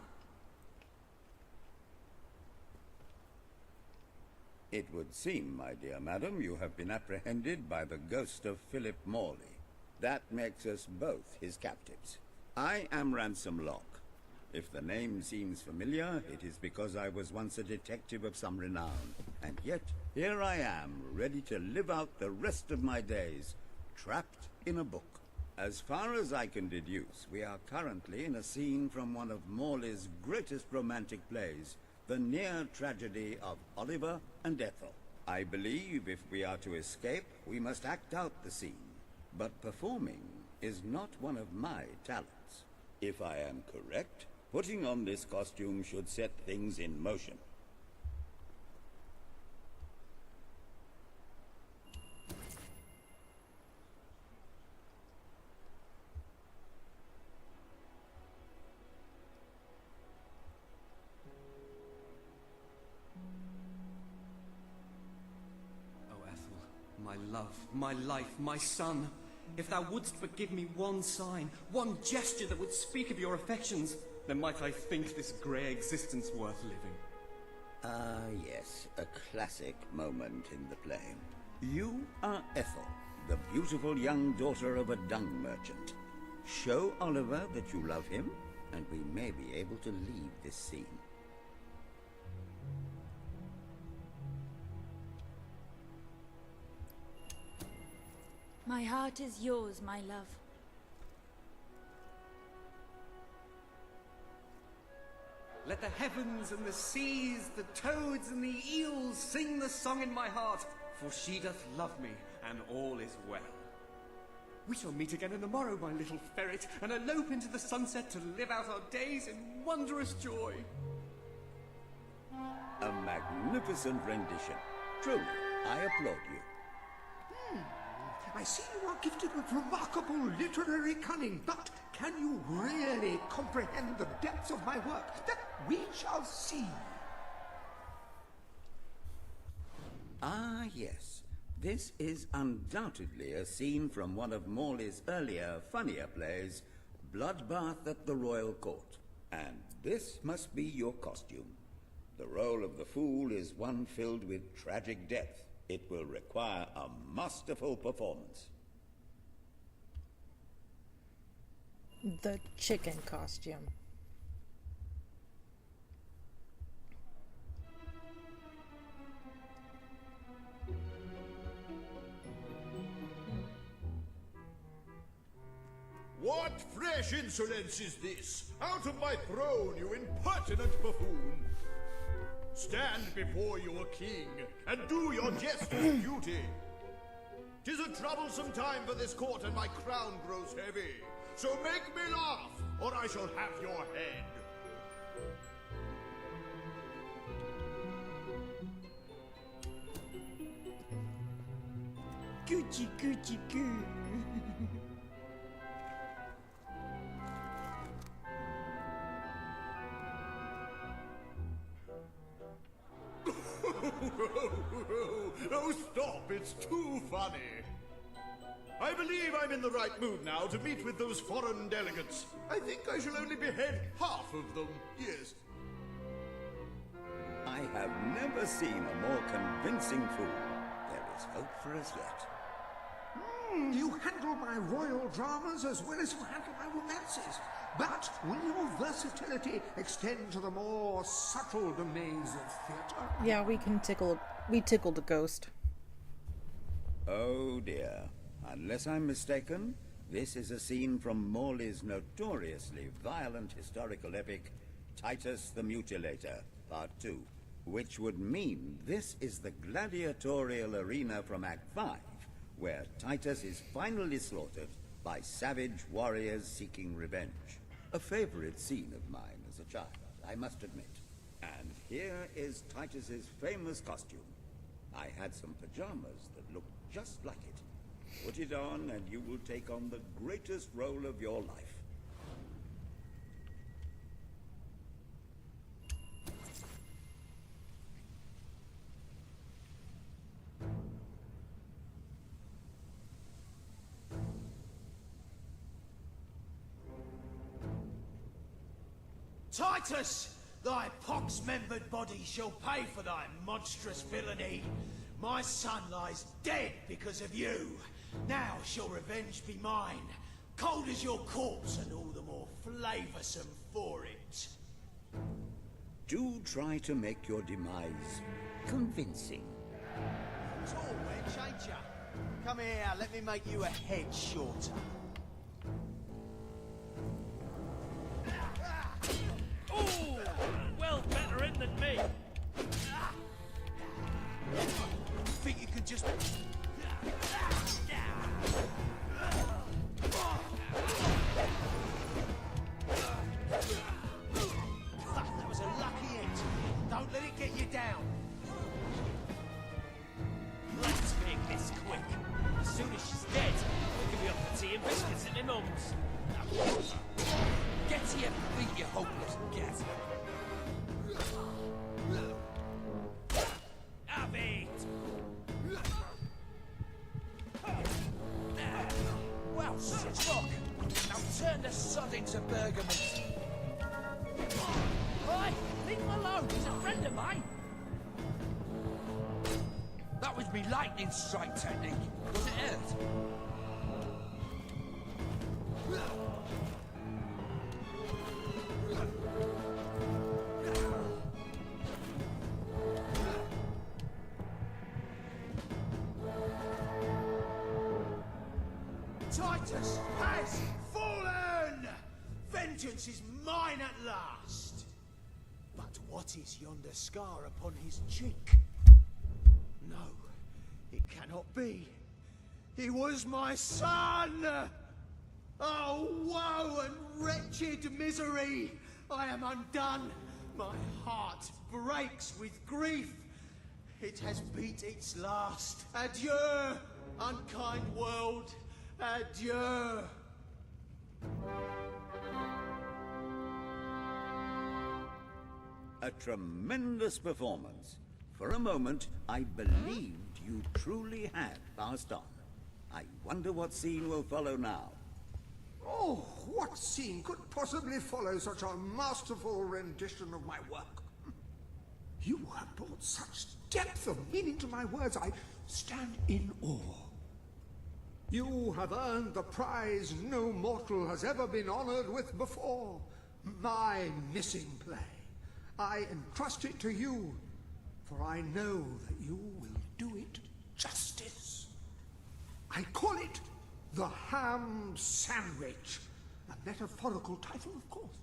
It would seem, my dear madam, you have been apprehended by the ghost of Philip Morley. That makes us both his captives. I am Ransom Locke. If the name seems familiar, it is because I was once a detective of some renown. And yet, here I am, ready to live out the rest of my days, trapped in a book. As far as I can deduce, we are currently in a scene from one of Morley's greatest romantic plays, the near tragedy of Oliver and Ethel. I believe if we are to escape, we must act out the scene. But performing is not one of my talents. If I am correct, putting on this costume should set things in motion. My love, my life, my son. If thou wouldst but give me one sign, one gesture that would speak of your affections, then might I think this grey existence worth living. Ah, yes, a classic moment in the play. You are Ethel, the beautiful young daughter of a dung merchant. Show Oliver that you love him, and we may be able to leave this scene. My heart is yours, my love. Let the heavens and the seas, the toads and the eels sing the song in my heart, for she doth love me, and all is well. We shall meet again in the morrow, my little ferret, and elope into the sunset to live out our days in wondrous joy. A magnificent rendition. Truly, I applaud you. I see you are gifted with remarkable literary cunning, but can you really comprehend the depths of my work? That we shall see. Ah, yes. This is undoubtedly a scene from one of Morley's earlier, funnier plays, Bloodbath at the Royal Court. And this must be your costume. The role of the fool is one filled with tragic depth. It will require a masterful performance. The chicken costume. What fresh insolence is this? Out of my throne, you impertinent buffoon! Stand before your king, and do your jester's duty. 'Tis a troublesome time for this court, and my crown grows heavy. So make me laugh, or I shall have your head. Gucci, Gucci, goo. Oh, stop, it's too funny. I believe I'm in the right mood now to meet with those foreign delegates. I think I shall only behead half of them, yes. I have never seen a more convincing fool. There is hope for us yet. You handle my royal dramas as well as you handle my romances. But will your versatility extend to the more subtle domains of theatre? Yeah, we tickled a ghost. Oh dear. Unless I'm mistaken, this is a scene from Morley's notoriously violent historical epic, Titus the Mutilator, Part 2, which would mean this is the gladiatorial arena from Act 5, where Titus is finally slaughtered by savage warriors seeking revenge. A favorite scene of mine as a child, I must admit. And here is Titus's famous costume. I had some pajamas that looked just like it. Put it on and you will take on the greatest role of your life. Titus! Thy pox-membered body shall pay for thy monstrous villainy. My son lies dead because of you. Now shall revenge be mine, cold as your corpse and all the more flavoursome for it. Do try to make your demise convincing. Tall wench, ain't ya? Come here, let me make you a head shorter. Ooh! Well better in than me. Think you could just... That was a lucky hit. Don't let it get you down. Let's make this quick. As soon as she's dead, we can be off for tea and biscuits at my mum's. Get to your feet, you hopeless gas. Have it! Look, now turn the sod into bergamot. Oi, leave him alone. He's a friend of mine. That was me lightning strike technique. Was it hurt? Titus has fallen! Vengeance is mine at last! But what is yonder scar upon his cheek? No, it cannot be. He was my son! Oh, woe and wretched misery! I am undone. My heart breaks with grief. It has beat its last. Adieu, unkind world. Adieu. A tremendous performance. For a moment, I believed you truly had passed on. I wonder what scene will follow now. Oh, what scene could possibly follow such a masterful rendition of my work? You have brought such depth of meaning to my words, I stand in awe. You have earned the prize no mortal has ever been honored with before. My missing play. I entrust it to you, for I know that you will do it justice. I call it the Ham Sandwich. A metaphorical title, of course.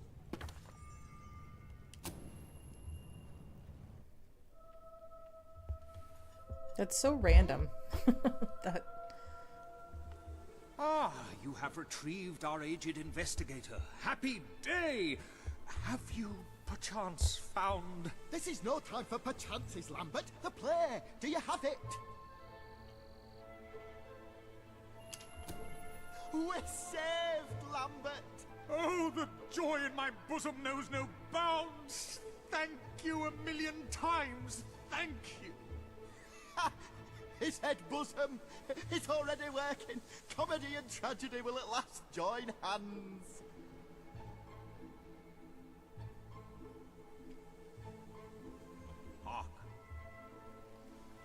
That's so random. That. Ah, you have retrieved our aged investigator. Happy day! Have you perchance found... This is no time for perchances, Lambert. The play. Do you have it? We're saved, Lambert! Oh, the joy in my bosom knows no bounds! Thank you a million times! Thank you! His head bosom! It's already working! Comedy and tragedy will at last join hands! Hark!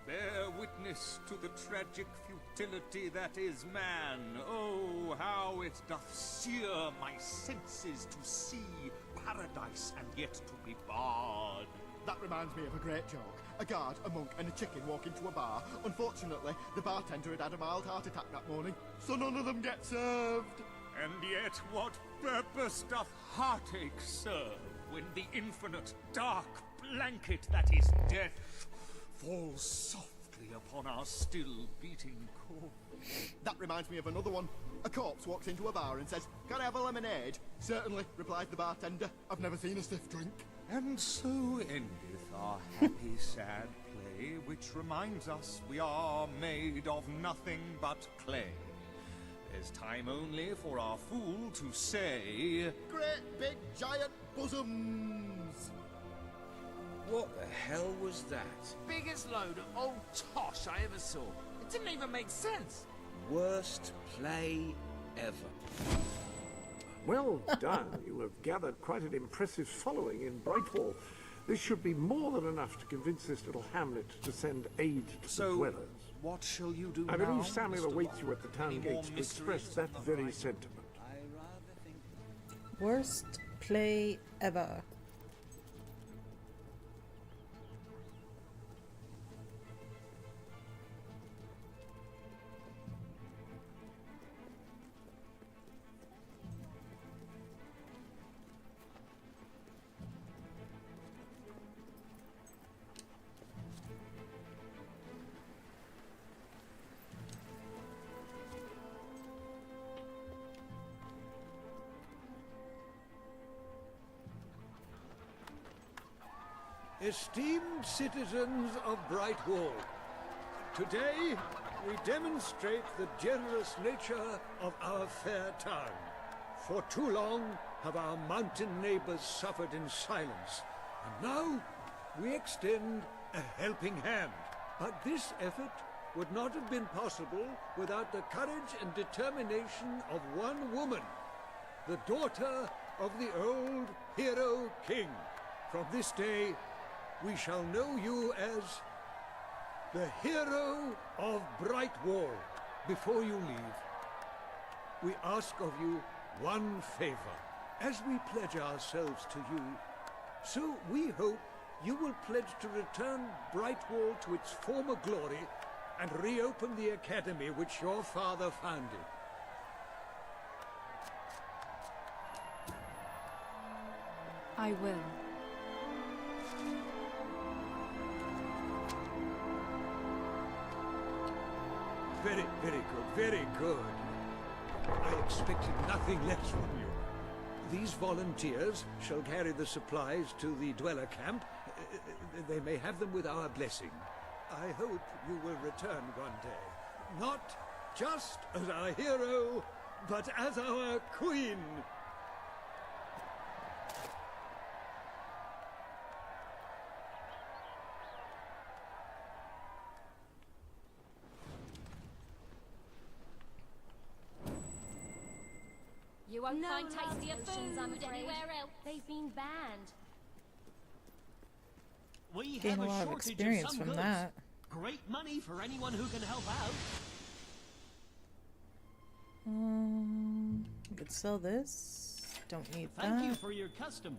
Bear witness to the tragic futility that is man. Oh, how it doth sear my senses to see paradise and yet to be barred. That reminds me of a great joke. A guard, a monk, and a chicken walk into a bar. Unfortunately, the bartender had had a mild heart attack that morning, so none of them get served. And yet what purpose doth heartache serve when the infinite dark blanket that is death falls softly upon our still beating core? That reminds me of another one. A corpse walks into a bar and says, "Can I have a lemonade?" "Certainly," replies the bartender. "I've never seen a stiff drink." And so endeth our happy sad play, which reminds us we are made of nothing but clay. There's time only for our fool to say, "Great big giant bosoms!" What the hell was that? Biggest load of old tosh I ever saw. It didn't even make sense. Worst play ever. Well done. You have gathered quite an impressive following in Brightwall. This should be more than enough to convince this little hamlet to send aid to the dwellers. What shall you do I now, believe Samuel Mr. awaits you at the town Any more gates to express mysteries that of the very night? sentiment. Worst play ever. Esteemed citizens of Brightwall, today we demonstrate the generous nature of our fair town. For too long have our mountain neighbors suffered in silence, and now we extend a helping hand. But this effort would not have been possible without the courage and determination of one woman, the daughter of the old hero king. From this day, we shall know you as the hero of Brightwall. Before you leave, we ask of you one favor. As we pledge ourselves to you, so we hope you will pledge to return Brightwall to its former glory and reopen the academy which your father founded. I will. Very, very good, very good. I expected nothing less from you. These volunteers shall carry the supplies to the dweller camp. They may have them with our blessing. I hope you will return one day. Not just as our hero, but as our queen. You won't No find tastier love food potions, I'm afraid. anywhere else. They've been banned. We Gain have a lot of shortage experience some from goods. that. Great money for anyone who can help out. I could sell this. Don't need Thank that. you for your custom.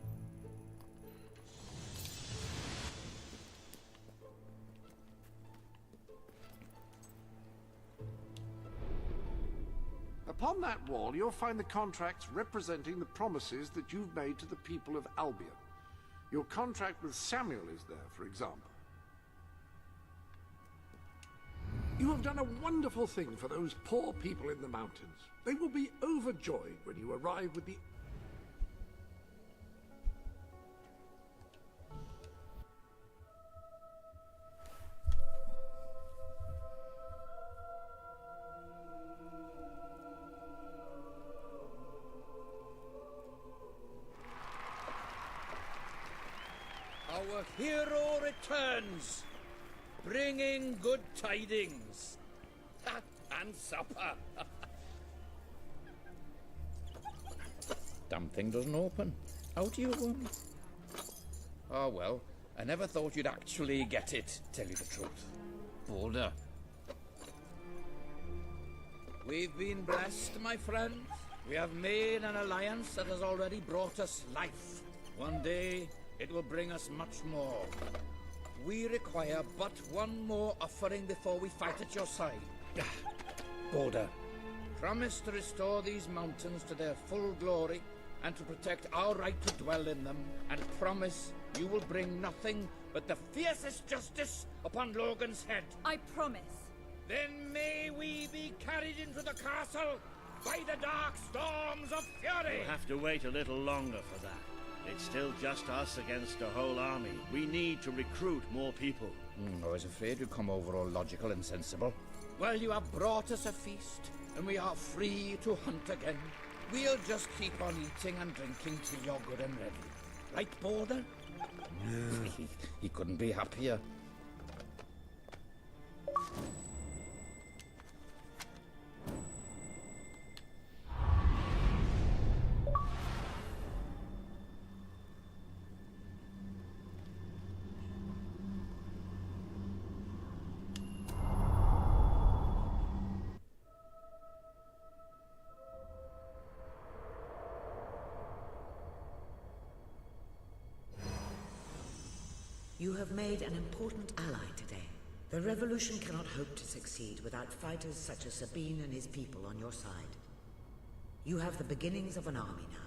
Upon that wall, you'll find the contracts representing the promises that you've made to the people of Albion. Your contract with Samuel is there, for example. You have done a wonderful thing for those poor people in the mountains. They will be overjoyed when you arrive with the... Our hero returns, bringing good tidings. And supper. Damn thing doesn't open. How do you, Oh well, I never thought you'd actually get it, tell you the truth. Boulder. We've been blessed, my friends. We have made an alliance that has already brought us life. One day, it will bring us much more. We require but one more offering before we fight at your side. Boulder. Promise to restore these mountains to their full glory and to protect our right to dwell in them, and promise you will bring nothing but the fiercest justice upon Logan's head. I promise. Then may we be carried into the castle by the dark storms of fury! We'll have to wait a little longer for that. It's still just us against a whole army. We need to recruit more people. I was afraid you'd come over all logical and sensible. Well, you have brought us a feast, and we are free to hunt again. We'll just keep on eating and drinking till you're good and ready. Right, Boulder? He couldn't be happier. You have made an important ally today. The revolution cannot hope to succeed without fighters such as Sabine and his people on your side. You have the beginnings of an army now.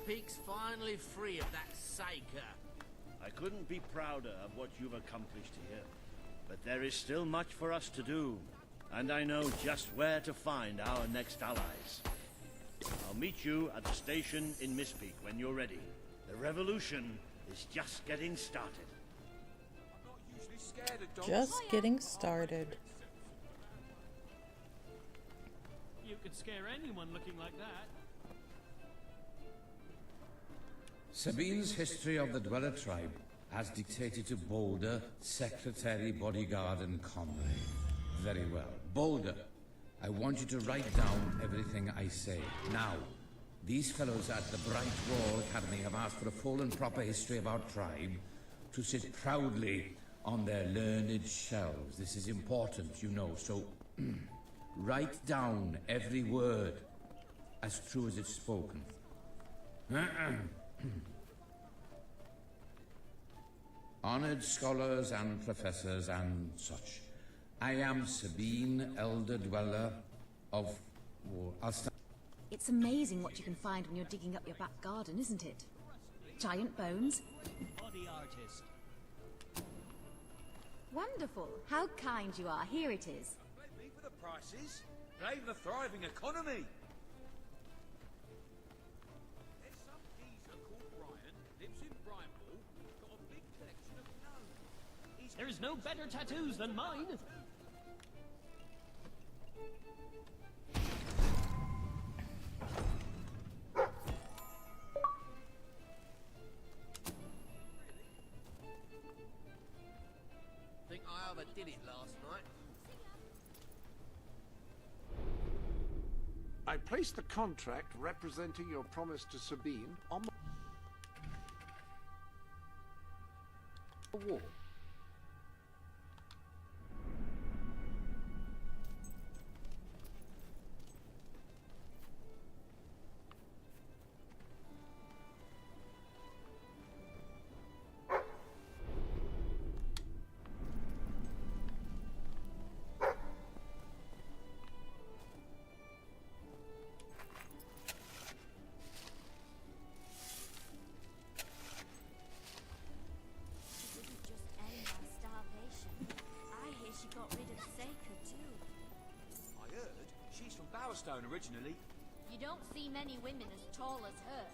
Mistpeak's finally free of that Saker. I couldn't be prouder of what you've accomplished here. But there is still much for us to do, and I know just where to find our next allies. I'll meet you at the station in Mistpeak when you're ready. The revolution is just getting started. Just getting started. You could scare anyone looking like that. Sabine's history of the Dweller tribe, as dictated to Boulder, secretary, bodyguard, and comrade. Very well. Boulder, I want you to write down everything I say. Now, these fellows at the Bright Wall Academy have asked for a full and proper history of our tribe to sit proudly on their learned shelves. This is important, you know, so write down every word as true as it's spoken. Honored scholars and professors and such. I am Sabine, Elder Dweller of... It's amazing what you can find when you're digging up your back garden, isn't it? Giant bones. Body artist. Wonderful. How kind you are. Here it is. Blame me for the prices. Blame the thriving economy. There's some geezer called Brian, lives in Brimewall, got a big collection of gnomes. There's no better tattoos than mine. Think I overdid it last night. I placed the contract representing your promise to Sabine on the wall. Stone originally. You don't see many women as tall as her.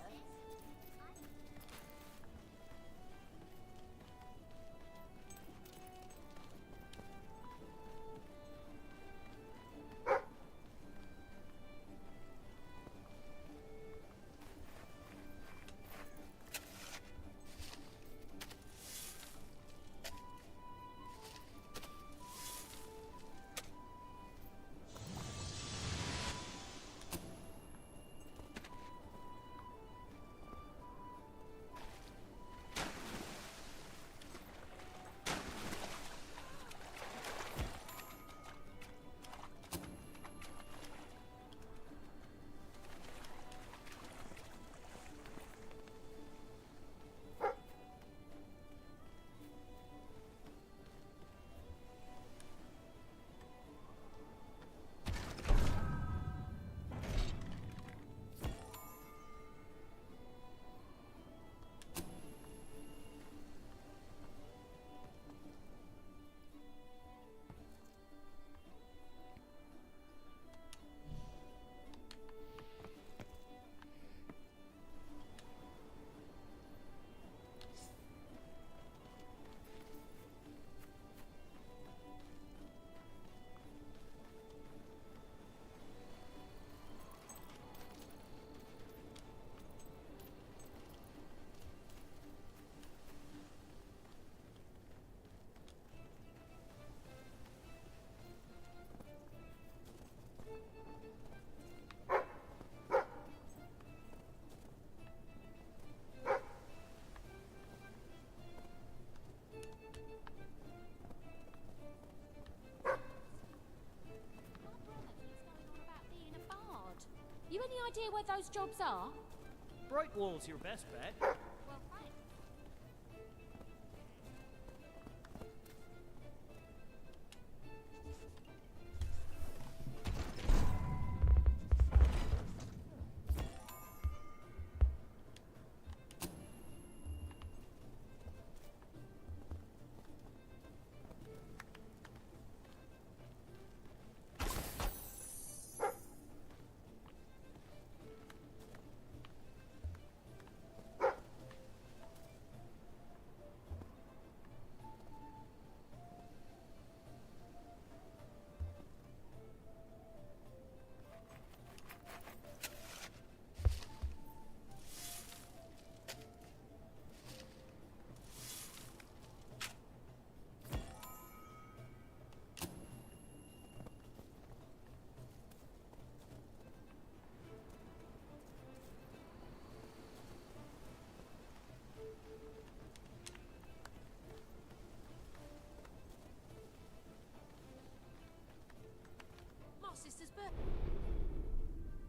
You any idea where those jobs are? Brightwall's your best bet. Well, thanks.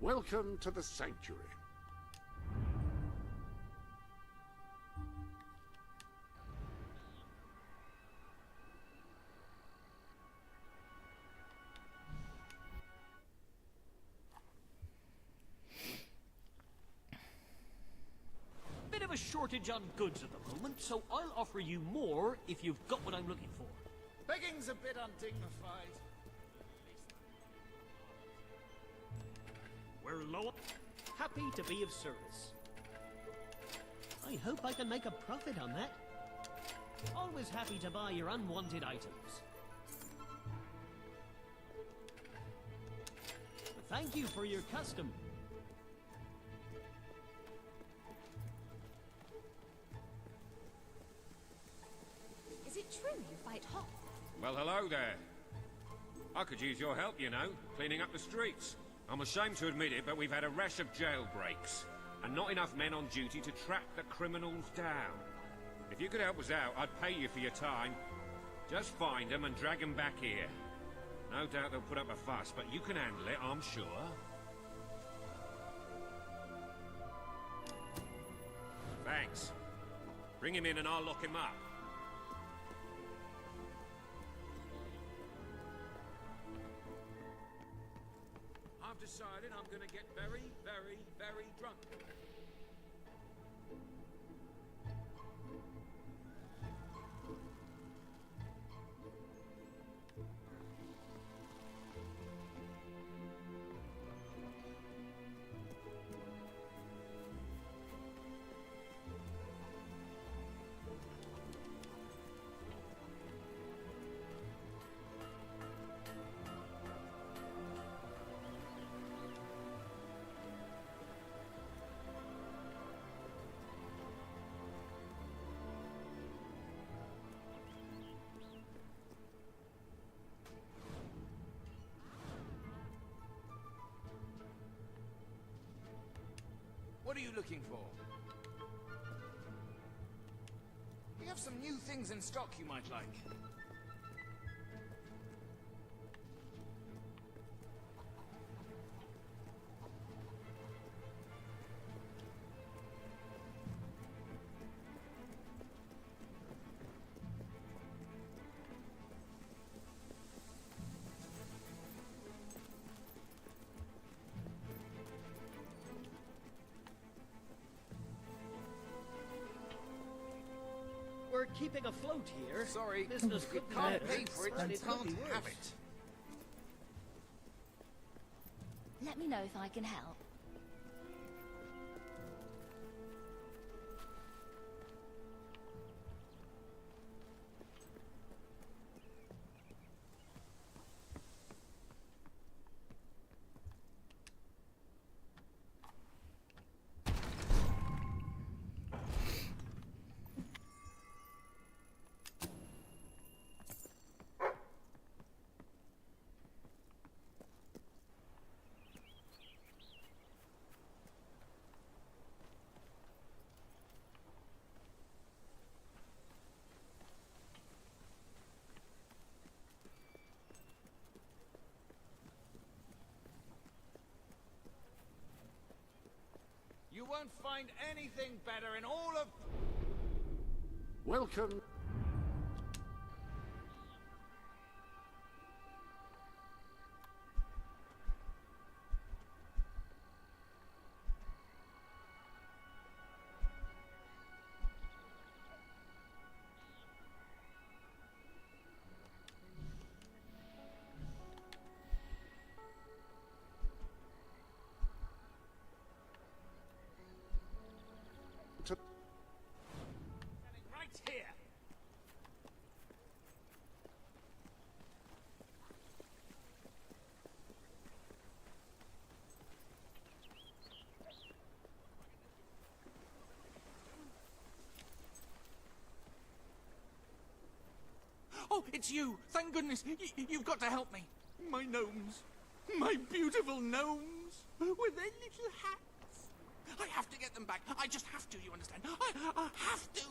Welcome to the sanctuary. Bit of a shortage on goods at the moment, so I'll offer you more if you've got what I'm looking for. Begging's a bit undignified. We're low. Happy to be of service. I hope I can make a profit on that. Always happy to buy your unwanted items. Thank you for your custom. Is it true you fight hot? Well, hello there. I could use your help, you know, cleaning up the streets. I'm ashamed to admit it, but we've had a rash of jailbreaks, and not enough men on duty to track the criminals down. If you could help us out, I'd pay you for your time. Just find them and drag them back here. No doubt they'll put up a fuss, but you can handle it, I'm sure. Thanks. Bring him in and I'll lock him up. I've decided I'm going to get very, very, very drunk. What are you looking for? We have some new things in stock you might like. We're keeping afloat here. Sorry, business you could can't be pay for it and and it could can't be have worse. it. Let me know if I can help. You won't find anything better in all of... Welcome. Right here! Oh, it's you! Thank goodness! You've got to help me! My gnomes! My beautiful gnomes! With their little hats! I have to get them back! I just have to, you understand? I have to!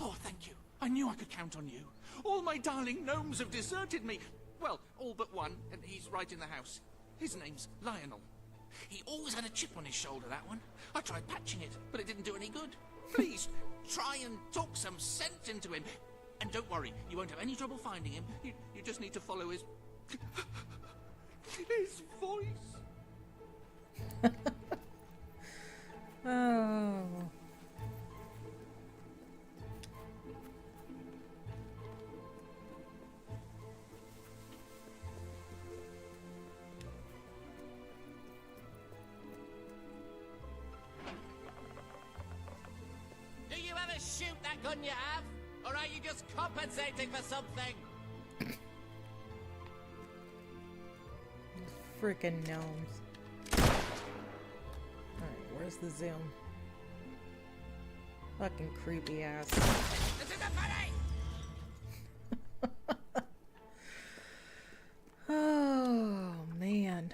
Oh, thank you. I knew I could count on you. All my darling gnomes have deserted me. Well, all but one, and he's right in the house. His name's Lionel. He always had a chip on his shoulder, that one. I tried patching it, but it didn't do any good. Please, try and talk some sense into him. And don't worry, you won't have any trouble finding him. You just need to follow his voice. Oh. Do you ever shoot that gun you have? Or are you just compensating for something? Frickin' gnomes. Alright, where's the zoom? Fucking creepy ass. This isn't funny! Oh, man.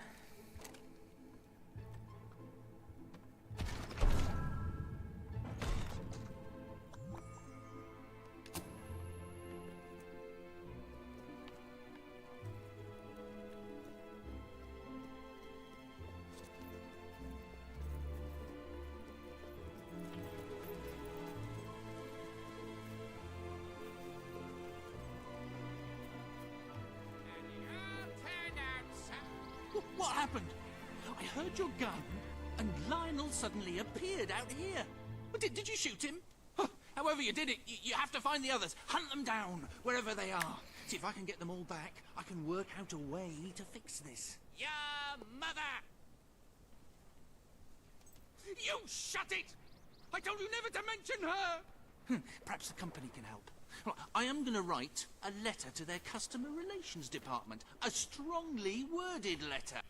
What happened? I heard your gun, and Lionel suddenly appeared out here. Did you shoot him? Huh, however you did it, you have to find the others. Hunt them down, wherever they are. See if I can get them all back. I can work out a way to fix this. Your mother! You shut it! I told you never to mention her! Perhaps the company can help. Well, I am going to write a letter to their customer relations department. A strongly worded letter.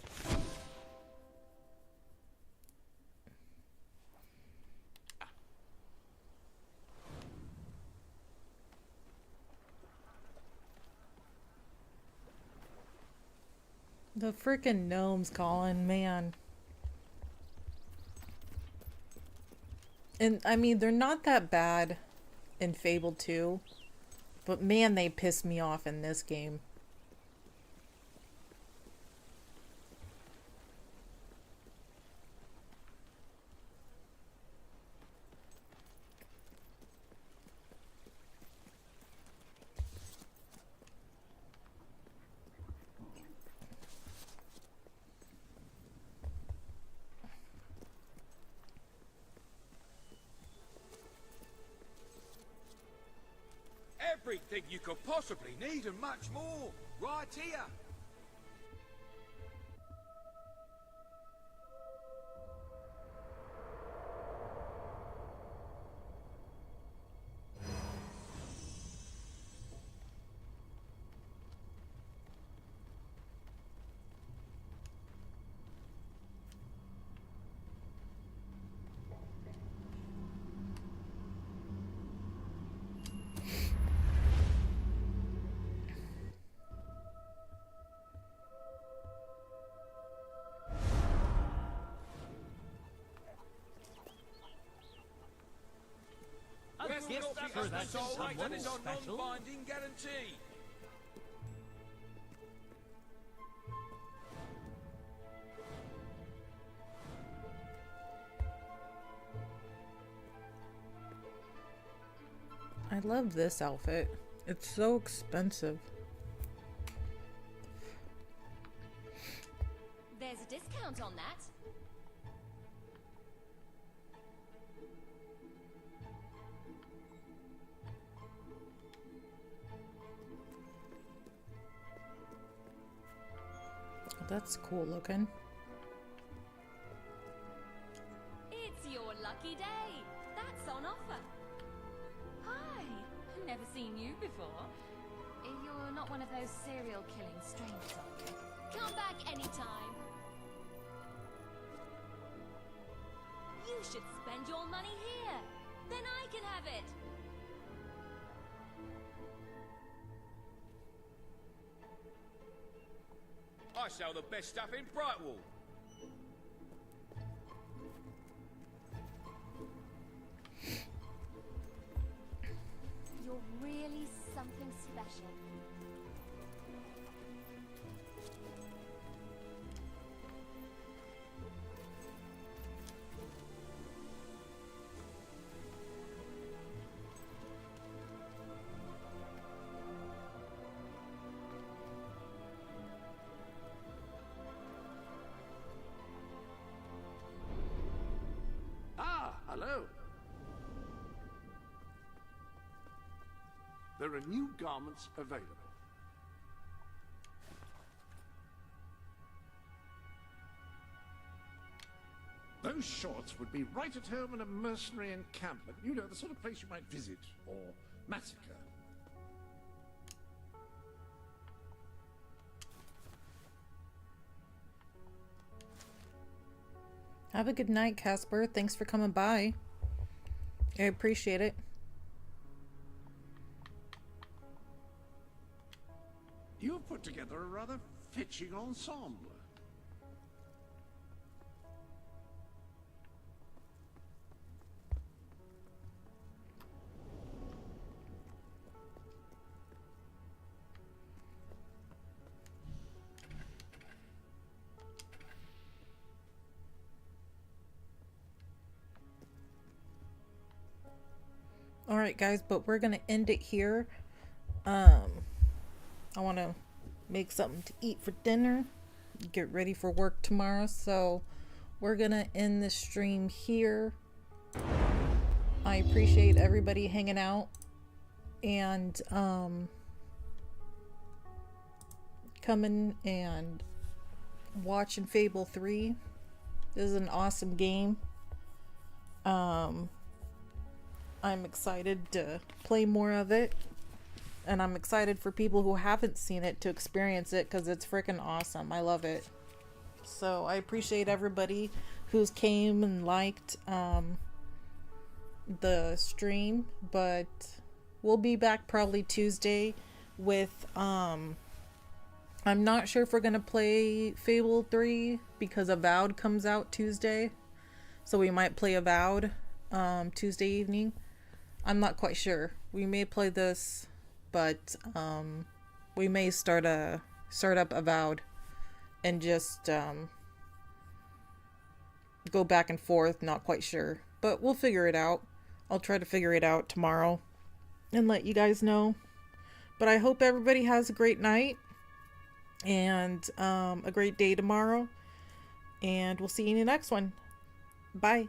The frickin' gnomes calling, man. And I mean, they're not that bad in Fable 2, but man, they piss me off in this game. Everything you could possibly need and much more, right here. Gift for that someone special. Non-binding guarantee. I love this outfit. It's so expensive. There's a discount on that. That's cool looking. It's your lucky day. That's on offer. Hi. Never seen you before. You're not one of those serial killing strangers, are you? Come back anytime. You should spend your money here. Then I can have it. I sell the best stuff in Brightwall. You're really something special. Ah, hello. There are new garments available. Those shorts would be right at home in a mercenary encampment. You know, the sort of place you might visit or massacre. Have a good night, Casper. Thanks for coming by. I appreciate it. You have put together a rather fetching ensemble. Alright guys, but we're gonna end it here. I want to make something to eat for dinner, get ready for work tomorrow, so we're gonna end the stream here. I appreciate everybody hanging out and coming and watching Fable 3. This is an awesome game. I'm excited to play more of it, and I'm excited for people who haven't seen it to experience it, because it's freaking awesome. I love it. So I appreciate everybody who's came and liked the stream, but we'll be back probably Tuesday with I'm not sure if we're gonna play Fable 3 because Avowed comes out Tuesday, so we might play Avowed Tuesday evening. I'm not quite sure. We may play this, but we may start up Avowed and just go back and forth. Not quite sure, but we'll figure it out. I'll try to figure it out tomorrow and let you guys know. But I hope everybody has a great night and a great day tomorrow, and we'll see you in the next one. Bye.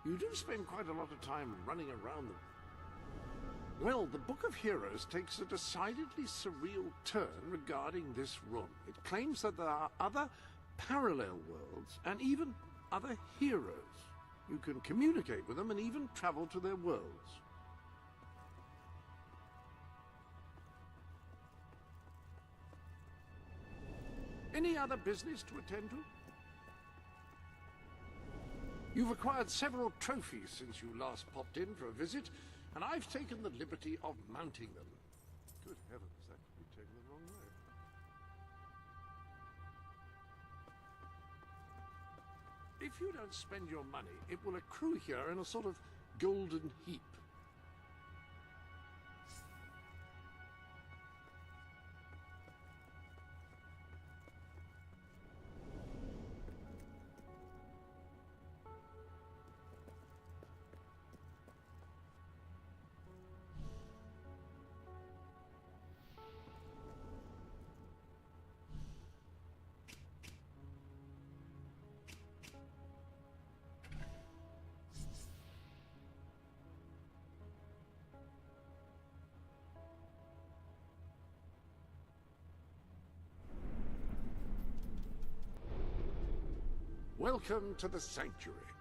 You do spend quite a lot of time running around them. Well, the Book of Heroes takes a decidedly surreal turn regarding this room. It claims that there are other parallel worlds and even other heroes. You can communicate with them and even travel to their worlds. Any other business to attend to? You've acquired several trophies since you last popped in for a visit, and I've taken the liberty of mounting them. Good heavens, that could be taken the wrong way. If you don't spend your money, it will accrue here in a sort of golden heap. Welcome to the Sanctuary.